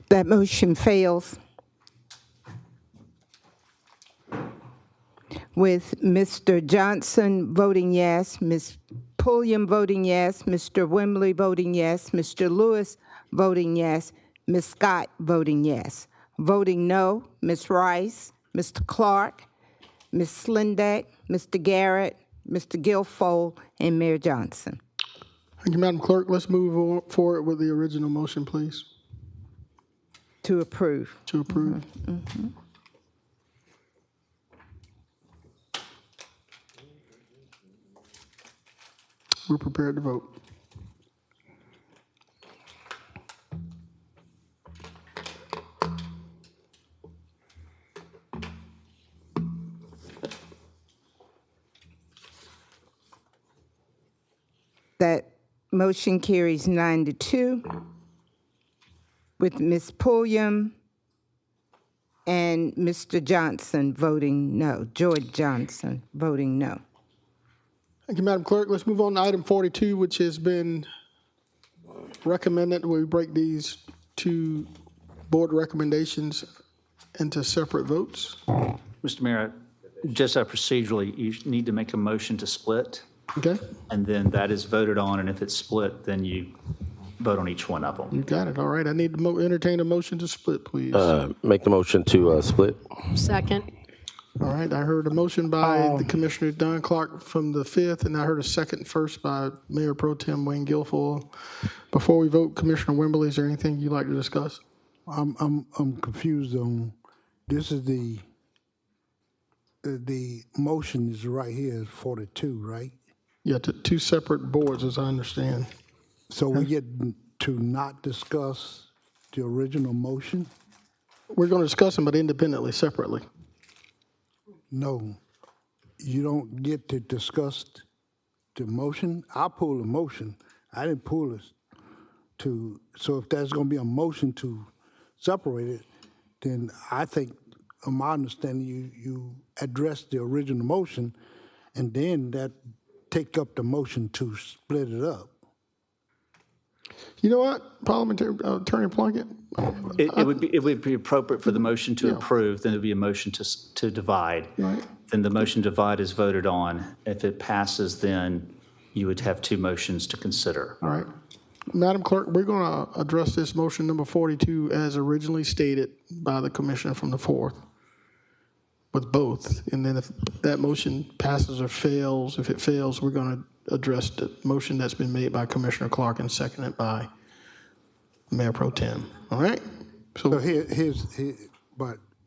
That motion fails with Mr. Johnson voting yes, Ms. Pulliam voting yes, Mr. Wembley voting yes, Mr. Lewis voting yes, Ms. Scott voting yes. Voting no, Ms. Rice, Mr. Clark, Ms. Slindeck, Mr. Garrett, Mr. Guilfoyle, and Mayor Johnson. Thank you, Madam Clerk. Let's move forward with the original motion, please. To approve. To approve. Mm-hmm. We're prepared to vote. That motion carries 9-2 with Ms. Pulliam and Mr. Johnson voting no, George Johnson voting no. Thank you, Madam Clerk. Let's move on to item 42, which has been recommended. We break these two board recommendations into separate votes. Mr. Mayor, just procedurally, you need to make a motion to split. Okay. And then that is voted on, and if it's split, then you vote on each one of them. You got it. All right. I need to entertain a motion to split, please. Make the motion to split. Second. All right. I heard a motion by the Commissioner Don Clark from the 5th, and I heard a second first by Mayor Pro Tem Wayne Guilfoyle. Before we vote, Commissioner Wembley, is there anything you'd like to discuss? I'm confused on, this is the motion is right here, is 42, right? Yeah, two separate boards, as I understand. So we get to not discuss the original motion? We're going to discuss them, but independently, separately. No, you don't get to discuss the motion. I pulled a motion. I didn't pull it so if there's going to be a motion to separate it, then I think, from my understanding, you address the original motion, and then that take up the motion to split it up. You know what, Parliamentary Attorney Plunkett? It would be appropriate for the motion to approve, then there'd be a motion to divide. Right. Then the motion to divide is voted on. If it passes, then you would have two motions to consider. All right. Madam Clerk, we're going to address this motion number 42 as originally stated by the Commissioner from the 4th with both. And then if that motion passes or fails, if it fails, we're going to address the motion that's been made by Commissioner Clark and seconded by Mayor Pro Tem. All right? So but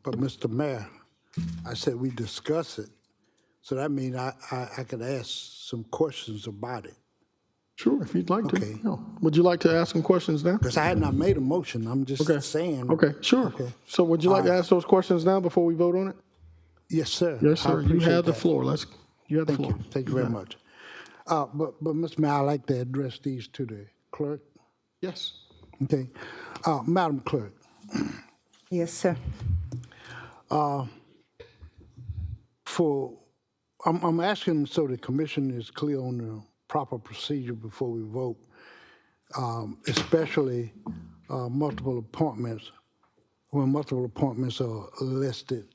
Mr. Mayor, I said we discuss it. So that means I could ask some questions about it. Sure, if you'd like to. Okay. No. Would you like to ask some questions now? Because I had not made a motion. I'm just saying. Okay, sure. Okay. So would you like to ask those questions now before we vote on it? Yes, sir. Yes, sir. You have the that. floor. You have the floor. Thank you very much. But Mr. Mayor, I'd like to address these to the clerk. Yes. Okay. Madam Clerk. Yes, sir. I'm asking so the commission is clear on the proper procedure before we vote, especially multiple appointments, when multiple appointments are listed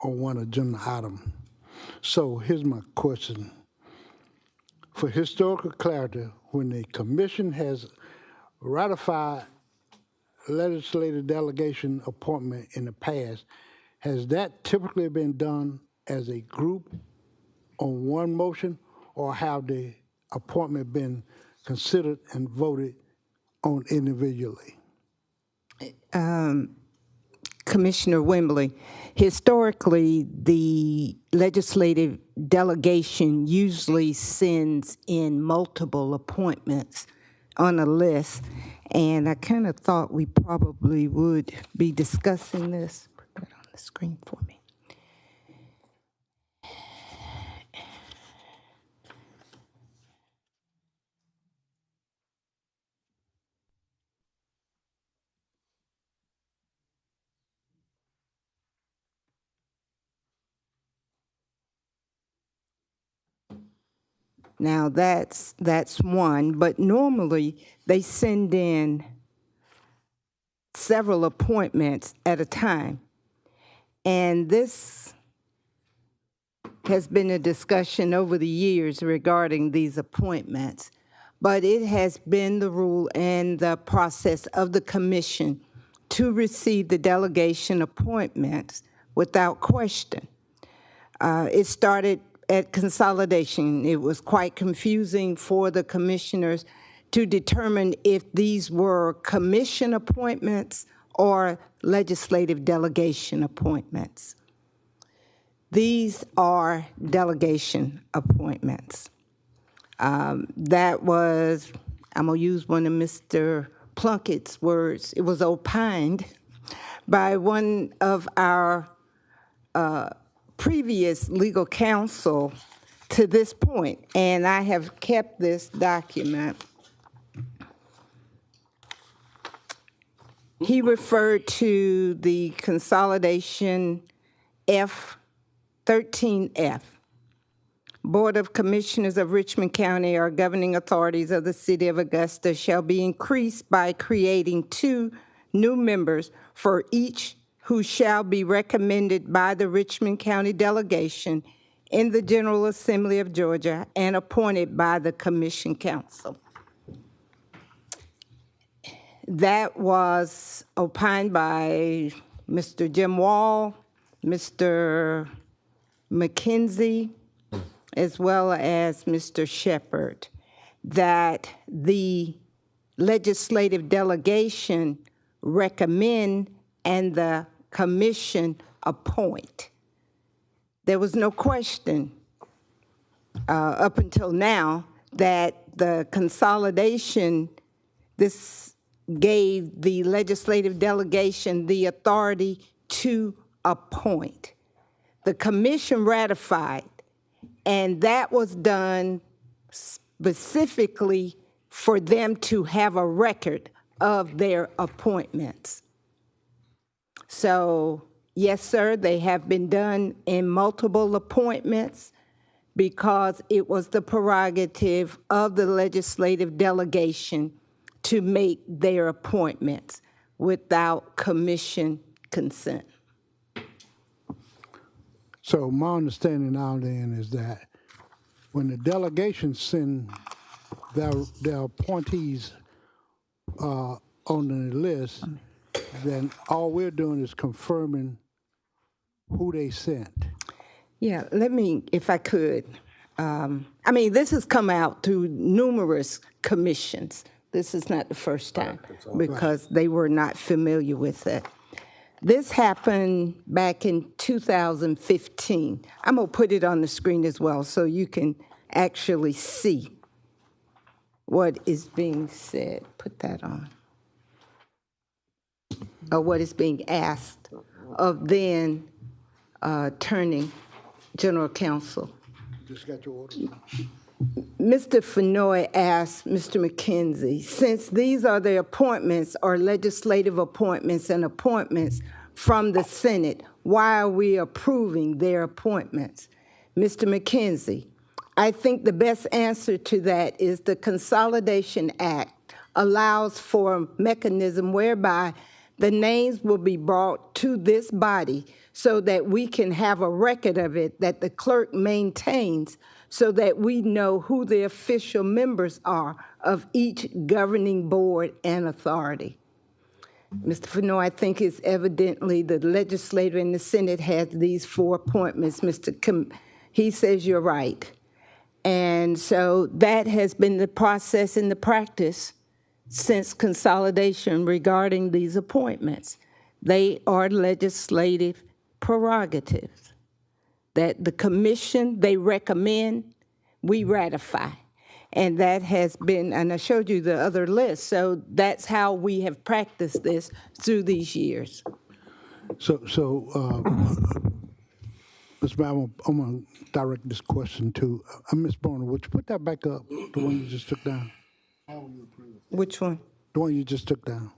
on one agenda item. So here's my question. For historical clarity, when the commission has ratified legislative delegation appointment in the past, has that typically been done as a group on one motion, or have the appointment been considered and voted on individually? Commissioner Wembley, historically, the legislative delegation usually sends in multiple appointments on a list, and I kind of thought we probably would be discussing this. Put that on the screen for me. Now, that's one, but normally they send in several appointments at a time. And this has been a discussion over the years regarding these appointments, but it has been the rule and the process of the commission to receive the delegation appointments without question. It started at consolidation. It was quite confusing for the commissioners to determine if these were commission appointments or legislative delegation appointments. These are delegation appointments. That was, I'm going to use one of Mr. Plunkett's words, it was opined by one of our previous legal counsel to this point, and I have kept this document. He referred to the consolidation F13F. Board of Commissioners of Richmond County or governing authorities of the City of Augusta shall be increased by creating 2 new members for each who shall be recommended by the Richmond County delegation in the General Assembly of Georgia and appointed by the Commission Council. That was opined by Mr. Jim Wall, Mr. McKenzie, as well as Mr. Shepherd, that the legislative delegation recommend and the commission appoint. There was no question up until now, that the consolidation, this gave the legislative delegation the authority to appoint. The commission ratified, and that was done specifically for them to have a record of their appointments. So, yes, sir, they have been done in multiple appointments because it was the prerogative of the legislative delegation to make their appointments without commission consent. So my understanding now then is that when the delegations send their appointees on the list, then all we're doing is confirming who they sent. Yeah, let me, if I could. I mean, this has come out through numerous commissions. This is not the first time because they were not familiar with it. This happened back in 2015. I'm going to put it on the screen as well so you can actually see what is being said. Put that on. Or what is being asked of then Attorney General Counsel. Just got your order. Mr. Fenoy asked Mr. McKenzie, since these are the appointments or legislative appointments and appointments from the Senate, why are we approving their appointments? Mr. McKenzie, I think the best answer to that is the Consolidation Act allows for a mechanism whereby the names will be brought to this body so that we can have a record of it that the clerk maintains so that we know who the official members are of each governing board and authority. Mr. Fenoy, I think it's evidently the legislator in the Senate has these 4 appointments. He says you're right. And so that has been the process and the practice since consolidation regarding these appointments. They are legislative prerogatives that the commission, they recommend, we ratify. And that has been, and I showed you the other list, so that's how we have practiced this through these years. So Ms. Brown, I'm going to direct this question to Ms. Bonner. Would you put that back up, the one you just took down? Which one? The one you just took down.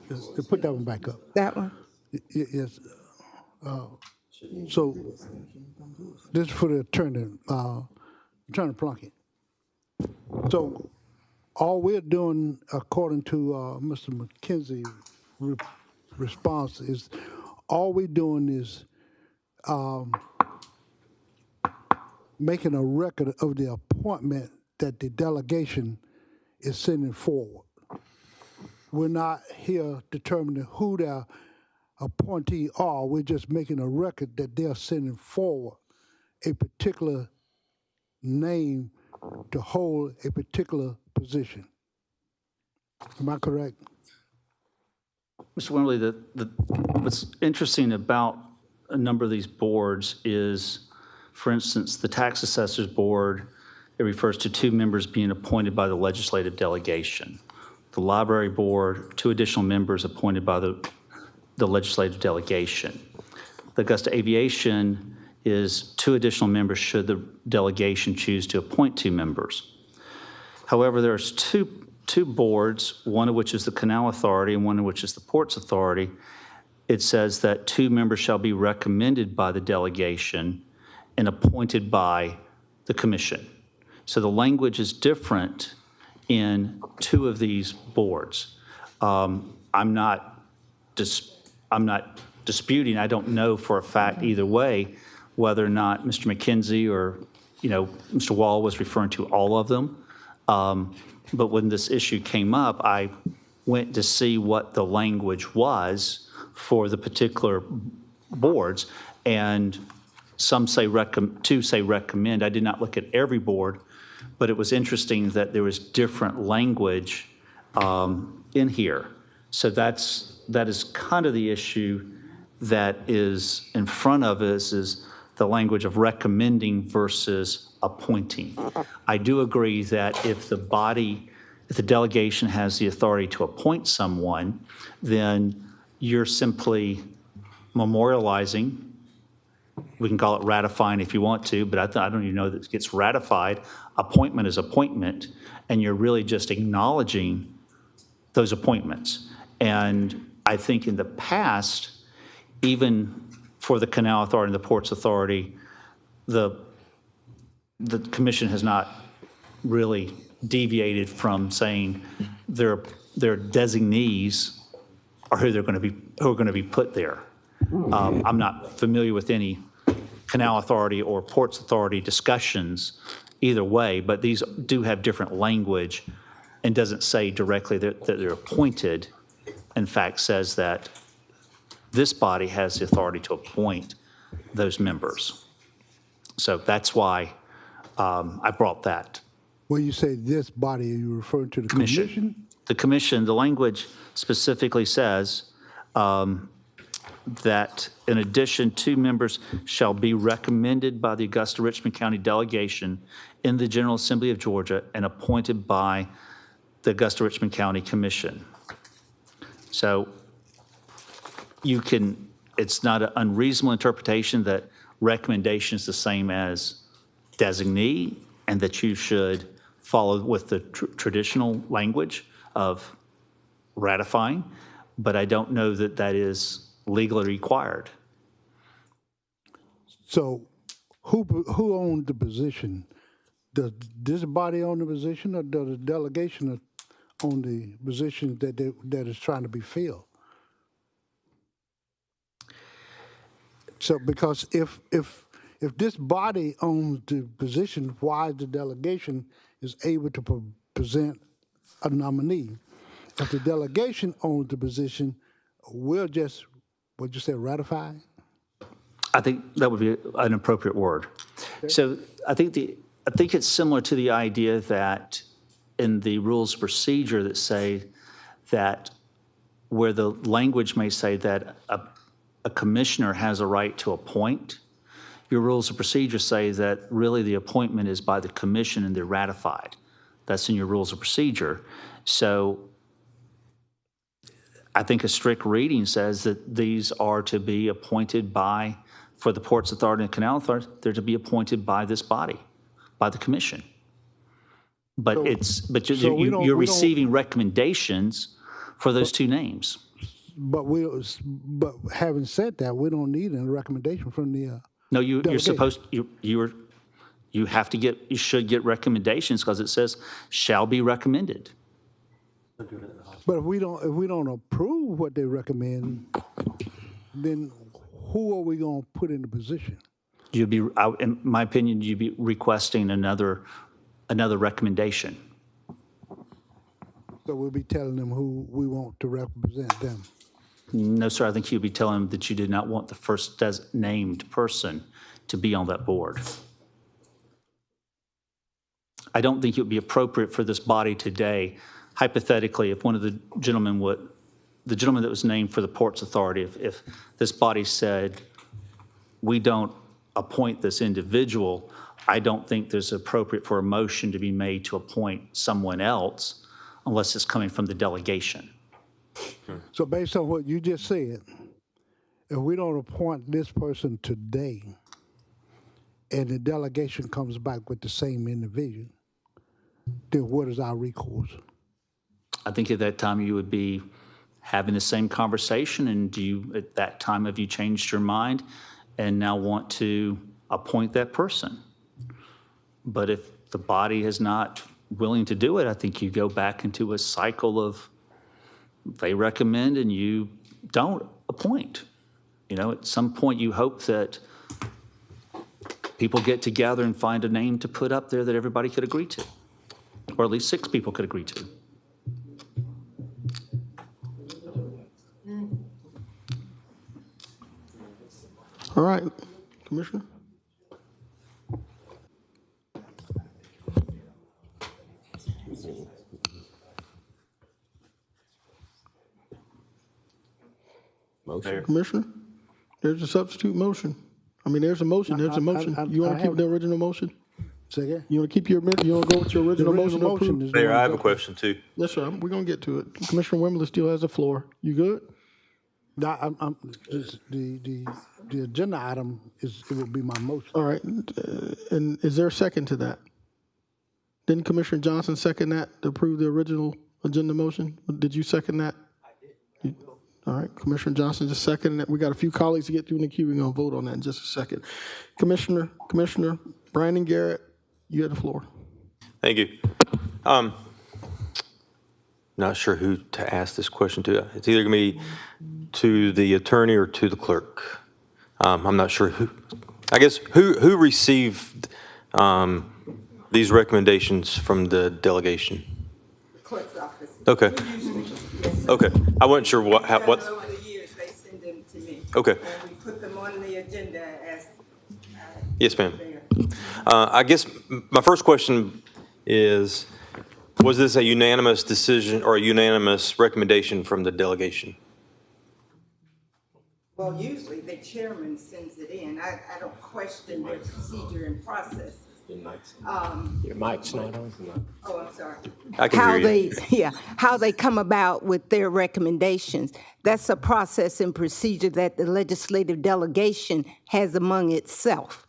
Just put that one back up. That one? Yes. So this is for the attorney, Attorney Plunkett. So all we're doing, according to Mr. McKenzie's response, is all we're doing is making a record of the appointment that the delegation is sending forward. We're not here determining who their appointee are. We're just making a record that they're sending forward a particular name to hold a particular position. Am I correct? Mr. Wimberly, what's interesting about a number of these boards is, for instance, the tax assessors board, it refers to 2 members being appointed by the legislative delegation. The library board, 2 additional members appointed by the legislative delegation. The Augusta Aviation is 2 additional members should the delegation choose to appoint 2 members. However, there's two boards, one of which is the Canal Authority and one of which is the Ports Authority. It says that 2 members shall be recommended by the delegation and appointed by the commission. So the language is different in 2 of these boards. I'm not disputing, I don't know for a fact either way whether or not Mr. McKenzie or, Mr. Wall was referring to all of them. But when this issue came up, I went to see what the language was for the particular boards, and some say 2 say recommend. I did not look at every board, but it was interesting that there was different language in here. So that is kind of the issue that is in front of us, is the language of recommending versus appointing. I do agree that if the delegation has the authority to appoint someone, then you're simply memorializing. We can call it ratifying if you want to, but I don't even know that it gets ratified. Appointment is appointment, and you're really just acknowledging those appointments. And I think in the past, even for the Canal Authority and the Ports Authority, the commission has not really deviated from saying their designees are who are going to be put there. I'm not familiar with any Canal Authority or Ports Authority discussions either way, but these do have different language and doesn't say directly that they're appointed. In fact, says that this body has the authority to appoint those members. So that's why I brought that. When you say this body, are you referring to the commission? The commission, the language specifically says that in addition, 2 members shall be recommended by the Augusta Richmond County delegation in the General Assembly of Georgia and appointed by the Augusta Richmond County Commission. So it's not an unreasonable interpretation that recommendation is the same as designee and that you should follow with the traditional language of ratifying, but I don't know that that is legally required. So who owns the position? Does this body own the position, or does the delegation own the position that is trying to be filled? So because if this body owns the position, why the delegation is able to present a nominee? If the delegation owns the position, we'll just, what you say, ratify? I think that would be an appropriate word. Okay. So I think it's similar to the idea that in the rules of procedure that say that where the language may say that a commissioner has a right to appoint, your rules of procedure say that really the appointment is by the commission and they're ratified. That's in your rules of procedure. So I think a strict reading says that these are to be appointed by, for the Ports Authority and Canal Authority, they're to be appointed by this body, by the commission. But you're receiving recommendations for those 2 names. But having said that, we don't need a recommendation from the No, you're supposed you have to get, you should get recommendations because it says shall be recommended. But if we don't approve what they recommend, then who are we going to put in the position? You'd be, in my opinion, you'd be requesting another recommendation. So we'll be telling them who we want to represent them. No, sir. I think you'd be telling them that you did not want the first named person to be on that board. I don't think it would be appropriate for this body today, hypothetically, if one of the gentlemen that was named for the Ports Authority, if this body said, we don't appoint this individual, I don't think there's appropriate for a motion to be made to appoint someone else unless it's coming from the delegation. So based on what you just said, if we don't appoint this person today and the delegation comes back with the same individual, then what is our recourse? I think at that time you would be having the same conversation, and at that time have you changed your mind and now want to appoint that person? But if the body is not willing to do it, I think you go back into a cycle of they recommend and you don't appoint. At some point you hope that people get together and find a name to put up there that everybody could agree to, or at least 6 people could agree to. All right, Commissioner. Motion. Commissioner, there's a substitute motion. I mean, there's a motion, there's a motion. You want to keep the original motion? Say again? You want to keep you want to go with your original motion to approve? is the Mayor, one I have a that- question too. Yes, sir. We're going to get to it. Commissioner Wimberly still has the floor. You good? The agenda item it would be my motion. All right. And is there a second to that? Didn't Commissioner Johnson second that to approve the original agenda motion? Did you second that? I did. All right. Commissioner Johnson just seconded it. We got a few colleagues to get through in the queue. We're going to vote on that in just a second. Commissioner Brandon Garrett, you have the floor. Thank you. Not sure who to ask this question to. It's either going to be to the attorney or to the clerk. I'm not sure who. I guess who received these recommendations from the delegation? The clerk's office. Okay. Okay. I wasn't sure what. Over the years, they send them to me. Okay. And we put them on the agenda as. Yes, ma'am. I guess my first question is, was this a unanimous decision or a unanimous recommendation from the delegation? Well, usually the chairman sends it in. I don't question the procedure and process. Your mic's not on. Oh, I'm sorry. I can hear you. How they come about with their recommendations. That's a process and procedure that the legislative delegation has among itself.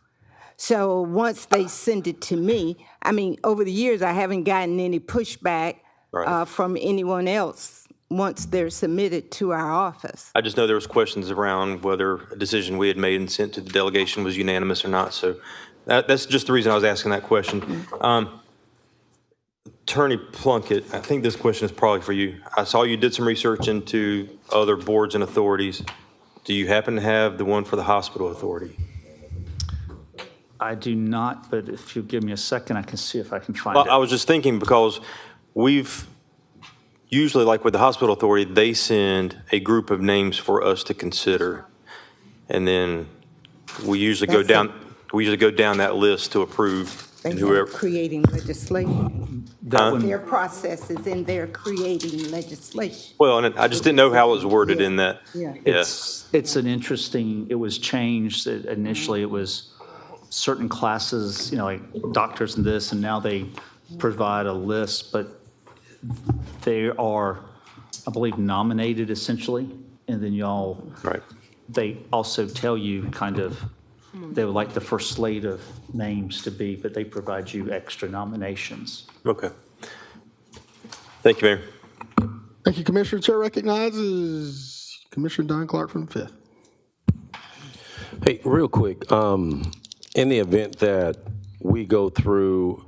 So once they send it to me, I mean, over the years, I haven't gotten any pushback from anyone else once they're submitted to our office. I just know there was questions around whether a decision we had made and sent to the delegation was unanimous or not. So that's just the reason I was asking that question. Attorney Plunkett, I think this question is probably for you. I saw you did some research into other boards and authorities. Do you happen to have the one for the hospital authority? I do not, but if you give me a second, I can see if I can find Well, it. I was just thinking because we've usually, like with the hospital authority, they send a group of names for us to consider, and then we usually go down that list to approve. And whoever Creating legislation. Their process is in there creating legislation. Well, and I just didn't know how it was worded in that. Yeah. It's an interesting, it was changed. Initially, it was certain classes, like doctors and this, and now they provide a list, but they are, I believe, nominated essentially, and then y'all, they also tell you kind of, they would like the first slate of names to be, but they provide you extra nominations. Okay. Thank you, Mayor. Thank you, Commissioner. Chair recognizes Commissioner Don Clark from the 5th. Hey, real quick, in the event that we go through,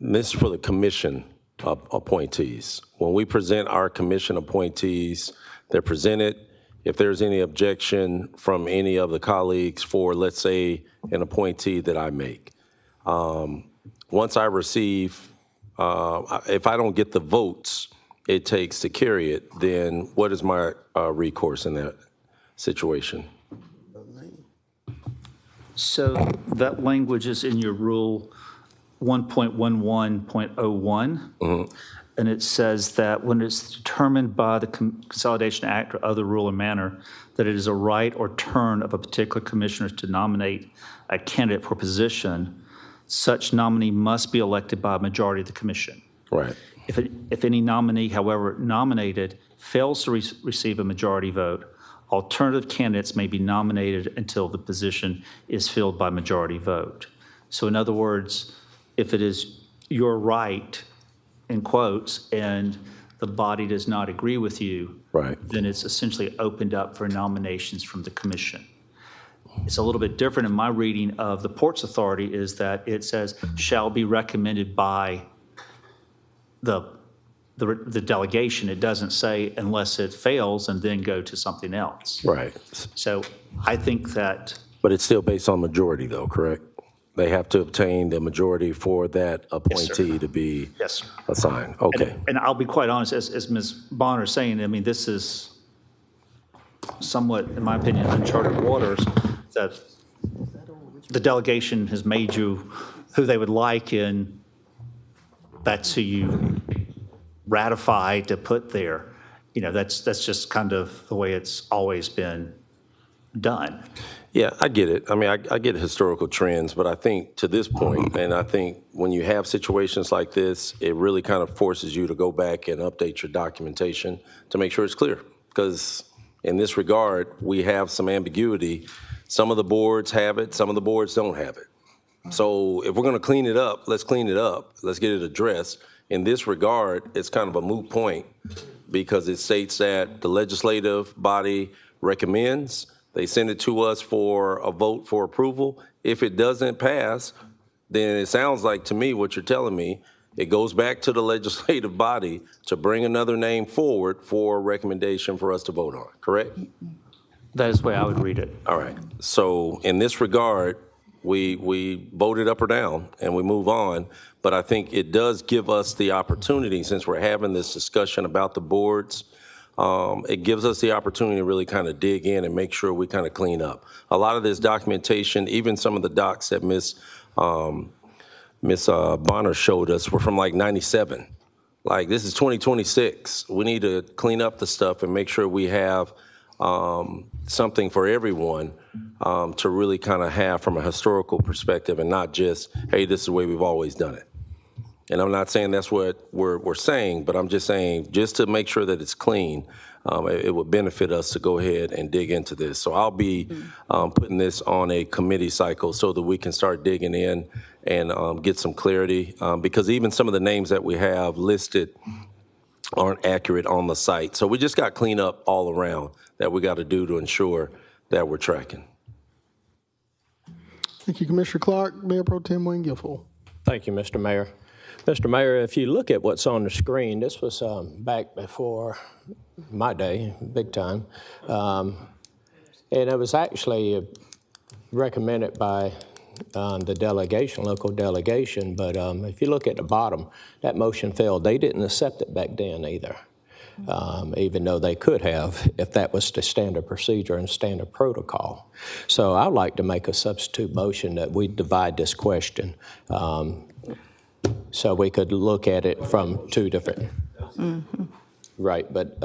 this is for the commission appointees. When we present our commission appointees, they're presented. If there's any objection from any of the colleagues for, let's say, an appointee that I make, once I receive, if I don't get the votes it takes to carry it, then what is my recourse in that situation? So that language is in your rule 1.11.01. And it says that when it's determined by the Consolidation Act or other rule or manner that it is a right or turn of a particular commissioner to nominate a candidate for position, such nominee must be elected by a majority of the commission. Right. If any nominee, however nominated, fails to receive a majority vote, alternative candidates may be nominated until the position is filled by majority vote. So in other words, if it is your right, in quotes, and the body does not agree with you, then it's essentially opened up for nominations from the commission. It's a little bit different in my reading of the Ports Authority is that it says shall be recommended by the delegation. It doesn't say unless it fails and then go to something else. Right. So I think that. But it's still based on majority though, correct? They have to obtain the majority for that appointee to be assigned. Okay. And I'll be quite honest, as Ms. Bonner is saying, I mean, this is somewhat, in my opinion, uncharted waters, that the delegation has made you who they would like, and that's who you ratify to put there. You know, that's just kind of the way it's always been done. Yeah, I get it. I mean, I get historical trends, but I think to this point, and I think when you have situations like this, it really kind of forces you to go back and update your documentation to make sure it's clear. Because in this regard, we have some ambiguity. Some of the boards have it, some of the boards don't have it. So if we're going to clean it up, let's clean it up. Let's get it addressed. In this regard, it's kind of a moot point because it states that the legislative body recommends, they send it to us for a vote for approval. If it doesn't pass, then it sounds like to me what you're telling me, it goes back to the legislative body to bring another name forward for a recommendation for us to vote on, correct? That is the way I would read it. All right. So in this regard, we vote it up or down and we move on. But I think it does give us the opportunity, since we're having this discussion about the boards, it gives us the opportunity to really kind of dig in and make sure we kind of clean up. A lot of this documentation, even some of the docs that Miss Bonner showed us were from like 97. Like, this is 2026. We need to clean up the stuff and make sure we have something for everyone to really kind of have from a historical perspective and not just, hey, this is the way we've always done it. And I'm not saying that's what we're saying, but I'm just saying just to make sure that it's clean, it would benefit us to go ahead and dig into this. So I'll be putting this on a committee cycle so that we can start digging in and get some clarity, because even some of the names that we have listed aren't accurate on the site. So we just got cleanup all around that we got to do to ensure that we're tracking. Thank you, Commissioner Clark. Mayor Pro Tem Wayne Gifford. Thank you, Mr. Mayor. Mr. Mayor, if you look at what's on the screen, this was back before my day, big time. And it was actually recommended by the delegation, local delegation. But if you look at the bottom, that motion failed. They didn't accept it back then either, even though they could have if that was the standard procedure and standard protocol. So I'd like to make a substitute motion that we divide this question so we could look at it from two different, right, but,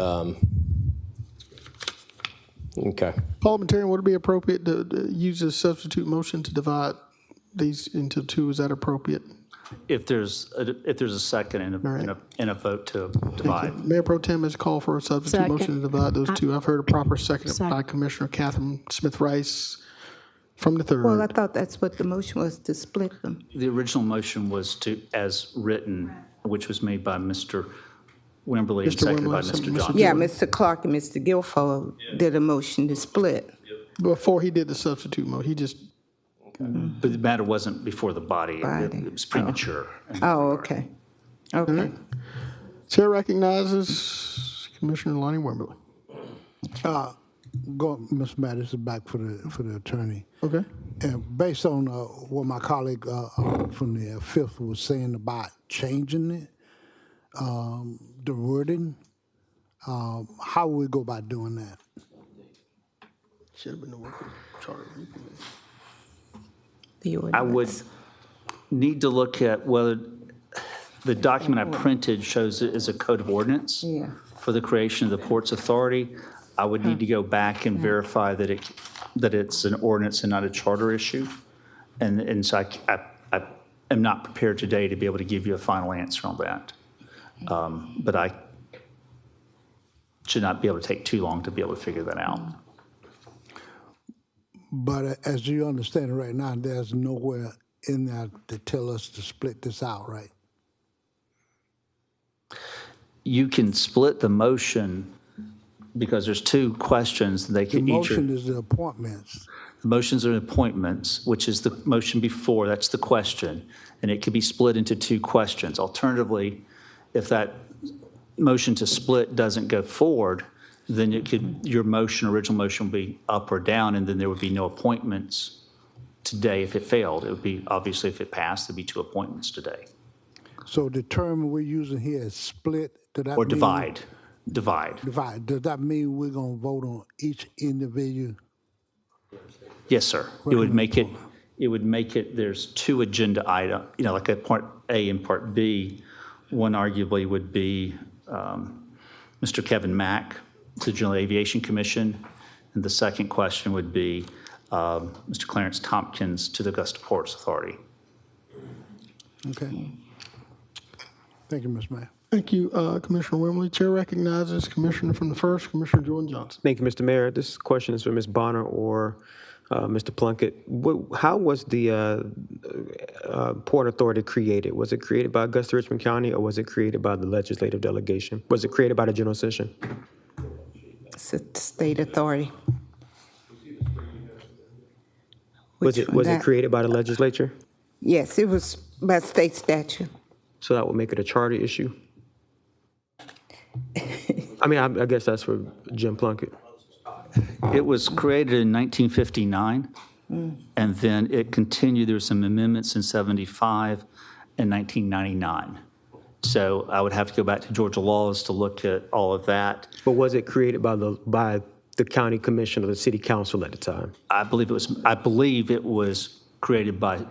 okay. Parliamentarian, would it be appropriate to use a substitute motion to divide these into two? Is that appropriate? If there's a second and a vote to divide. Mayor Pro Tem has called for a substitute motion to divide those two. I've heard a proper second by Commissioner Catherine Smith Rice from the third. Well, I thought that's what the motion was, to split them. The original motion was to, as written, which was made by Mr. Wimberly and seconded by Mr. Johnson. Yeah, Mr. Clark and Mr. Guilfoyle did a motion to split. Before he did the substitute motion, he just. But the matter wasn't before the body. It was premature. Oh, okay. Okay. Right. Chair recognizes Commissioner Lonnie Wimberly. Mr. Matt, this is back for the attorney. Okay. And based on what my colleague from the fifth was saying about changing it, the wording, how would we go about doing that? Should have been the working charter. I would need to look at whether the document I printed shows it as a code of ordinance for the creation of the Ports Authority. I would need to go back and verify that it's an ordinance and not a charter issue. And so I am not prepared today to be able to give you a final answer on that. But I should not be able to take too long to be able to figure that out. But as you understand it right now, there's nowhere in there to tell us to split this out, right? You can split the motion because there's two questions they can each. The motion is the appointments. The motions are appointments, which is the motion before, that's the question. And it could be split into two questions. Alternatively, if that motion to split doesn't go forward, then it could, your motion, original motion would be up or down, and then there would be no appointments today if it failed. It would be, obviously, if it passed, there'd be two appointments today. So the term we're using here is split. Or divide. Divide. Divide. Does that mean we're going to vote on each individual? Yes, sir. It would make it, there's two agenda items, like a part A and part B. One arguably would be Mr. Kevin Mack, to the General Aviation Commission, And the second question would be Mr. Clarence Tompkins to the Augusta Ports Authority. Okay. Thank you, Ms. Mayor. Thank you, Commissioner Wimley. Chair recognizes Commissioner from the 1st, Commissioner Jordan Johnson. Thank you, Mr. Mayor. This question is for Ms. Bonner or Mr. Plunkett. How was the Port Authority created? Was it created by Augusta Richmond County, or was it created by the legislative delegation? Was it created by the general session? It's a state authority. Was it created by the legislature? Yes, it was by state statute. So that would make it a charter issue? I mean, I guess that's for Jim Plunkett. It was created in 1959, and then it continued. There were some amendments in 75 and 1999. So I would have to go back to Georgia laws to look at all of that. But was it created by the county commission or the city council at the time? I believe it was created by the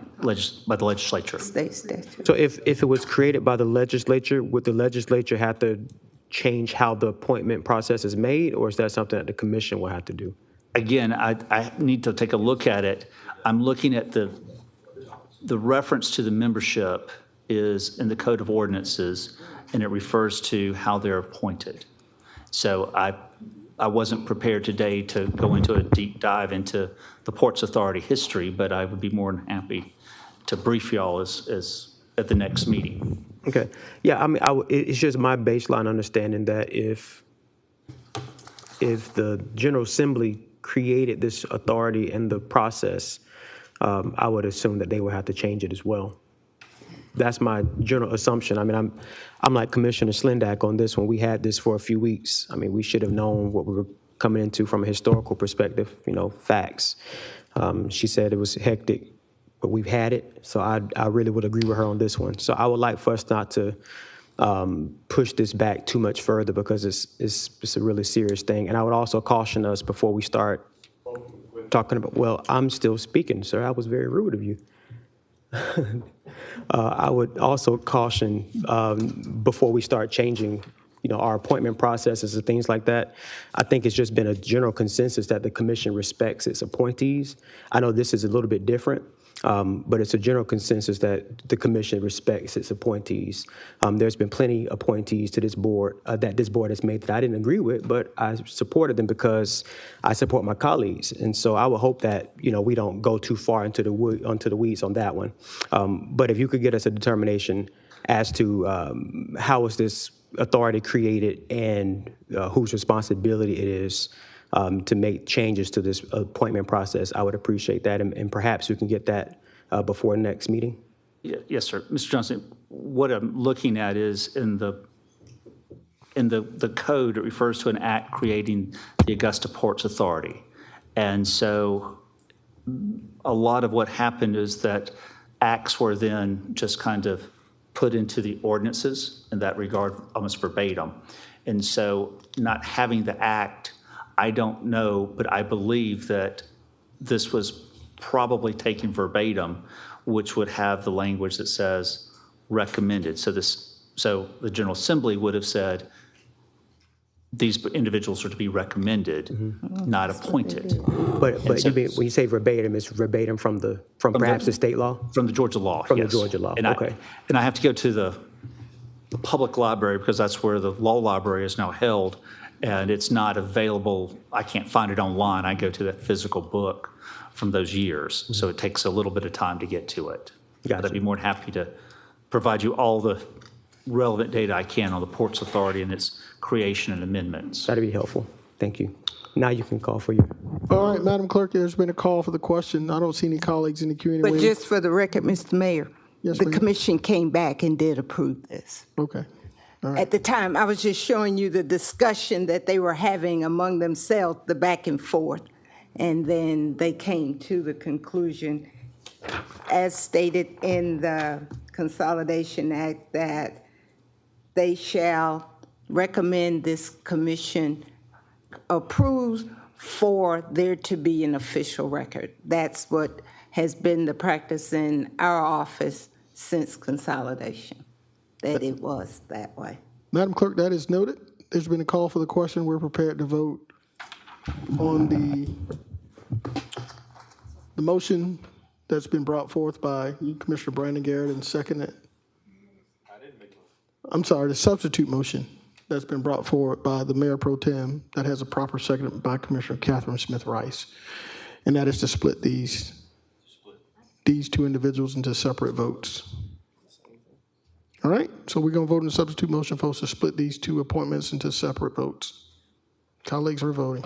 legislature. State statute. So if it was created by the legislature, would the legislature have to change how the appointment process is made, or is that something that the commission will have to do? Again, I need to take a look at it. I'm looking at the reference to the membership is in the Code of Ordinances, and it refers to how they're appointed. So I wasn't prepared today to go into a deep dive into the Ports Authority history, but I would be more than happy to brief y'all as at the next meeting. Okay. Yeah, I mean, it's just my baseline understanding that if the General Assembly created this authority and the process, I would assume that they would have to change it as well. That's my general assumption. I mean, I'm like Commissioner Slindak on this one. We had this for a few weeks. I mean, we should have known what we were coming into from a historical perspective, facts. She said it was hectic, but we've had it. So I really would agree with her on this one. So I would like for us not to push this back too much further, because it's a really serious thing. And I would also caution us before we start talking about, well, I'm still speaking, sir. I was very rude of you. I would also caution before we start changing, our appointment processes and things like that. I think it's just been a general consensus that the commission respects its appointees. I know this is a little bit different, but it's a general consensus that the commission respects its appointees. There's been plenty of appointees to this board that this board has made that I didn't agree with, but I supported them because I support my colleagues. And so I would hope that, we don't go too far into the weeds on that one. But if you could get us a determination as to how was this authority created and whose responsibility it is to make changes to this appointment process, I would appreciate that, and perhaps we can get that before next meeting. Yes, sir. Mr. Johnson, what I'm looking at is in the code, it refers to an act creating the Augusta Ports Authority. And so a lot of what happened is that acts were then just kind of put into the ordinances in that regard, almost verbatim. And so not having the act, I don't know, but I believe that this was probably taken verbatim, which would have the language that says recommended. So the General Assembly would have said these individuals are to be recommended, not appointed. But so, you mean, when you say verbatim, it's verbatim from perhaps the state law? From the Georgia law, From yes. the Georgia law, And okay. I have to go to the public library, because that's where the law library is now held, and it's not available. I can't find it online. I go to that physical book from those years, so it takes a little bit of time to get to it. Gotcha. I'd be more than happy to provide you all the relevant data I can on the Ports Authority and its creation and amendments. That'd be helpful. Thank you. Now you can call for your. All right, Madam Clerk, there's been a call for the question. I don't see any colleagues in the queue anyway. But just for the record, Mr. Mayor, Yes, the ma'am. commission came back and did approve this. Okay. All right. At the time, I was just showing you the discussion that they were having among themselves, the back and forth. And then they came to the conclusion, as stated in the Consolidation Act, that they shall recommend this commission approves for there to be an official record. That's what has been the practice in our office since consolidation, that it was that way. Madam Clerk, that is noted. There's been a call for the question. We're prepared to vote on the motion that's been brought forth by Commissioner Brandon Garrett and seconded. I'm sorry, the substitute motion that's been brought forward by the Mayor Pro Tem that has a proper second by Commissioner Catherine Smith Rice, and that is to split these two individuals into separate votes. All right, so we're going to vote on the substitute motion, folks, to split these two appointments into separate votes. Colleagues are voting.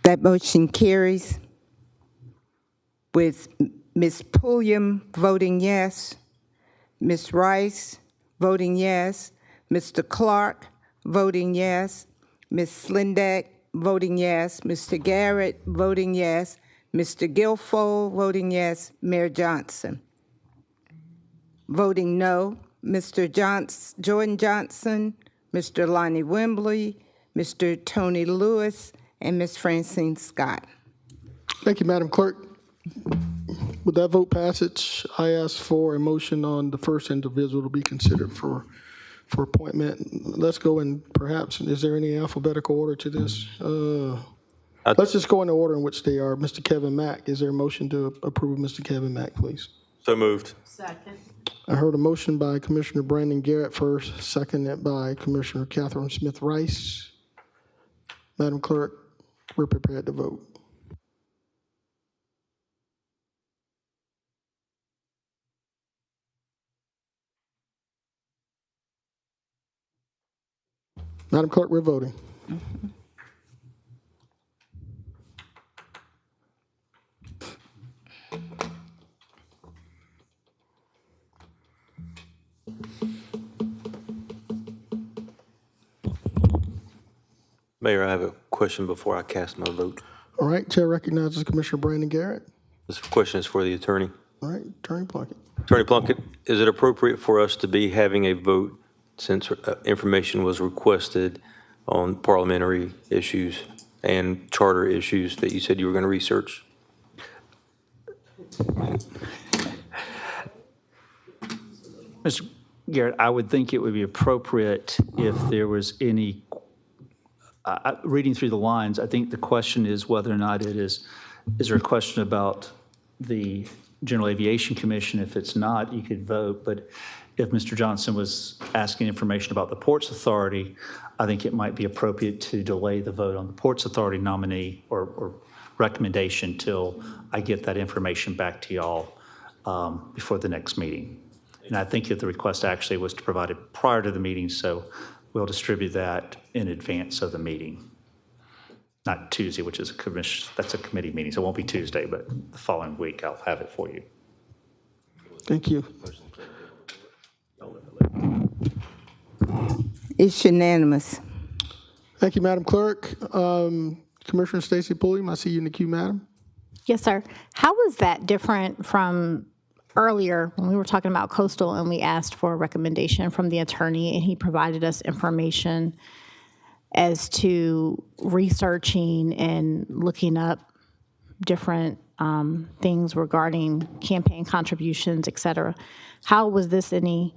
That motion carries with Ms. Pulliam voting yes, Ms. Rice voting yes, Mr. Clark voting yes, Ms. Slindeck voting yes, Mr. Garrett voting yes, Mr. Guilfoyle voting yes, Mayor Johnson. Voting no, Mr. Jordan Johnson, Mr. Lonnie Wembley, Mr. Tony Lewis, and Ms. Francine Scott. Thank you, Madam Clerk. With that vote passage, I ask for a motion on the first individual to be considered for appointment. Let's go in, perhaps, is there any alphabetical order to this? Let's just go in the order in which they are. Mr. Kevin Mack, is there a motion to approve Mr. Kevin Mack, please? So moved. Second. I heard a motion by Commissioner Brandon Garrett first, seconded by Commissioner Catherine Smith Rice. Madam Clerk, we're prepared to vote. Madam Clerk, we're voting. Mayor, I have a question before I cast my vote. All right, Chair recognizes Commissioner Brandon Garrett. This question is for the attorney. All right, Attorney Plunkett. Attorney Plunkett, is it appropriate for us to be having a vote since information was requested on parliamentary issues and charter issues that you said you were going to research? Mr. Garrett, I would think it would be appropriate if there was any, reading through the lines, I think the question is whether or not is there a question about the General Aviation Commission? If it's not, you could vote. But if Mr. Johnson was asking information about the Ports Authority, I think it might be appropriate to delay the vote on the Ports Authority nominee or recommendation till I get that information back to y'all before the next meeting. And I think that the request actually was to provide it prior to the meeting, so we'll distribute that in advance of the meeting. Not Tuesday, which is that's a committee meeting, so it won't be Tuesday, but the following week I'll have it for you. Thank you. It's unanimous. Thank you, Madam Clerk. Commissioner Stacy Pulliam, I see you in the queue, Madam. Yes, sir. How was that different from earlier when we were talking about coastal and we asked for a recommendation from the attorney and he provided us information as to researching and looking up different things regarding campaign contributions, et cetera. How was this any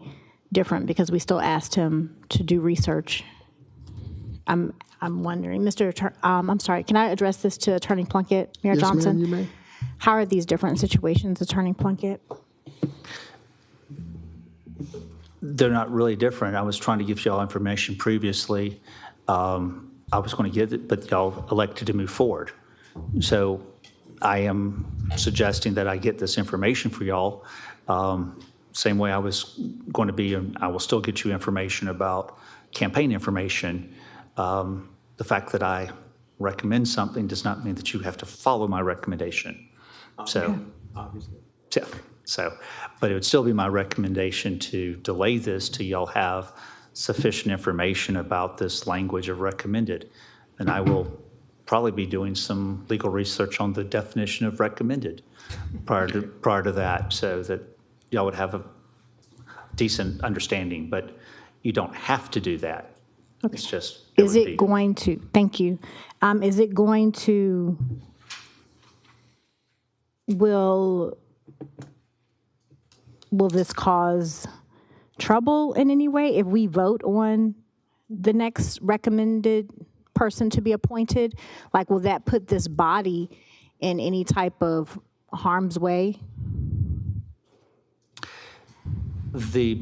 different? Because we still asked him to do research. I'm wondering, I'm sorry, can I address this to Attorney Plunkett, Mayor Johnson? Yes, ma'am, you may. How are these different situations, Attorney Plunkett? They're not really different. I was trying to give y'all information previously. I was going to get it, but y'all elected to move forward. So I am suggesting that I get this information for y'all. Same way I was going to be, and I will still get you information about campaign information. The fact that I recommend something does not mean that you have to follow my recommendation. So, obviously. Yeah. So, but it would still be my recommendation to delay this till y'all have sufficient information about this language of recommended. And I will probably be doing some legal research on the definition of recommended prior to that, so that y'all would have a decent understanding. But you don't have to do that. It's just. Is it going to, thank you, is it going to, will this cause trouble in any way if we vote on the next recommended person to be appointed? Like, will that put this body in any type of harm's way? The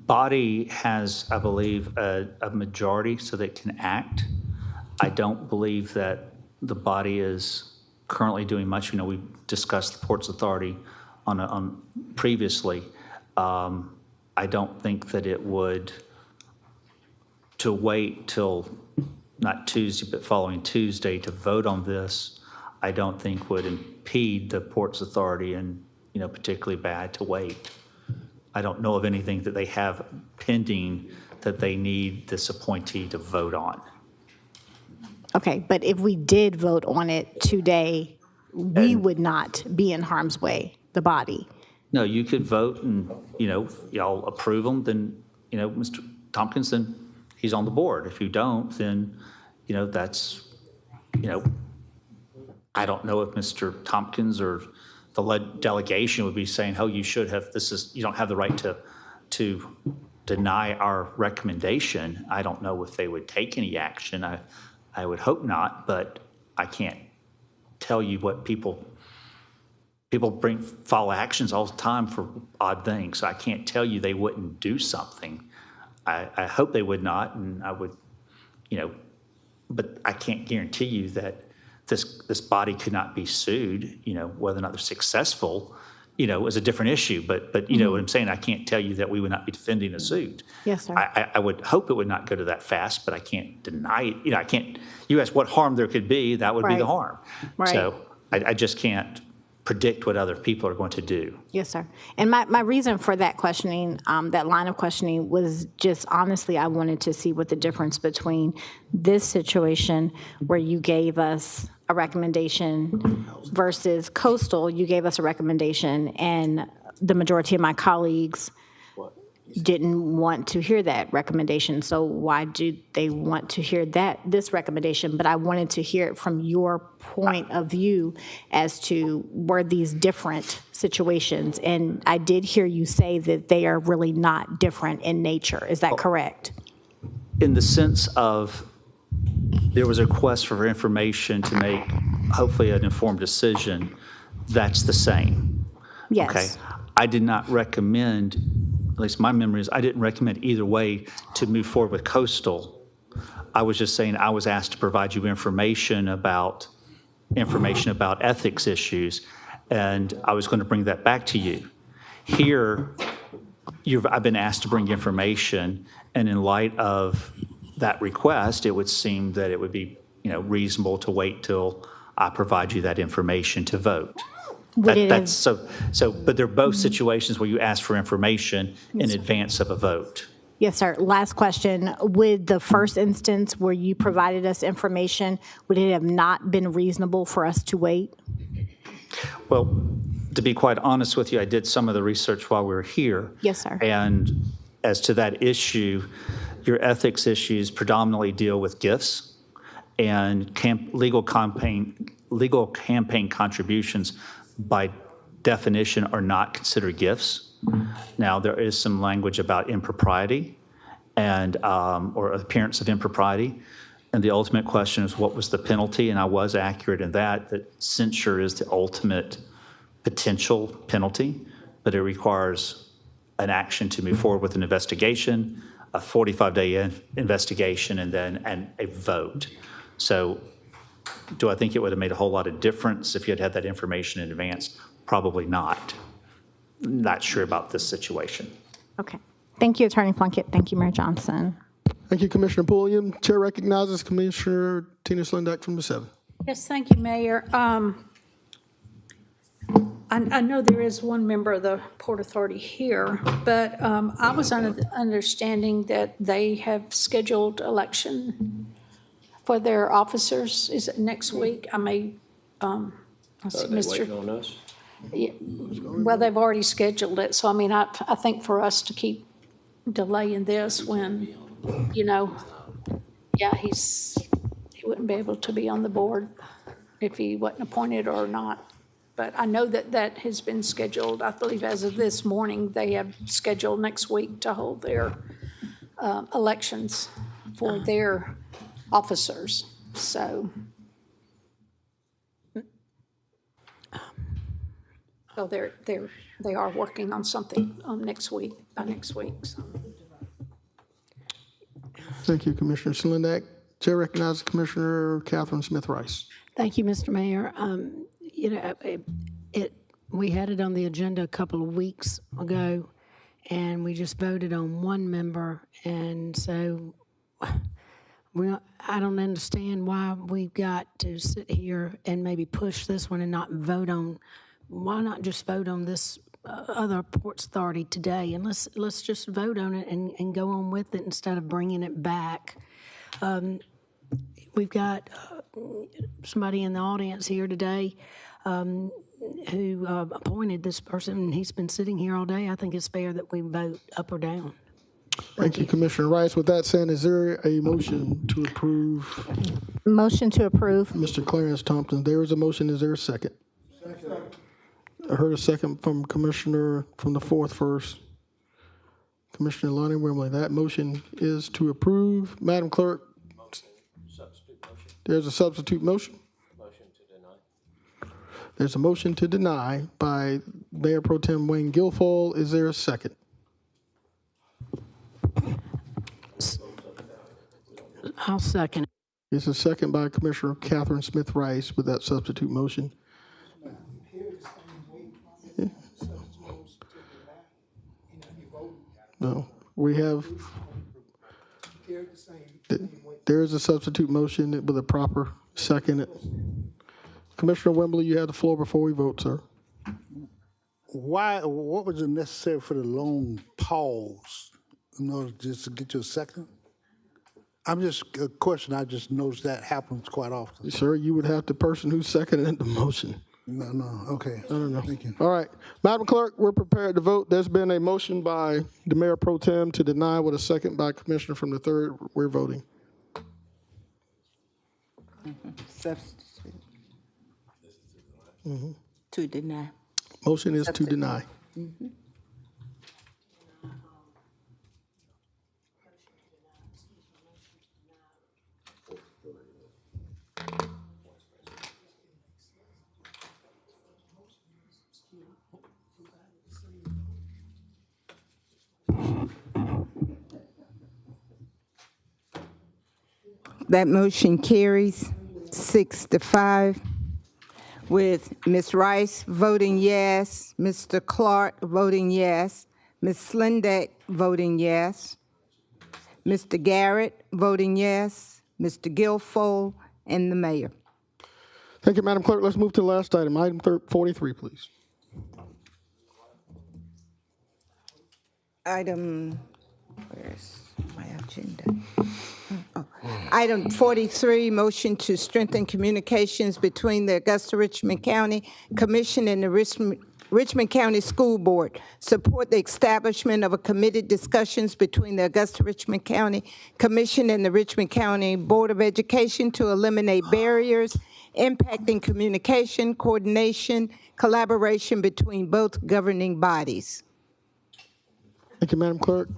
body has, I believe, a majority so they can act. I don't believe that the body is currently doing much. You know, we discussed the Ports Authority on previously. I don't think that it would, to wait till not Tuesday, but following Tuesday to vote on this, I don't think would impede the Ports Authority, and, you know, particularly bad to wait. I don't know of anything that they have pending that they need this appointee to vote on. Okay, but if we did vote on it today, we would not be in harm's way, the body. No, you could vote and, you know, y'all approve them, then, you know, Mr. Tompkins, then he's on the board. If you don't, then, you know, that's, you know, I don't know if Mr. Tompkins or the delegation would be saying, oh, you should have, you don't have the right to deny our recommendation. I don't know if they would take any action. I would hope not, but I can't tell you what people file actions all the time for odd things. So I can't tell you they wouldn't do something. I hope they would not, and I would, you know, but I can't guarantee you that this body could not be sued. You know, whether or not they're successful, you know, is a different issue. But you know what I'm saying? I can't tell you that we would not be defending a suit. Yes, sir. I would hope it would not go to that fast, but I can't deny it. You know, I can't. You ask what harm there could be, that would be the harm. Right. So I just can't predict what other people are going to do. Yes, sir. And my reason for that questioning, that line of questioning, was just honestly, I wanted to see what the difference between this situation where you gave us a recommendation versus Coastal, you gave us a recommendation, and the majority of my colleagues didn't want to hear that recommendation. So why do they want to hear this recommendation? But I wanted to hear it from your point of view as to were these different situations. And I did hear you say that they are really not different in nature. Is that correct? In the sense of there was a request for information to make hopefully an informed decision, that's the same. Yes. Okay. I did not recommend, at least my memory is, I didn't recommend either way to move forward with Coastal. I was just saying I was asked to provide you information about ethics issues, and I was going to bring that back to you. Here, I've been asked to bring information, and in light of that request, it would seem that it would be, you know, reasonable to wait till I provide you that information to vote. But they're both situations where you ask for information in advance of a vote. Yes, sir. Last question. With the first instance where you provided us information, would it have not been reasonable for us to wait? Well, to be quite honest with you, I did some of the research while we were here. Yes, sir. And as to that issue, your ethics issues predominantly deal with gifts, and legal campaign contributions by definition are not considered gifts. Now, there is some language about impropriety and or appearance of impropriety, and the ultimate question is what was the penalty, and I was accurate in that censure is the ultimate potential penalty, but it requires an action to move forward with an investigation, a 45-day investigation, and then a vote. So do I think it would have made a whole lot of difference if you had had that information in advance? Probably not. Not sure about this situation. Okay. Thank you, Attorney Plunkett. Thank you, Mayor Johnson. Thank you, Commissioner Pulliam. Chair recognizes Commissioner Tina Slindak from the 7th. Yes, thank you, Mayor. I know there is one member of the Port Authority here, but I was under the understanding that they have scheduled election for their officers. Is it next week? I may, let's see, Mr. Waiting on us? Yeah, well, they've already scheduled it, so I mean, I think for us to keep delaying this when, you know, yeah, he wouldn't be able to be on the board if he wasn't appointed or not. But I know that that has been scheduled, I believe as of this morning, they have scheduled next week to hold their elections for their officers, so. So they are working on something next week, by next week, so. Thank you, Commissioner Slindak. Chair recognizes Commissioner Catherine Smith Rice. Thank you, Mr. Mayor. You know, we had it on the agenda a couple of weeks ago, and we just voted on one member, and so I don't understand why we've got to sit here and maybe push this one and not vote on. Why not just vote on this other Ports Authority today, and let's just vote on it and go on with it instead of bringing it back. We've got somebody in the audience here today who appointed this person, and he's been sitting here all day. I think it's fair that we vote up or down. Thank you, Commissioner Rice. With that said, is there a motion to approve? Motion to approve. Mr. Clarence Thompson, there is a motion. Is there a second? Second. I heard a second from Commissioner from the 4th first. Commissioner Lonnie Wembley. That motion is to approve. Madam Clerk, there's a substitute motion. Motion to deny. There's a motion to deny by Mayor Pro Tem Wayne Guilfoyle. Is there a second? I'll second it. It's a second by Commissioner Catherine Smith Rice with that substitute motion. No, we have, there is a substitute motion with a proper second. Commissioner Wembley, you have the floor before we vote, sir. What was it necessary for the long pause in order just to get you a second? I'm just, a question, I just noticed that happens quite often. Sir, you would have the person who seconded the motion. No, okay. I don't know. Thank you. All right. Madam Clerk, we're prepared to vote. There's been a motion by the Mayor Pro Tem to deny with a second by Commissioner from the 3rd. We're voting. Substitute. To deny. Motion is to deny. That motion carries 6-5 with Ms. Rice voting yes, Mr. Clark voting yes, Ms. Slindak voting yes, Mr. Garrett voting yes, Mr. Guilfoyle, and the mayor. Thank you, Madam Clerk. Let's move to the last item. Item 43, please. Where's my agenda? Item 43, motion to strengthen communications between the Augusta-Richmond County Commission and the Richmond County School Board. Support the establishment of a committed discussions between the Augusta-Richmond County Commission and the Richmond County Board of Education to eliminate barriers impacting communication, coordination, collaboration between both governing bodies. Thank you, Madam Clerk.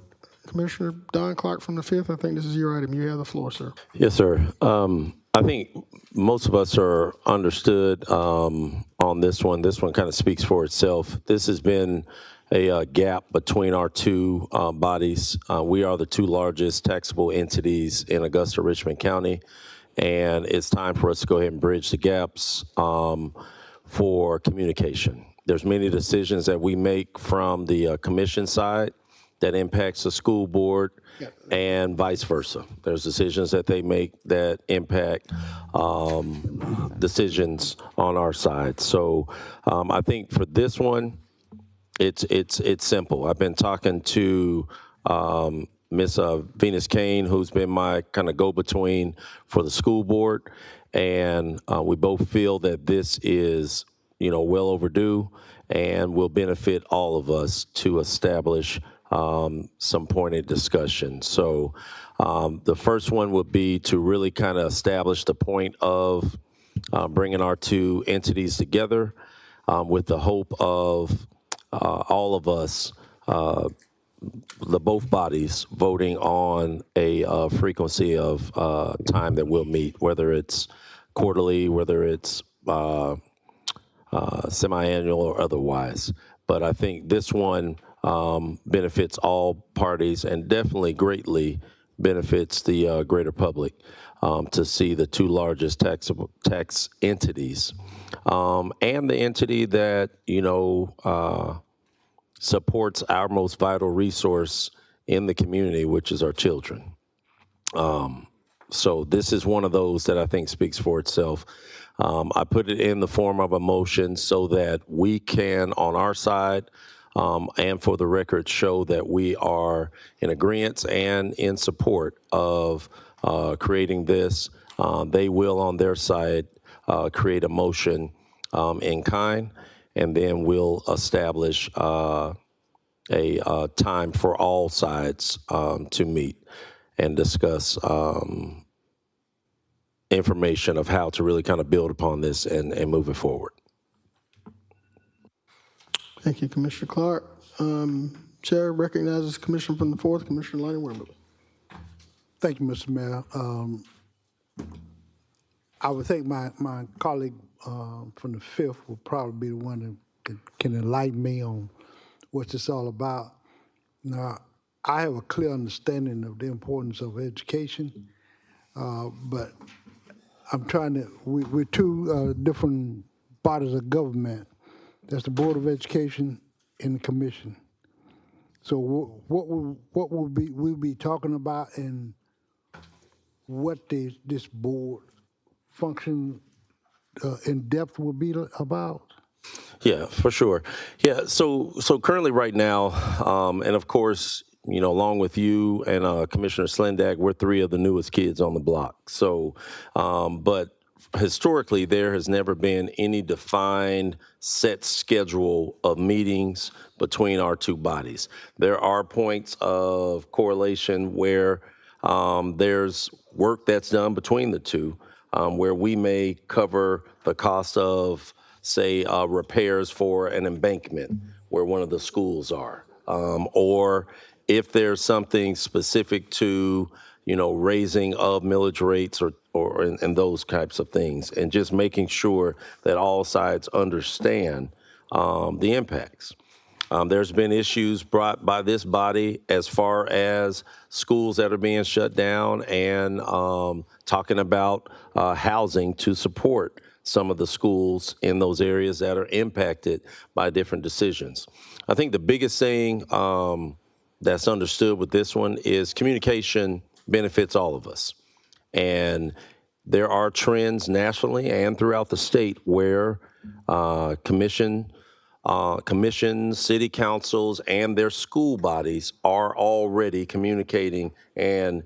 Commissioner Don Clark from the 5th, I think this is your item. You have the floor, sir. Yes, sir. I think most of us are understood on this one. This one kind of speaks for itself. This has been a gap between our two bodies. We are the two largest taxable entities in Augusta-Richmond County, and it's time for us to go ahead and bridge the gaps for communication. There's many decisions that we make from the commission side that impacts the school board and vice versa. There's decisions that they make that impact decisions on our side. So I think for this one, it's simple. I've been talking to Miss Venus Kane, who's been my kind of go-between for the school board, and we both feel that this is, well overdue and will benefit all of us to establish some pointed discussion. So the first one would be to really kind of establish the point of bringing our two entities together with the hope of all of us, both bodies, voting on a frequency of time that we'll meet, whether it's quarterly, whether it's semi-annual or otherwise. But I think this one benefits all parties and definitely greatly benefits the greater public to see the two largest tax entities and the entity that, supports our most vital resource in the community, which is our children. So this is one of those that I think speaks for itself. I put it in the form of a motion so that we can, on our side, and for the record, show that we are in agreement and in support of creating this. They will, on their side, create a motion in kind, and then we'll establish a time for all sides to meet and discuss information of how to really kind of build upon this and move it forward. Thank you, Commissioner Clark. Chair recognizes Commissioner from the 4th, Commissioner Lonnie Wimberly. Thank you, Mr. Mayor. I would think my colleague from the 5th will probably be the one that can enlighten me on what this all about. Now, I have a clear understanding of the importance of education, but I'm trying to, we're two different bodies of government. That's the Board of Education and the Commission. So what will we be talking about and what this board function in depth will be about? Yeah, for sure. Yeah, so currently right now, and of course, along with you and Commissioner Slendag, we're three of the newest kids on the block. So, but historically, there has never been any defined set schedule of meetings between our two bodies. There are points of correlation where there's work that's done between the two, where we may cover the cost of, say, repairs for an embankment where one of the schools are, or if there's something specific to, raising of millage rates or and those types of things, and just making sure that all sides understand the impacts. There's been issues brought by this body as far as schools that are being shut down and talking about housing to support some of the schools in those areas that are impacted by different decisions. I think the biggest thing that's understood with this one is communication benefits all of us. And there are trends nationally and throughout the state where commissions, city councils, and their school bodies are already communicating and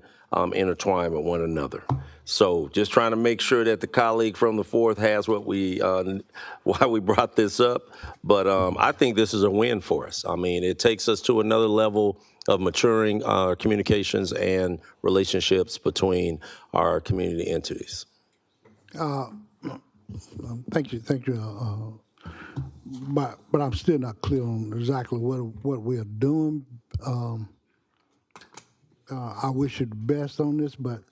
intertwined with one another. So just trying to make sure that the colleague from the 4th has what why we brought this up. But I think this is a win for us. I mean, it takes us to another level of maturing communications and relationships between our community entities. Thank you. But I'm still not clear on exactly what we're doing. I wish you the best on this, but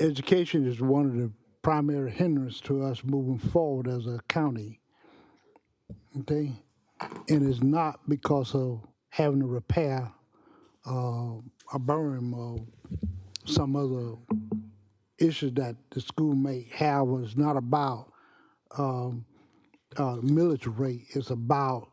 education is one of the primary hindrance to us moving forward as a county. Okay, and it's not because of having to repair a berm or some other issues that the school may have. It's not about millage rate. It's about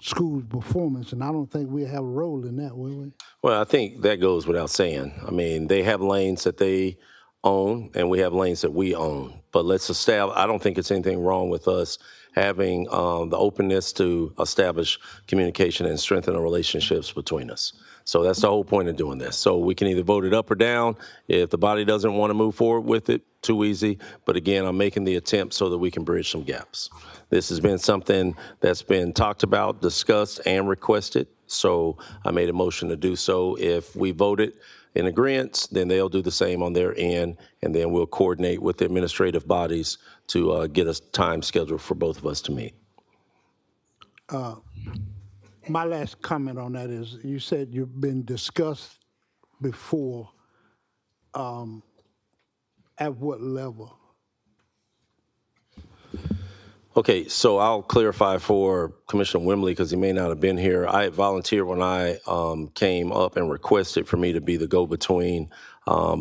school's performance, and I don't think we have a role in that, will we? Well, I think that goes without saying. I mean, they have lanes that they own, and we have lanes that we own. But let's establish, I don't think it's anything wrong with us having the openness to establish communication and strengthen the relationships between us. So that's the whole point of doing this. So we can either vote it up or down. If the body doesn't want to move forward with it, too easy. But again, I'm making the attempt so that we can bridge some gaps. This has been something that's been talked about, discussed, and requested So I made a motion to do so. If we voted in agreement, then they'll do the same on their end, and then we'll coordinate with the administrative bodies to get a time schedule for both of us to meet. My last comment on that is, you said you've been discussed before. At what level? Okay, so I'll clarify for Commissioner Wembley, because he may not have been here. I volunteered when I came up and requested for me to be the go-between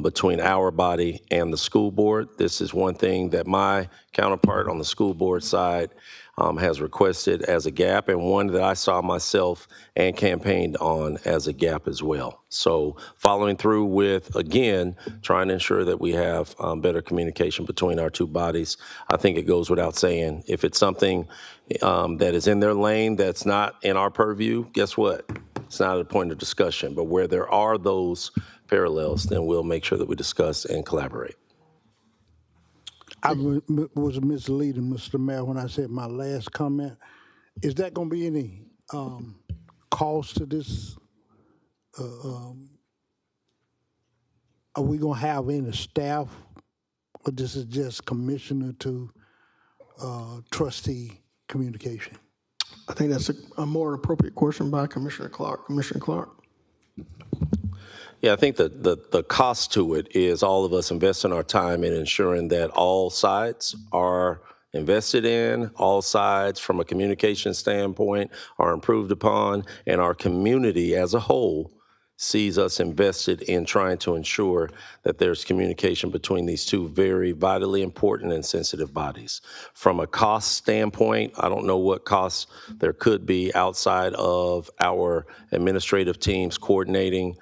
between our body and the school board. This is one thing that my counterpart on the school board side has requested as a gap, and one that I saw myself and campaigned on as a gap as well. So following through with, again, trying to ensure that we have better communication between our two bodies. I think it goes without saying, if it's something that is in their lane that's not in our purview, guess what? It's not a point of discussion. But where there are those parallels, then we'll make sure that we discuss and collaborate. I was misleading, Mr. Mayor, when I said my last comment. Is that going to be any cost to this? Are we going to have any staff, or this is just commissioner to trustee communication? I think that's a more appropriate question by Commissioner Clark. Commissioner Clark. Yeah, I think the cost to it is all of us investing our time in ensuring that all sides are invested in, all sides from a communication standpoint are improved upon, and our community as a whole sees us invested in trying to ensure that there's communication between these two very vitally important and sensitive bodies. From a cost standpoint, I don't know what costs there could be outside of our administrative teams coordinating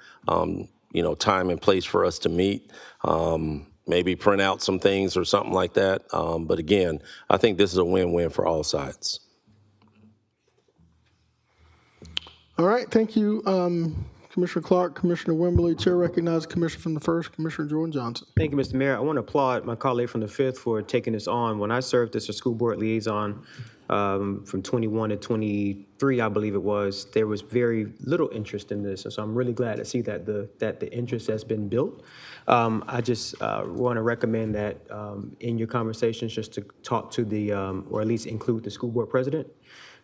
time and place for us to meet, maybe print out some things or something like that. But again, I think this is a win-win for all sides. All right, thank you, Commissioner Clark, Commissioner Wembley. Chair recognizes Commissioner from the 1st, Commissioner Jordan Johnson. Thank you, Mr. Mayor. I want to applaud my colleague from the 5th for taking this on. When I served as a school board liaison from 21 to 23, I believe it was, there was very little interest in this. And so I'm really glad to see that the interest has been built. I just want to recommend that in your conversations, just to talk to the, or at least include the school board president.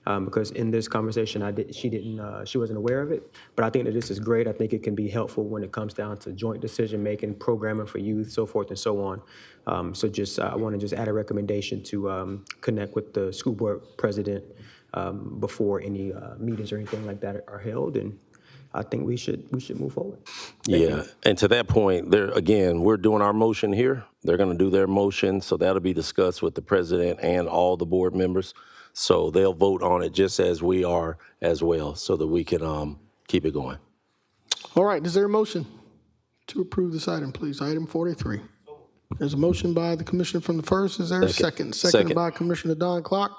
Because in this conversation, she wasn't aware of it. But I think that this is great. I think it can be helpful when it comes down to joint decision-making, programming for youth, so forth and so on. I want to just add a recommendation to connect with the school board president before any meetings or anything like that are held. And I think we should move forward. Yeah, and to that point, again, we're doing our motion here. They're going to do their motion, so that'll be discussed with the president and all the board members. So they'll vote on it just as we are as well, so that we can keep it going. All right, is there a motion to approve this item, please? Item 43. There's a motion by the Commissioner from the 1st. Is there a second? Seconded by Commissioner Don Clark.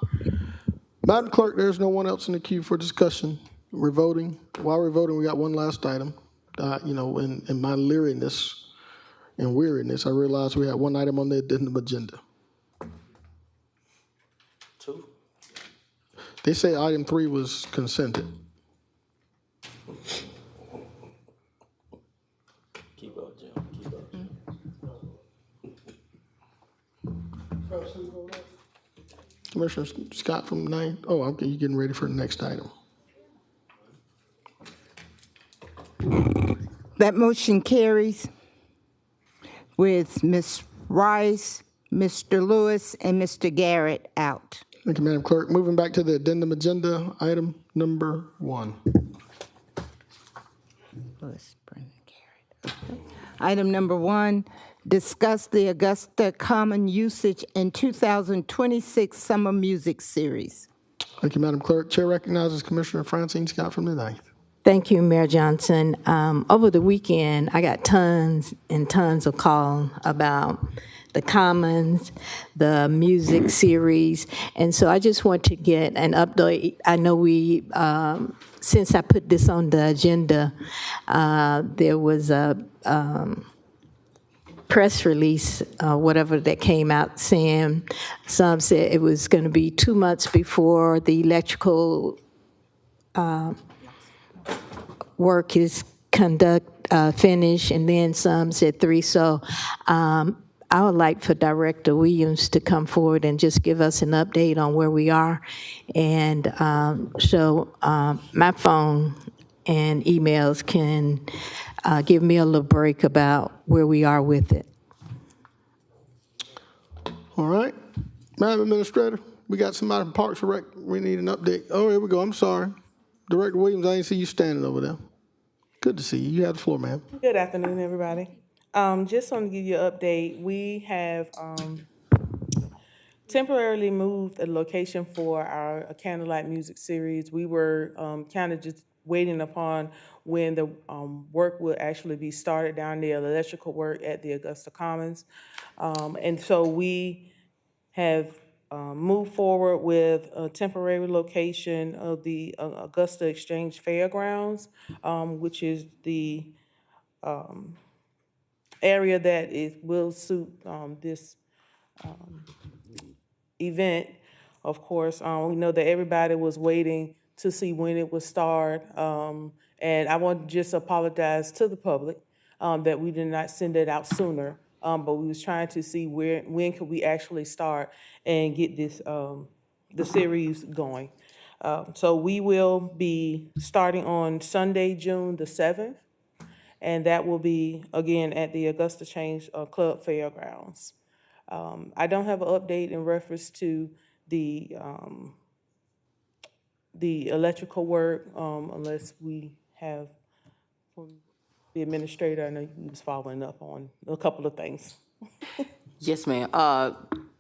Madam Clerk, there's no one else in the queue for discussion. We're voting. While we're voting, we got one last item. In my leeriness and weariness, I realized we had one item on the agenda. Two. They say item 3 was consented. Keep up, Jim. Keep up. Commissioner Scott from 9th. Oh, okay, you're getting ready for the next item. That motion carries with Ms. Rice, Mr. Lewis, and Mr. Garrett out. Thank you, Madam Clerk. Moving back to the addendum agenda, item number 1. Item number 1, discuss the Augusta Common Usage in 2026 Summer Music Series. Thank you, Madam Clerk. Chair recognizes Commissioner Francine Scott from the 9th. Thank you, Mayor Johnson. Over the weekend, I got tons and tons of calls about the Commons, the music series, and so I just want to get an update. I know since I put this on the agenda, there was a press release, whatever that came out saying, some said it was going to be 2 months before the electrical work is finished, and then some at 3. So I would like for Director Williams to come forward and just give us an update on where we are. And so my phone and emails can give me a little break about where we are with it. All right. Madam Administrator, we got somebody from Parks and Rec. We need an update. Oh, here we go. I'm sorry. Director Williams, I didn't see you standing over there. Good to see you. You have the floor, ma'am. Good afternoon, everybody. Just want to give you an update. We have temporarily moved a location for our candlelight music series. We were kind of just waiting upon when the work would actually be started down there, the electrical work at the Augusta Commons. And so we have moved forward with a temporary location of the Augusta Exchange Fairgrounds, which is the area that will suit this event. Of course, we know that everybody was waiting to see when it would start. And I want to just apologize to the public that we did not send it out sooner. But we was trying to see when could we actually start and get this the series going. So we will be starting on Sunday, June the 7th. And that will be, again, at the Augusta Change Club Fairgrounds. I don't have an update in reference to the electrical work unless we have from the administrator. I know he was following up on a couple of things. Yes, ma'am.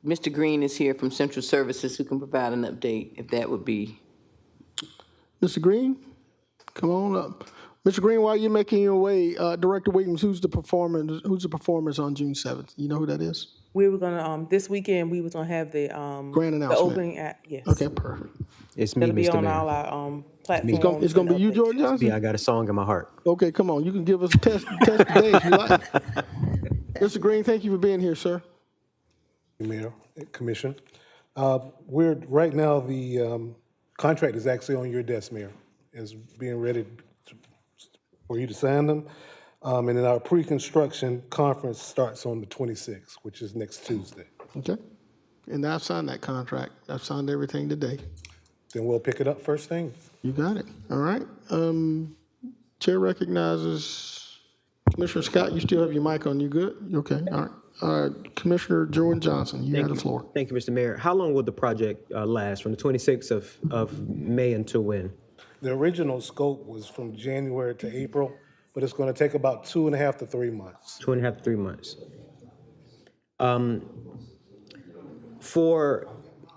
Mr. Green is here from Central Services who can provide an update, if that would be. Mr. Green, come on up. Mr. Green, while you're making your way, Director Williams, who's the performers on June 7th? You know who that is? We were gonna this weekend. We was gonna have the grand announcement. The opening act. Yes. Okay, perfect. It's me, That'll be Mr. on Mayor. all our platforms. It's gonna be you, George Johnson. Yeah, I got a song in my heart. Okay, come on. You can give us a test today if you like. Mr. Green, thank you for being here, sir. Mayor, Commission. We're right now the contract is actually on your desk, Mayor, is being ready for you to sign them. And then our pre-construction conference starts on the 26th, which is next Tuesday. Okay. And I've signed that contract. I've signed everything today. Then we'll pick it up first thing. You got it. All right. Chair recognizes Commissioner Scott. You still have your mic on. You good? Okay. All right. Commissioner Jordan Johnson, you have the floor. Thank you, Mr. Mayor. How long will the project last, from the 26th of May until when? The original scope was from January to April, but it's going to take about 2.5 to 3 months. 2.5 to 3 months. For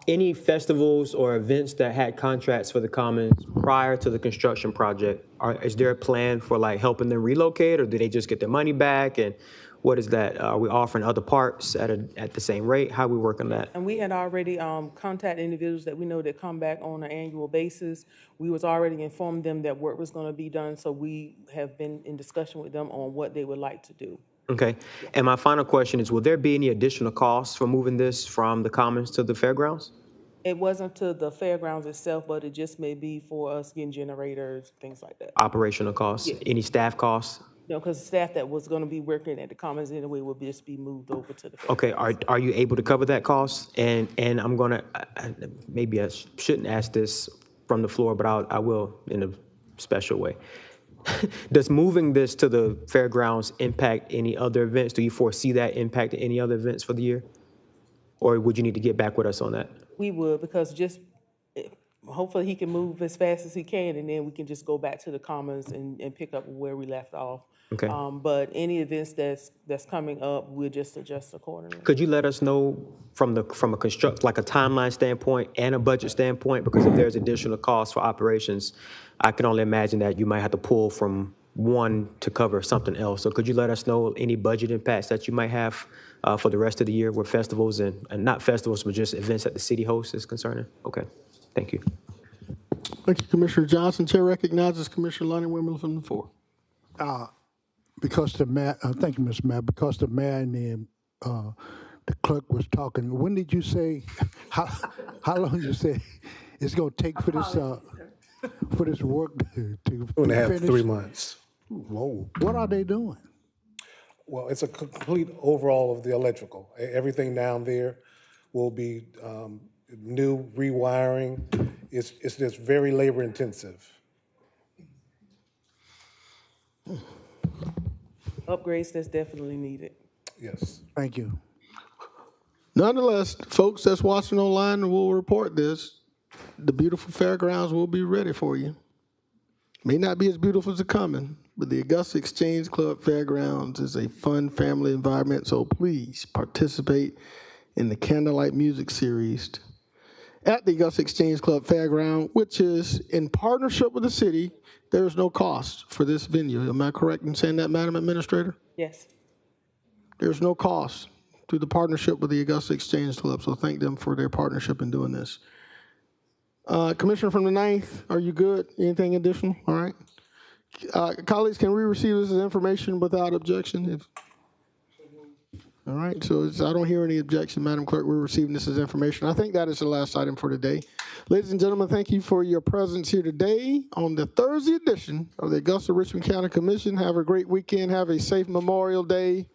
any festivals or events that had contracts for the Commons prior to the construction project, is there a plan for like helping them relocate, or do they just get their money back? And what is that? Are we offering other parts at the same rate? How are we working that? And we had already contacted individuals that we know that come back on an annual basis. We was already informed them that work was going to be done, so we have been in discussion with them on what they would like to do. Okay. And my final question is, will there be any additional costs for moving this from the Commons to the fairgrounds? It wasn't to the fairgrounds itself, but it just may be for us getting generators, things like that. Operational costs? Yes. Any staff costs? No, because staff that was going to be working at the Commons anyway will just be moved over to the fairgrounds. Okay. Are you able to cover that cost? And I'm going to, maybe I shouldn't ask this from the floor, but I will in a special way. Does moving this to the fairgrounds impact any other events? Do you foresee that impacting any other events for the year? Or would you need to get back with us on that? We would, because just hopefully he can move as fast as he can, and then we can just go back to the Commons and pick up where we left off. Okay. But any events that's coming up, we'll just adjust accordingly. Could you let us know from a timeline standpoint and a budget standpoint? Because if there's additional costs for operations, I can only imagine that you might have to pull from one to cover something else. So could you let us know any budget impacts that you might have for the rest of the year with festivals and not festivals, but just events that the city hosts is concerning? Okay, thank you. Thank you, Commissioner Johnson. Chair recognizes Commissioner Lonnie Wimberly from the floor. Because the mayor, thank you, Mr. Mayor, because the mayor and the clerk was talking, when did you say, how long you say it's going to take for this? for this work to 2.5 to 3 months. Whoa, what are they doing? Well, it's a complete overhaul of the electrical. Everything down there will be new rewiring. It's just very labor intensive. Upgrades that's definitely needed. Yes. Thank you. Nonetheless, folks that's watching online will report this. The beautiful fairgrounds will be ready for you. May not be as beautiful as the coming, but the Augusta Exchange Club Fairgrounds is a fun family environment, so please participate in the Candlelight Music Series at the Augusta Exchange Club Fairground, which is in partnership with the city. There is no cost for this venue. Am I correct in saying that, Madam Administrator? Yes. There's no cost through the partnership with the Augusta Exchange Club, so thank them for their partnership in doing this. Commissioner from the 9th, are you good? Anything additional? All right. Colleagues, can we receive this as information without objection? All right, so I don't hear any objection, Madam Clerk. We're receiving this as information. I think that is the last item for today. Ladies and gentlemen, thank you for your presence here today on the Thursday edition of the Augusta-Richmond County Commission. Have a great weekend. Have a safe Memorial Day.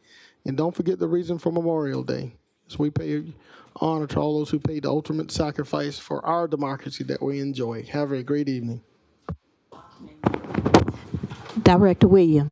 And don't forget the reason for Memorial Day. So we pay honor to all those who paid the ultimate sacrifice for our democracy that we enjoy. Have a great evening. Director Williams.